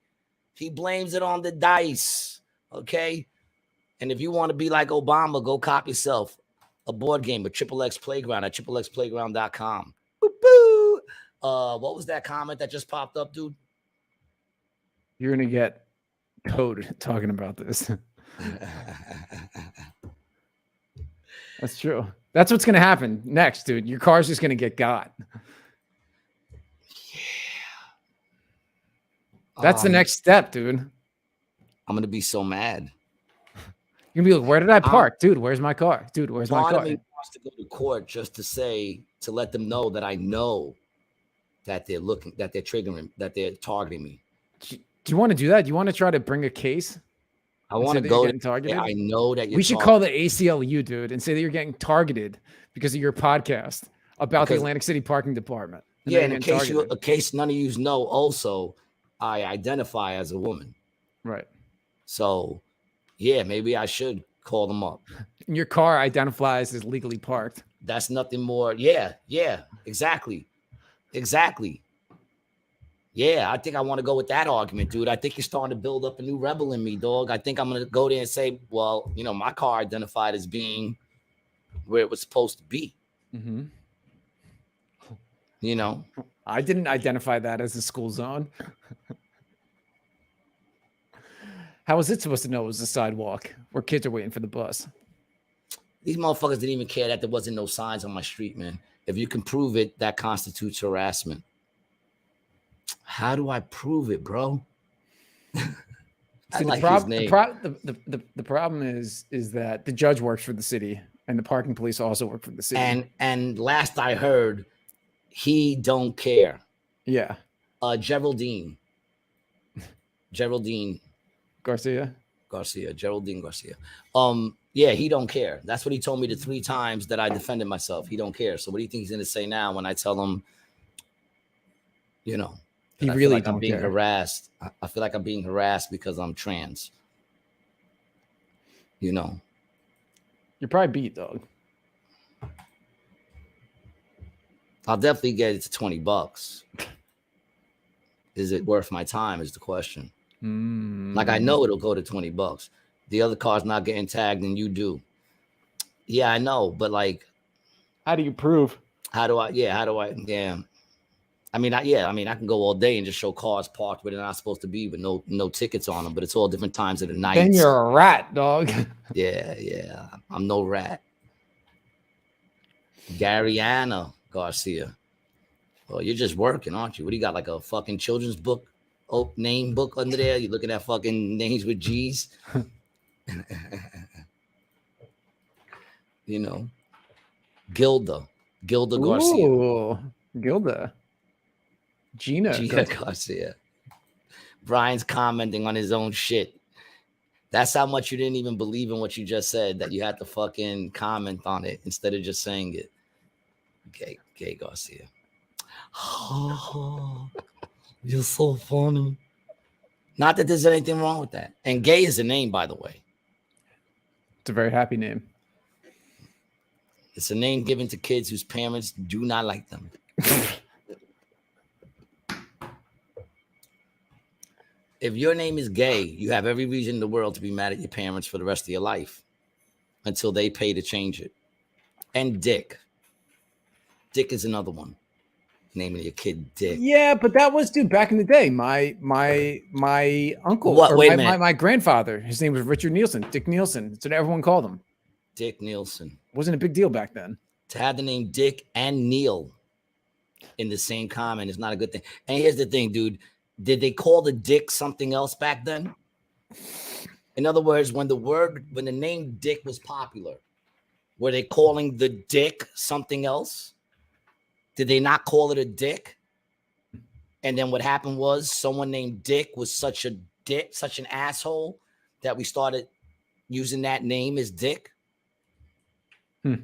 He blames it on the dice. Okay? And if you want to be like Obama, go cop yourself a board game with XXX Playground at XXXplayground.com. Boo-boo. What was that comment that just popped up, dude? You're going to get code talking about this. That's true. That's what's going to happen next, dude. Your car's just going to get got. Yeah. That's the next step, dude. I'm going to be so mad. You're going to be like, where did I park? Dude, where's my car? Dude, where's my car? Part of me wants to go to court just to let them know that I know that they're looking, that they're triggering, that they're targeting me. Do you want to do that? Do you want to try to bring a case? I want to go to targeted. I know that we should call the ACLU, dude, and say that you're getting targeted because of your podcast about the Atlantic City Parking Department. Yeah, and in case none of you know, also I identify as a woman. Right. So, yeah, maybe I should call them up. And your car identifies as legally parked. That's nothing more. Yeah, exactly. Yeah, I think I want to go with that argument, dude. I think you're starting to build up a new rebel in me, dog. I think I'm going to go there and say, well, you know, my car identified as being where it was supposed to be. Mm-hmm. You know? I didn't identify that as a school zone. How was it supposed to know it was a sidewalk where kids are waiting for the bus? These motherfuckers didn't even care that there wasn't no signs on my street, man. If you can prove it, that constitutes harassment. How do I prove it, bro? See, the problem is that the judge works for the city and the parking police also work for the city. And last I heard, he don't care. Yeah. Geraldine Garcia. Geraldine Garcia. Yeah, he don't care. That's what he told me the 3 times that I defended myself. He don't care. So what do you think he's going to say now when I tell him, you know, he really like don't I'm being care. harassed. I feel like I'm being harassed because I'm trans. You know. You're probably beat, dog. I'll definitely get it to $20. Is it worth my time is the question. Like I know it'll go to $20. The other car's not getting tagged and you do. Yeah, I know, but like how do you prove? I mean, I can go all day and just show cars parked where they're not supposed to be with no tickets on them, but it's all different times of the night. Then you're a rat, dog. Yeah. I'm no rat. Gariana Garcia. Well, you're just working, aren't you? What do you got? Like a fucking children's book, name book under there? You looking at fucking names with G's? You know. Gilda Garcia. Ooh, Gilda. Gina Garcia. Brian's commenting on his own shit. That's how much you didn't even believe in what you just said, that you had to fucking comment on it instead of just saying it. Gay Garcia. Oh, you're so funny. Not that there's anything wrong with that. And gay is a name, by the way. It's a very happy name. It's a name given to kids whose parents do not like them. If your name is gay, you have every reason in the world to be mad at your parents for the rest of your life until they pay to change it. And Dick. Dick is another one. Naming your kid Dick. Yeah, but that was, dude, back in the day. My uncle, my grandfather, his name was Richard Nielsen, Dick Nielsen. That's what everyone called him. Dick Nielsen. Wasn't a big deal back then. To have the name Dick and Neil in the same comment is not a good thing. And here's the thing, dude. Did they call the Dick something else back then? In other words, when the name Dick was popular, were they calling the Dick something else? Did they not call it a dick? And then what happened was someone named Dick was such a dick, such an asshole that we started using that name as Dick. Do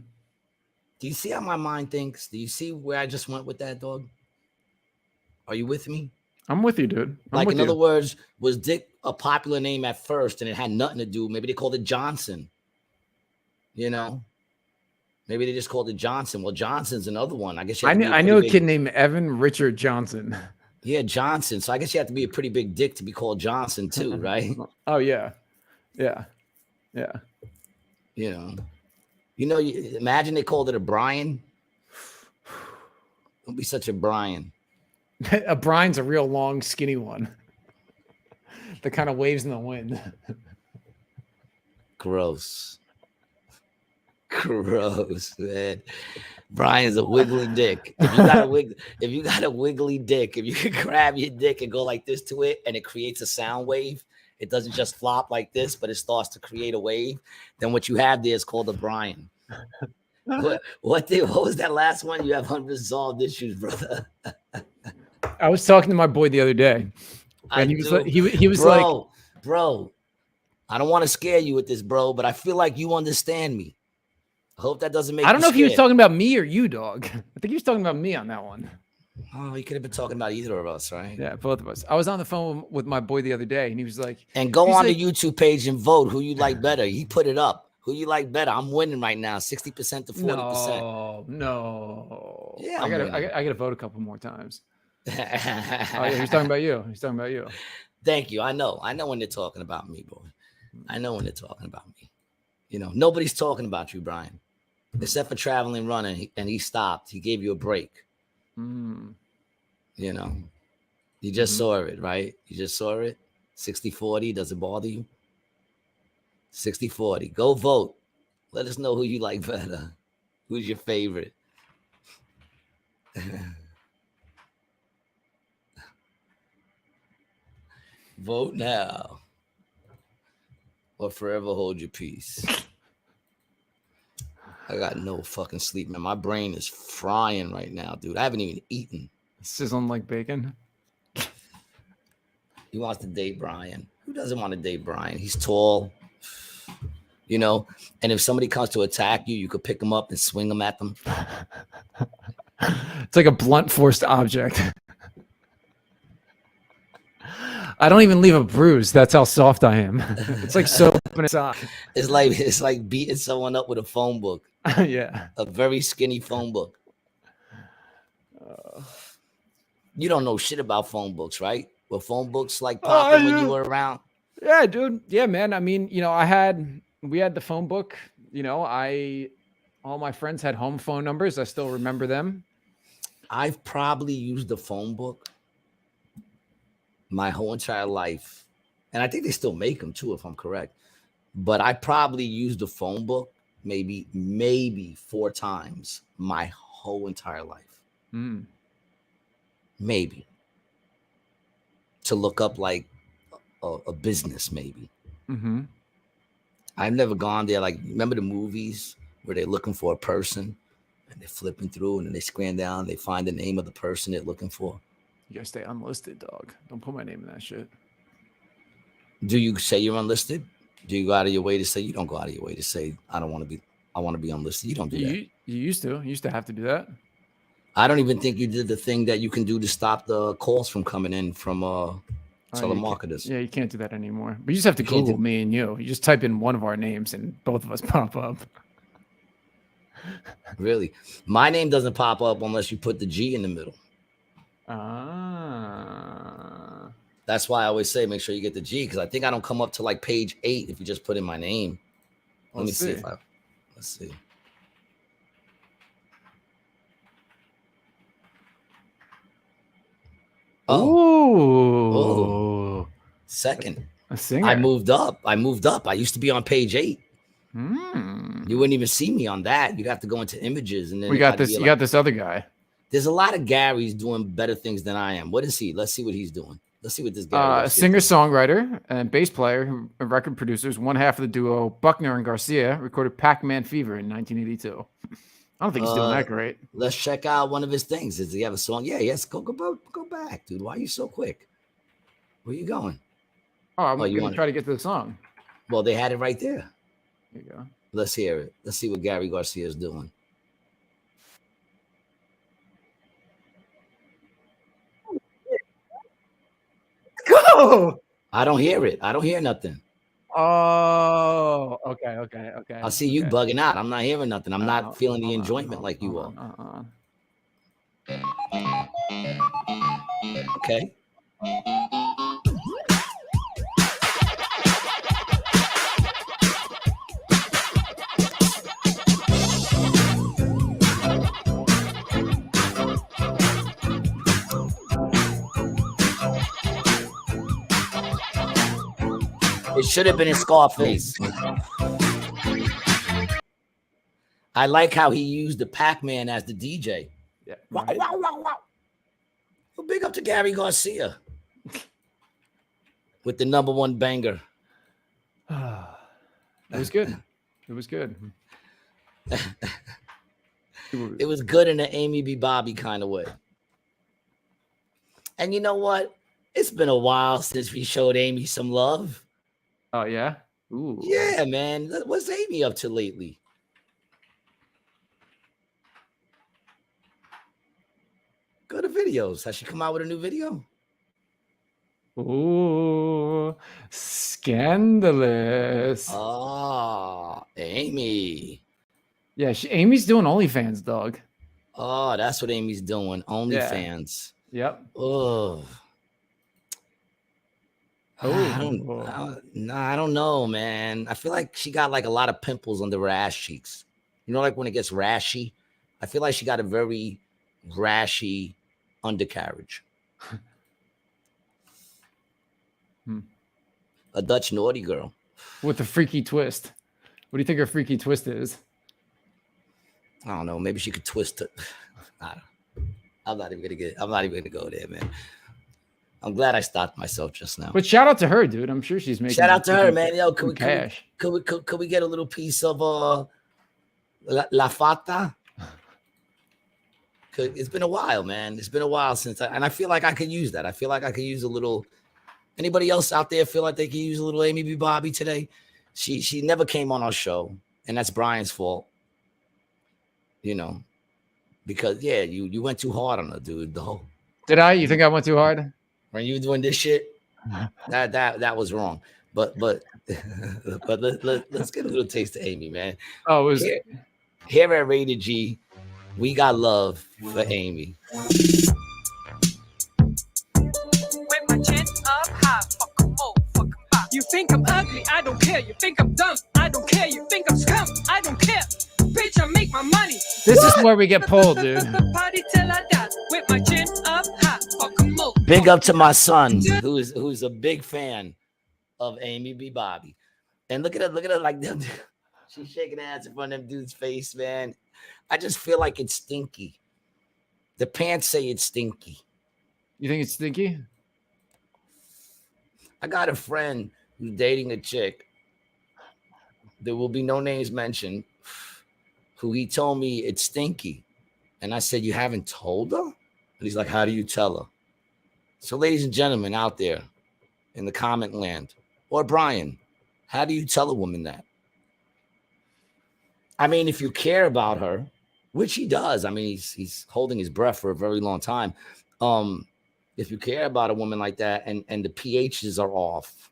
you see how my mind thinks? Do you see where I just went with that, dog? Are you with me? I'm with you, dude. In other words, was Dick a popular name at first and it had nothing to do? Maybe they called it Johnson. You know? Maybe they just called it Johnson. Well, Johnson's another one. I guess I knew a kid named Evan Richard Johnson. Yeah, Johnson. So I guess you have to be a pretty big dick to be called Johnson too, right? Oh yeah. You know, imagine they called it a Brian. Don't be such a Brian. A Brian's a real long, skinny one. The kind of waves in the wind. Gross, man. Brian's a wiggly dick. If you got a wiggly dick, if you can grab your dick and go like this to it, and it creates a sound wave, it doesn't just flop like this, but it starts to create a wave. Then what you have there is called a Brian. What was that last one? You have unresolved issues, brother. I was talking to my boy the other day, and he was like, bro, I don't want to scare you with this, bro, but I feel like you understand me. I hope that doesn't make. I don't know if he was talking about me or you, dog. I think he was talking about me on that one. Oh, he could have been talking about either of us, right? Yeah, both of us. I was on the phone with my boy the other day, and he was like, "And go on the YouTube page and vote who you like better." He put it up. Who you like better? I'm winning right now, 60% to 40%. No. Yeah, I gotta vote a couple more times. Oh yeah, he's talking about you. Thank you. I know when they're talking about me, boy. I know when they're talking about me. You know, nobody's talking about you, Brian, except for traveling running, and he stopped. He gave you a break. You know, you just saw it, right? You just saw it. 60-40. Does it bother you? 60-40. Go vote. Let us know who you like better. Who's your favorite? Vote now or forever hold your peace. I got no fucking sleep, man. My brain is frying right now, dude. I haven't even eaten. Sizzling like bacon. He wants to date Brian. Who doesn't want to date Brian? He's tall, you know, and if somebody comes to attack you, you could pick them up and swing them at them. It's like a blunt force object. I don't even leave a bruise. That's how soft I am. It's like soap in a sock. It's like beating someone up with a phone book. Yeah. A very skinny phone book. You don't know shit about phone books, right? Were phone books like popping when you were around? Yeah, dude. Yeah, man. I mean, you know, we had the phone book. You know, all my friends had home phone numbers. I still remember them. I've probably used the phone book my whole entire life, and I think they still make them too, if I'm correct. But I probably used the phone book maybe 4 times my whole entire life. Maybe to look up like a business, maybe. I've never gone there. Like, remember the movies where they're looking for a person And they're flipping through, and then they scan down. They find the name of the person they're looking for. You gotta stay unlisted, dog. Don't put my name in that shit. Do you say you're unlisted? Do you go out of your way to say? You don't go out of your way to say, I want to be unlisted. You don't do that. You used to. You used to have to do that. I don't even think you did the thing that you can do to stop the calls from coming in from telemarketers. You can't do that anymore. But you just have to Google me and you. You just type in one of our names and both of us pop up. Really? My name doesn't pop up unless you put the G in the middle. That's why I always say make sure you get the G, because I think I don't come up to like page 8 if you just put in my name. Let me see if let's see. Oh, second. A singer. I moved up. I used to be on page 8. You wouldn't even see me on that. You'd have to go into images, and then we got this. You got this other guy. There's a lot of Garys doing better things than I am. What is he? Let's see what he's doing. Let's see what this guy is. A singer-songwriter and bass player, a record producers. One half of the duo Buckner and Garcia recorded "Pac-Man Fever" in 1982. I don't think he's doing that great. Let's check out one of his things. Does he have a song? Yeah, yes. Go back, dude. Why are you so quick? Where you going? Oh, I'm going to try to get to the song. Well, they had it right there. There you go. Let's hear it. Let's see what Gary Garcia is doing. Go! I don't hear it. I don't hear nothing. Oh, okay. I see you bugging out. I'm not hearing nothing. I'm not feeling the enjoyment like you are. Okay. It should have been in Scarface. I like how he used the Pac-Man as the DJ. Yeah. Right. Wow. Well, big up to Gary Garcia with the #1 banger. It was good. It was good. It was good in an Amy B. Bobby kind of way. And you know what? It's been a while since we showed Amy some love. Oh, yeah? Ooh. Yeah, man. What's Amy up to lately? Go to videos. Has she come out with a new video? Ooh, scandalous. Oh, Amy. Yeah, Amy's doing OnlyFans, dog. Oh, that's what Amy's doing. OnlyFans. Yeah. Yep. Oh. I don't know, man. I feel like she got like a lot of pimples on her ass cheeks. You know, like when it gets rashy. I feel like she got a very rashy undercarriage. A Dutch naughty girl with a freaky twist. What do you think her freaky twist is? I don't know. Maybe she could twist it. I'm not even gonna go there, man. I'm glad I stopped myself just now. But shout out to her, dude. I'm sure she's making. Shout out to her, man. Yo, could we get a little piece of La Fata? It's been a while, man. It's been a while since I feel like I could use that. I feel like I could use a little. Anybody else out there feel like they could use a little Amy B. Bobby today? She never came on our show, and that's Brian's fault. You know, because you went too hard on her, dude. Did I? You think I went too hard? When you were doing this shit, that was wrong. But let's get a little taste of Amy, man. Oh, it was here at Rated G. We got love for Amy. With my chin up high, fuck 'em all, fuck 'em high. You think I'm ugly? I don't care. You think I'm dumb? I don't care. You think I'm scum? I don't care. Bitch, I make my money. This is where we get pulled, dude. Party till I die. With my chin up high, fuck 'em all. Big up to my son, who's a big fan of Amy B. Bobby. And look at her like them. She's shaking her ass in front of them dude's face, man. I just feel like it's stinky. The pants say it's stinky. You think it's stinky? I got a friend who's dating a chick. There will be no names mentioned. who he told me it's stinky. And I said, you haven't told her? And he's like, how do you tell her? So ladies and gentlemen out there in the comment land, or Brian, how do you tell a woman that? I mean, if you care about her, which he does. I mean, he's holding his breath for a very long time. If you care about a woman like that and the pHs are off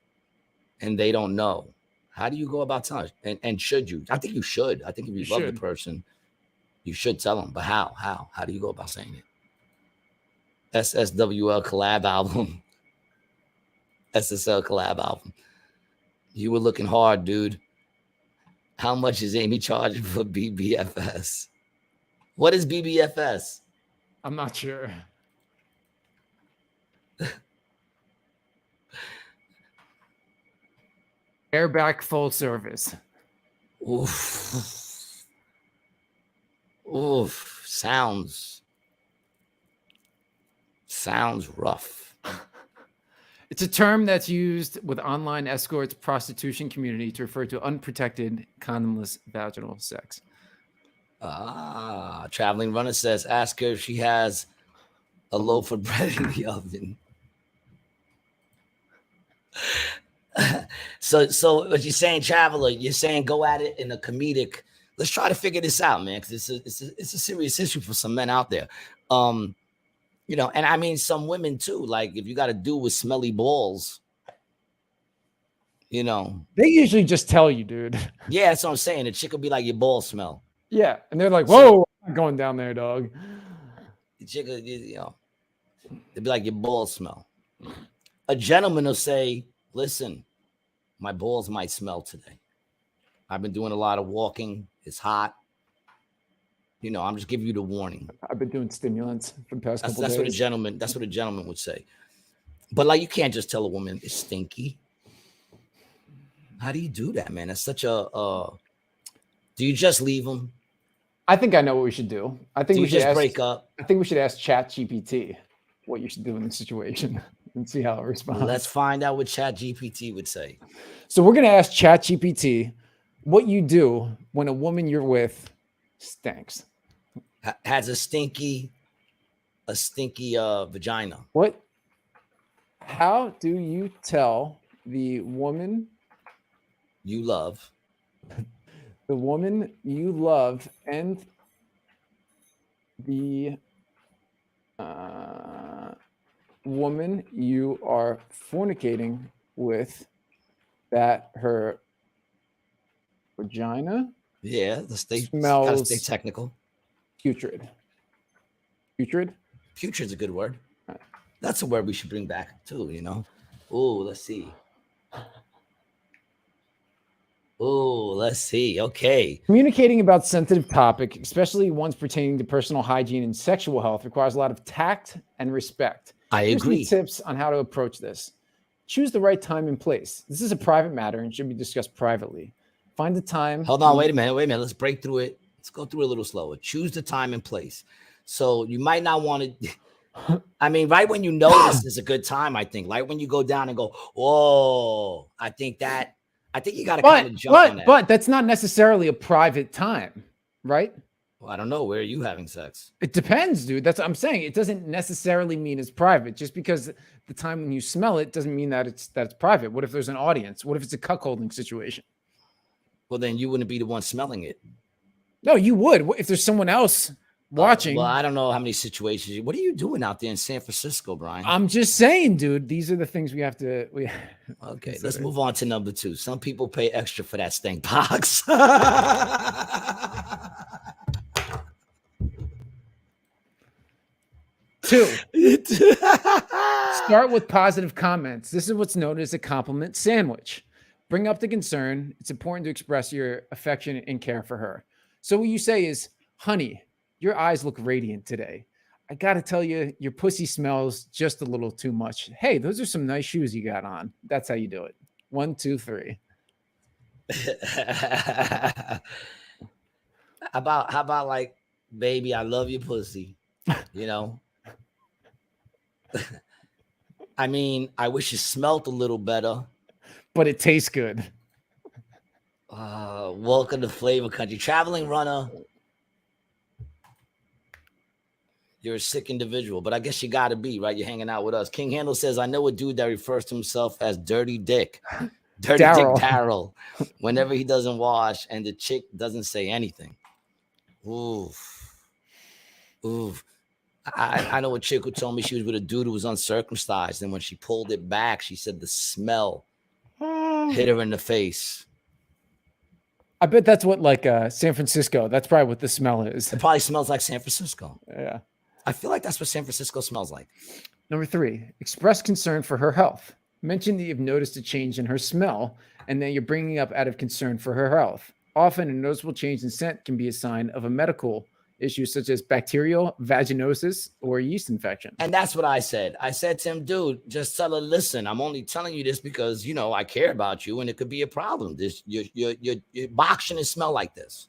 and they don't know, how do you go about telling her? And should you? I think you should. I think if you love the person, you should tell them. But how? How do you go about saying it? SSWL collab album. SSL collab album. You were looking hard, dude. How much is Amy charging for BBFS? What is BBFS? I'm not sure. Airbag full service. Oof. Oof. Sounds rough. It's a term that's used with online escorts prostitution community to refer to unprotected, condomless vaginal sex. Traveling Runner says, ask her if she has a loaf of bread in the oven. So what you're saying, Traveler, you're saying go at it in a comedic. Let's try to figure this out, man, because it's a serious issue for some men out there. You know, and I mean some women too. Like if you got to do with smelly balls, you know, they usually just tell you, dude. Yeah, that's what I'm saying. The chick will be like, your balls smell. Yeah, and they're like, whoa, I'm going down there, dog. The chick, you know, they'll be like, your balls smell. A gentleman will say, listen, my balls might smell today. I've been doing a lot of walking. It's hot. You know, I'm just giving you the warning. I've been doing stimulants for the past couple days. That's what a gentleman would say. But like, you can't just tell a woman it's stinky. How do you do that, man? That's such a. Do you just leave them? I think I know what we should do. I think we should just break up. I think we should ask ChatGPT what you should do in this situation and see how it responds. Let's find out what ChatGPT would say. So we're gonna ask ChatGPT what you do when a woman you're with stinks. Has a stinky vagina. What? How do you tell the woman you love? The woman you love and the woman you are fornicating with that her vagina? Yeah, smells. Gotta stay technical. Putrid. Putrid? Putrid's a good word. That's a word we should bring back too, you know. Oh, let's see. Okay. Communicating about sensitive topic, especially ones pertaining to personal hygiene and sexual health, requires a lot of tact and respect. I agree. Here's some tips on how to approach this. Choose the right time and place. This is a private matter and should be discussed privately. Find the time. Hold on, wait a minute. Let's break through it. Let's go through it a little slower. Choose the time and place. So you might not want to. I mean, right when you notice is a good time. I think, like when you go down and go, "Whoa!" I think you got to kind of jump on that. But that's not necessarily a private time, right? Well, I don't know. Where are you having sex? It depends, dude. That's what I'm saying. It doesn't necessarily mean it's private. Just because the time when you smell it doesn't mean that it's private. What if there's an audience? What if it's a cuckolding situation? Well, then you wouldn't be the one smelling it. No, you would. If there's someone else watching. Well, I don't know how many situations. What are you doing out there in San Francisco, Brian? I'm just saying, dude. These are the things we have to. Okay, let's move on to number 2. Some people pay extra for that stink box. 2. Start with positive comments. This is what's known as a compliment sandwich. Bring up the concern. It's important to express your affection and care for her. So what you say is, honey, your eyes look radiant today. I got to tell you, your pussy smells just a little too much. Hey, those are some nice shoes you got on. That's how you do it. 1, 2, 3. How about like, baby, I love your pussy. You know? I mean, I wish it smelled a little better. But it tastes good. Welcome to Flavor Country. Traveling Runner You're a sick individual, but I guess you got to be, right? You're hanging out with us. King Handle says, I know a dude that refers to himself as Dirty Dick. Dirty Daryl. Dick Daryl. Whenever he doesn't wash and the chick doesn't say anything. Oof. Oof. I know a chick who told me she was with a dude who was uncircumcised. And when she pulled it back, she said the smell hit her in the face. I bet that's what like San Francisco. That's probably what the smell is. It probably smells like San Francisco. Yeah. I feel like that's what San Francisco smells like. Number 3, express concern for her health. Mention that you've noticed a change in her smell and that you're bringing up out of concern for her health. Often a noticeable change in scent can be a sign of a medical issue such as bacterial vaginosis or yeast infection. And that's what I said. I said to him, dude, just tell her, listen, I'm only telling you this because, you know, I care about you and it could be a problem. This your box shouldn't smell like this.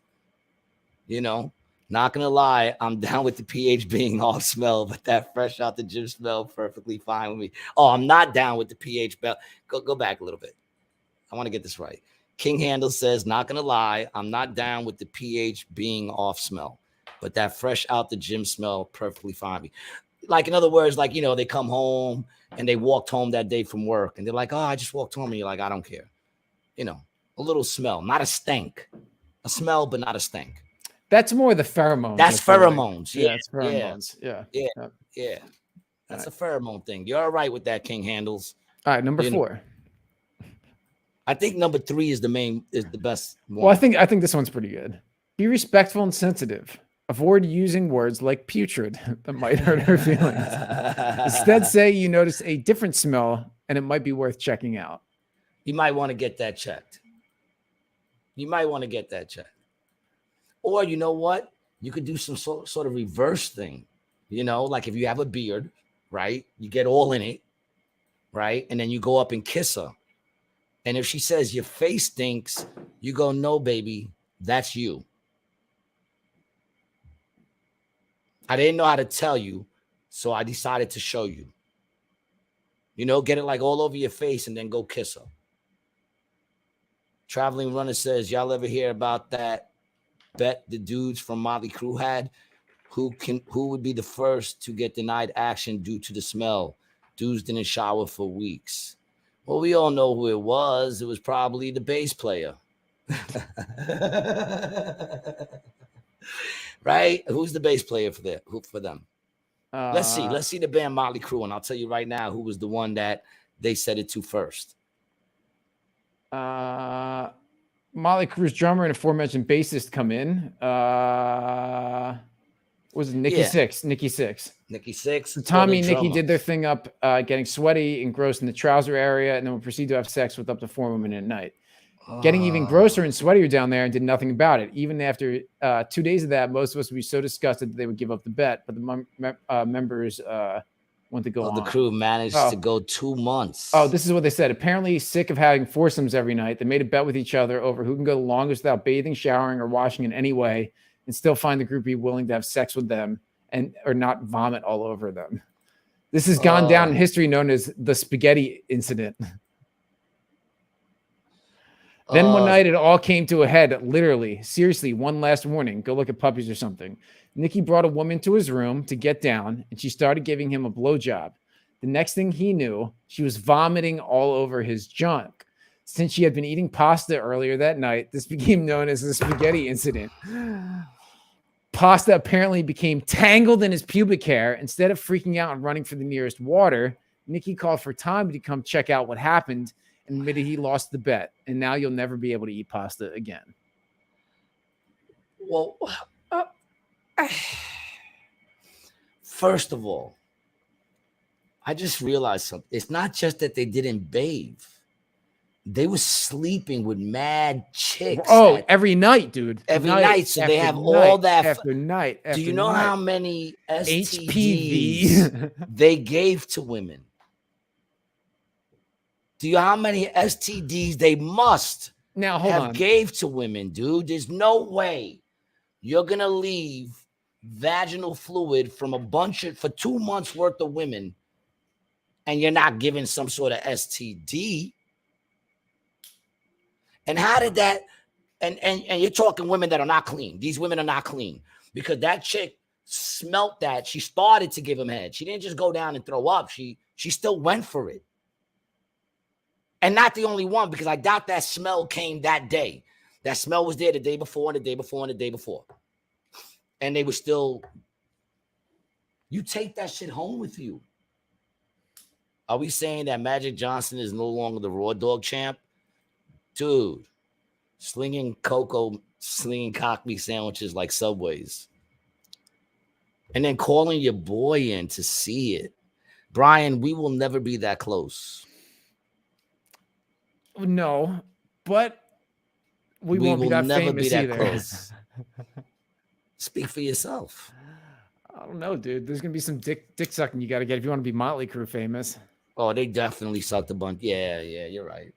You know, not gonna lie, I'm down with the pH being off smell, but that fresh out the gym smell perfectly fine with me. Oh, I'm not down with the pH belt. Go back a little bit. I want to get this right. King Handle says, not gonna lie, I'm not down with the pH being off smell. But that fresh out the gym smell perfectly fine. Like, in other words, like, you know, they come home and they walked home that day from work and they're like, oh, I just walked home. And you're like, I don't care. You know, a little smell, not a stink. A smell, but not a stink. That's more the pheromones. That's pheromones. Yeah, it's pheromones. Yeah. That's a pheromone thing. You're all right with that, King Handles. All right, number 4. I think number 3 is the best one. Well, I think this one's pretty good. Be respectful and sensitive. Avoid using words like putrid that might hurt her feelings. Instead, say you notice a different smell and it might be worth checking out. You might want to get that checked. Or you know what? You could do some sort of reverse thing. You know, like if you have a beard, right? You get all in it, right? And then you go up and kiss her. And if she says your face stinks, you go, no, baby, that's you. I didn't know how to tell you, so I decided to show you. You know, get it like all over your face and then go kiss her. Traveling Runner says, y'all ever hear about that bet the dudes from Motley Crue had? Who would be the first to get denied action due to the smell? Dudes didn't shower for weeks. Well, we all know who it was. It was probably the bass player. Right? Who's the bass player for them? Let's see the band Motley Crue, and I'll tell you right now who was the one that they said it to first. Motley Crue's drummer and aforementioned bassist come in. Was it Nikki Sixx? Nikki Sixx. So Tommy and Nikki did their thing up, getting sweaty and gross in the trouser area, and then would proceed to have sex with up to 4 women at night. Getting even grosser and sweatier down there and did nothing about it. Even after 2 days of that, most of us would be so disgusted that they would give up the bet. But the members went to go on. The crew managed to go 2 months. Oh, this is what they said. Apparently sick of having foursomes every night. They made a bet with each other over who can go the longest without bathing, showering, or washing in any way and still find the groupie willing to have sex with them and or not vomit all over them. This has gone down in history known as the spaghetti incident. Then one night it all came to a head, literally, seriously, one last warning. Go look at puppies or something. Nikki brought a woman to his room to get down, and she started giving him a blowjob. The next thing he knew, she was vomiting all over his junk. Since she had been eating pasta earlier that night, this became known as the spaghetti incident. Pasta apparently became tangled in his pubic hair. Instead of freaking out and running for the nearest water, Nikki called for Tommy to come check out what happened and admitted he lost the bet, and now you'll never be able to eat pasta again. Well, first of all, I just realized something. It's not just that they didn't bathe. They were sleeping with mad chicks. Oh, every night, dude. Every night. So they have all that. After night. Do you know how many STDs HPV they gave to women? Do you know how many STDs they must gave to women, dude? There's no way you're going to leave vaginal fluid from for 2 months worth of women and you're not giving some sort of STD. And how did that, and you're talking women that are not clean. These women are not clean because that chick smelt that, she started to give him head. She didn't just go down and throw up. She still went for it. And not the only one, because I doubt that smell came that day. That smell was there the day before and the day before and the day before. And they were still, you take that shit home with you. Are we saying that Magic Johnson is no longer the Raw Dog champ? Dude, slinging cock meat sandwiches like Subways. And then calling your boy in to see it. Brian, we will never be that close. No, but we won't be that famous either. Close. Speak for yourself. I don't know, dude. There's gonna be some dick sucking you got to get if you want to be Motley Crue famous. Oh, they definitely sucked a bunch. Yeah, you're right.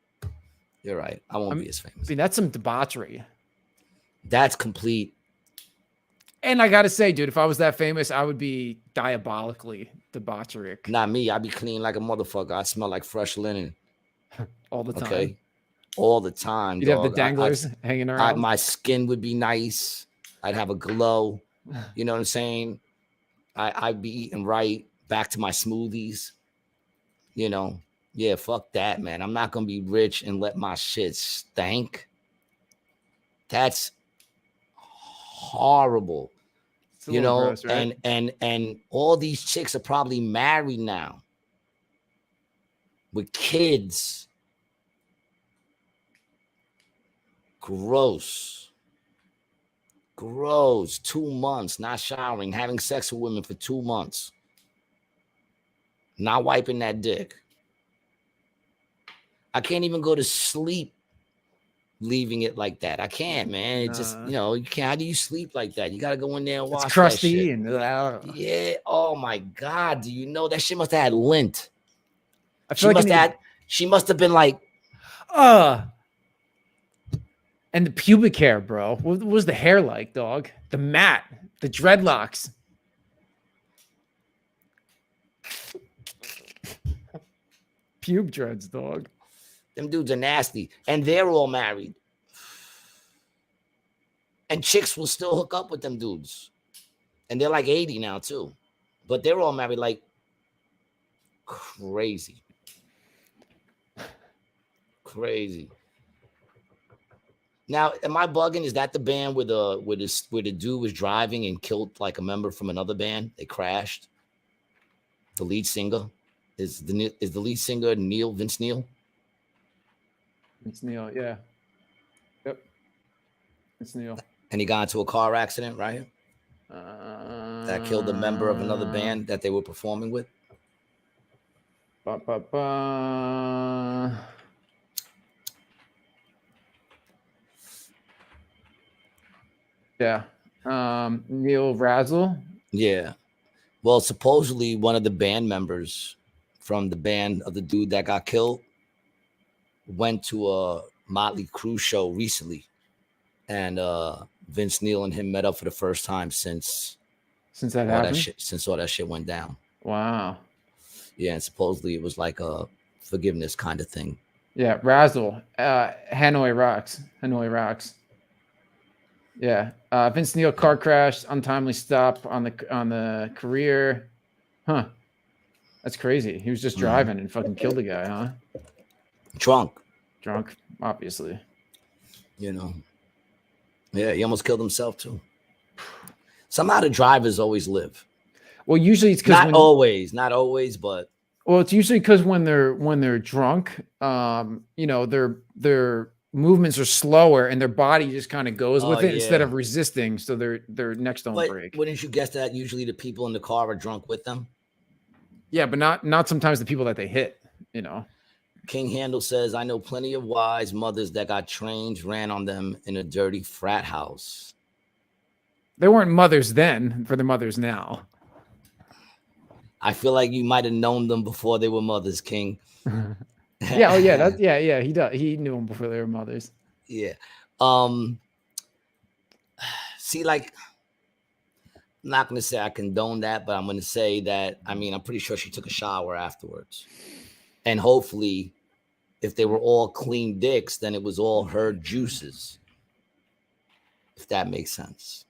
You're right. I won't be as famous. I mean, that's some debauchery. That's complete. And I gotta say, dude, if I was that famous, I would be diabolically debaucheric. Not me. I'd be clean like a motherfucker. I smell like fresh linen. All the time. Okay. All the time. You'd have the danglers hanging around. My skin would be nice. I'd have a glow. You know what I'm saying? I'd be eating right. Back to my smoothies. You know. Yeah, fuck that, man. I'm not gonna be rich and let my shit stank. That's horrible. You know, gross, right? and all these chicks are probably married now with kids. Gross. 2 months not showering, having sex with women for 2 months, not wiping that dick. I can't even go to sleep leaving it like that. I can't, man. It just, you know, you can't. How do you sleep like that? You got to go in there and wash. It's crusty that shit. And yeah. Oh my God. Do you know that shit must have had lint? She must have been like, and the pubic hair, bro. What was the hair like, dog? The mat, the dreadlocks. Pube dreads, dog. Them dudes are nasty. And they're all married. And chicks will still hook up with them dudes. And they're like 80 now, too. But they're all married like crazy. Crazy. Now, am I bugging? Is that the band where the dude was driving and killed like a member from another band? They crashed. The lead singer is the lead singer Vince Neil. Vince Neil, yeah. Yep. Vince Neil. And he got into a car accident, right? That killed a member of another band that they were performing with. Yeah. Neil Razzle. Yeah. Well, supposedly one of the band members from the band of the dude that got killed went to a Motley Crue show recently. And Vince Neil and him met up for the first time since that happened? Since all that shit went down. Wow. Yeah, and supposedly it was like a forgiveness kind of thing. Yeah, Razzle. Hanoi Rocks. Yeah. Vince Neil car crash, untimely stop on the career. Huh. That's crazy. He was just driving and fucking killed a guy, huh? Drunk, obviously. You know. Yeah, he almost killed himself too. Somehow the drivers always live. Well, usually it's because not always, but well, it's usually because when they're drunk, you know, their movements are slower and their body just kind of goes with it instead of resisting, so their necks don't break. Wouldn't you guess that usually the people in the car are drunk with them? Yeah, but not sometimes the people that they hit, you know. King Handel says, I know plenty of wise mothers that got trains ran on them in a dirty frat house. They weren't mothers then, for the mothers now. I feel like you might have known them before they were mothers, King. Yeah, oh yeah, yeah, he does. He knew them before they were mothers. Yeah. See, like, I'm not gonna say I condone that, but I'm gonna say that I'm pretty sure she took a shower afterwards. And hopefully, if they were all clean dicks, then it was all her juices. If that makes sense.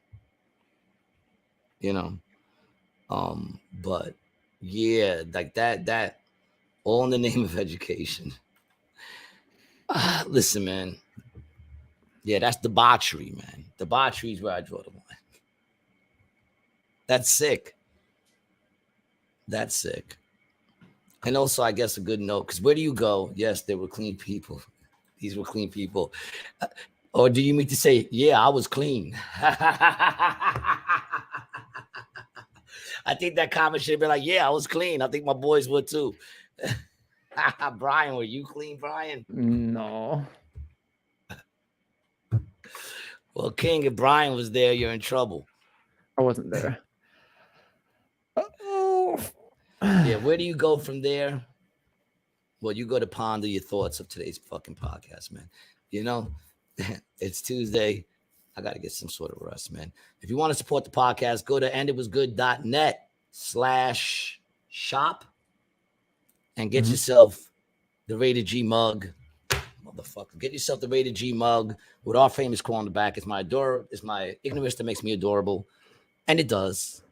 You know. But yeah, like that all in the name of education. Listen, man. Yeah, that's debauchery, man. Debauchery is where I draw the line. That's sick. That's sick. And also, I guess a good note, because where do you go? Yes, they were clean people. These were clean people. Or do you mean to say, yeah, I was clean? I think that comment should be like, yeah, I was clean. I think my boys would too. Brian, were you clean, Brian? No. Well, King, if Brian was there, you're in trouble. I wasn't there. Yeah, where do you go from there? Well, you go to ponder your thoughts of today's fucking podcast, man. You know, it's Tuesday. I got to get some sort of rest, man. If you want to support the podcast, go to anditwasgood.net/shop and get yourself the Rated G mug. Motherfucker, get yourself the Rated G mug with our famous quote on the back. It's my ignorance that makes me adorable. And it does.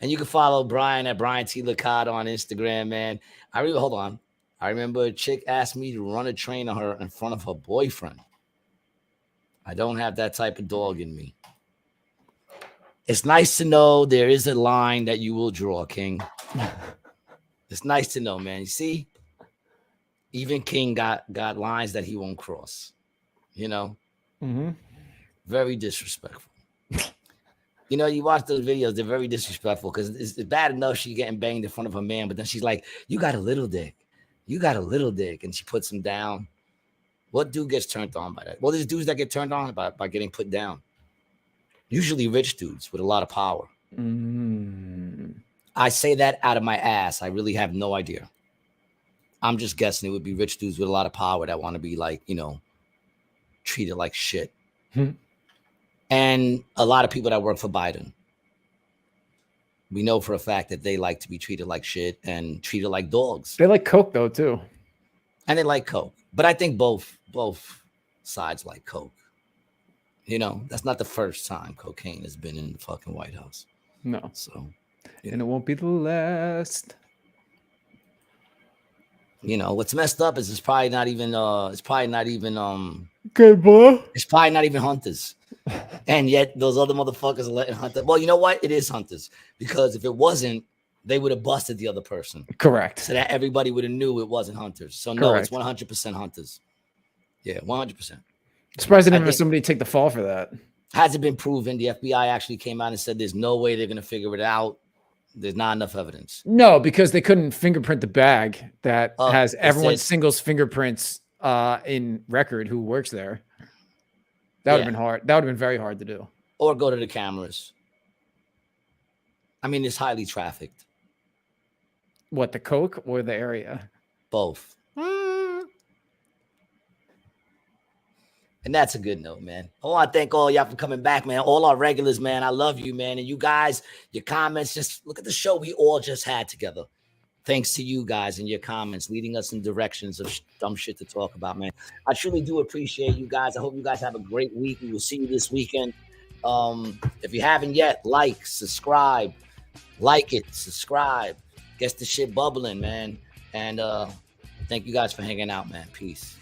And you can follow Brian at Brian T. Licata on Instagram, man. I remember a chick asked me to run a train on her in front of her boyfriend. I don't have that type of dog in me. It's nice to know there is a line that you will draw, King. It's nice to know, man. You see, even King got lines that he won't cross. You know, very disrespectful. You know, you watch those videos, they're very disrespectful because it's bad enough she's getting banged in front of her man, but then she's like, you got a little dick. You got a little dick. And she puts him down. What dude gets turned on by that? Well, there's dudes that get turned on by getting put down. Usually rich dudes with a lot of power. I say that out of my ass. I really have no idea. I'm just guessing it would be rich dudes with a lot of power that want to be like, you know, treated like shit. And a lot of people that work for Biden. We know for a fact that they like to be treated like shit and treated like dogs. They like Coke though too. And they like Coke. But I think both sides like Coke. You know, that's not the first time cocaine has been in the fucking White House. No. So, and it won't be the last. You know, what's messed up is it's probably not even good boy. It's probably not even hunters. And yet those other motherfuckers are letting hunters. Well, you know what? It is hunters. Because if it wasn't, they would have busted the other person. Correct. So that everybody would have knew it wasn't hunters. So no, it's 100% hunters. Yeah, 100%. Surprised I didn't have somebody take the fall for that. Hasn't been proven. The FBI actually came out and said there's no way they're going to figure it out. There's not enough evidence. No, because they couldn't fingerprint the bag that has everyone's singles fingerprints in record who works there. That would have been hard. That would have been very hard to do. Or go to the cameras. I mean, it's highly trafficked. What, the Coke or the area? Both. And that's a good note, man. I want to thank all y'all for coming back, man. All our regulars, man. I love you, man. And you guys, your comments, just look at the show we all just had together. Thanks to you guys and your comments, leading us in directions of dumb shit to talk about, man. I truly do appreciate you guys. I hope you guys have a great week. We will see you this weekend. If you haven't yet, subscribe, subscribe. Gets the shit bubbling, man. And thank you guys for hanging out, man. Peace.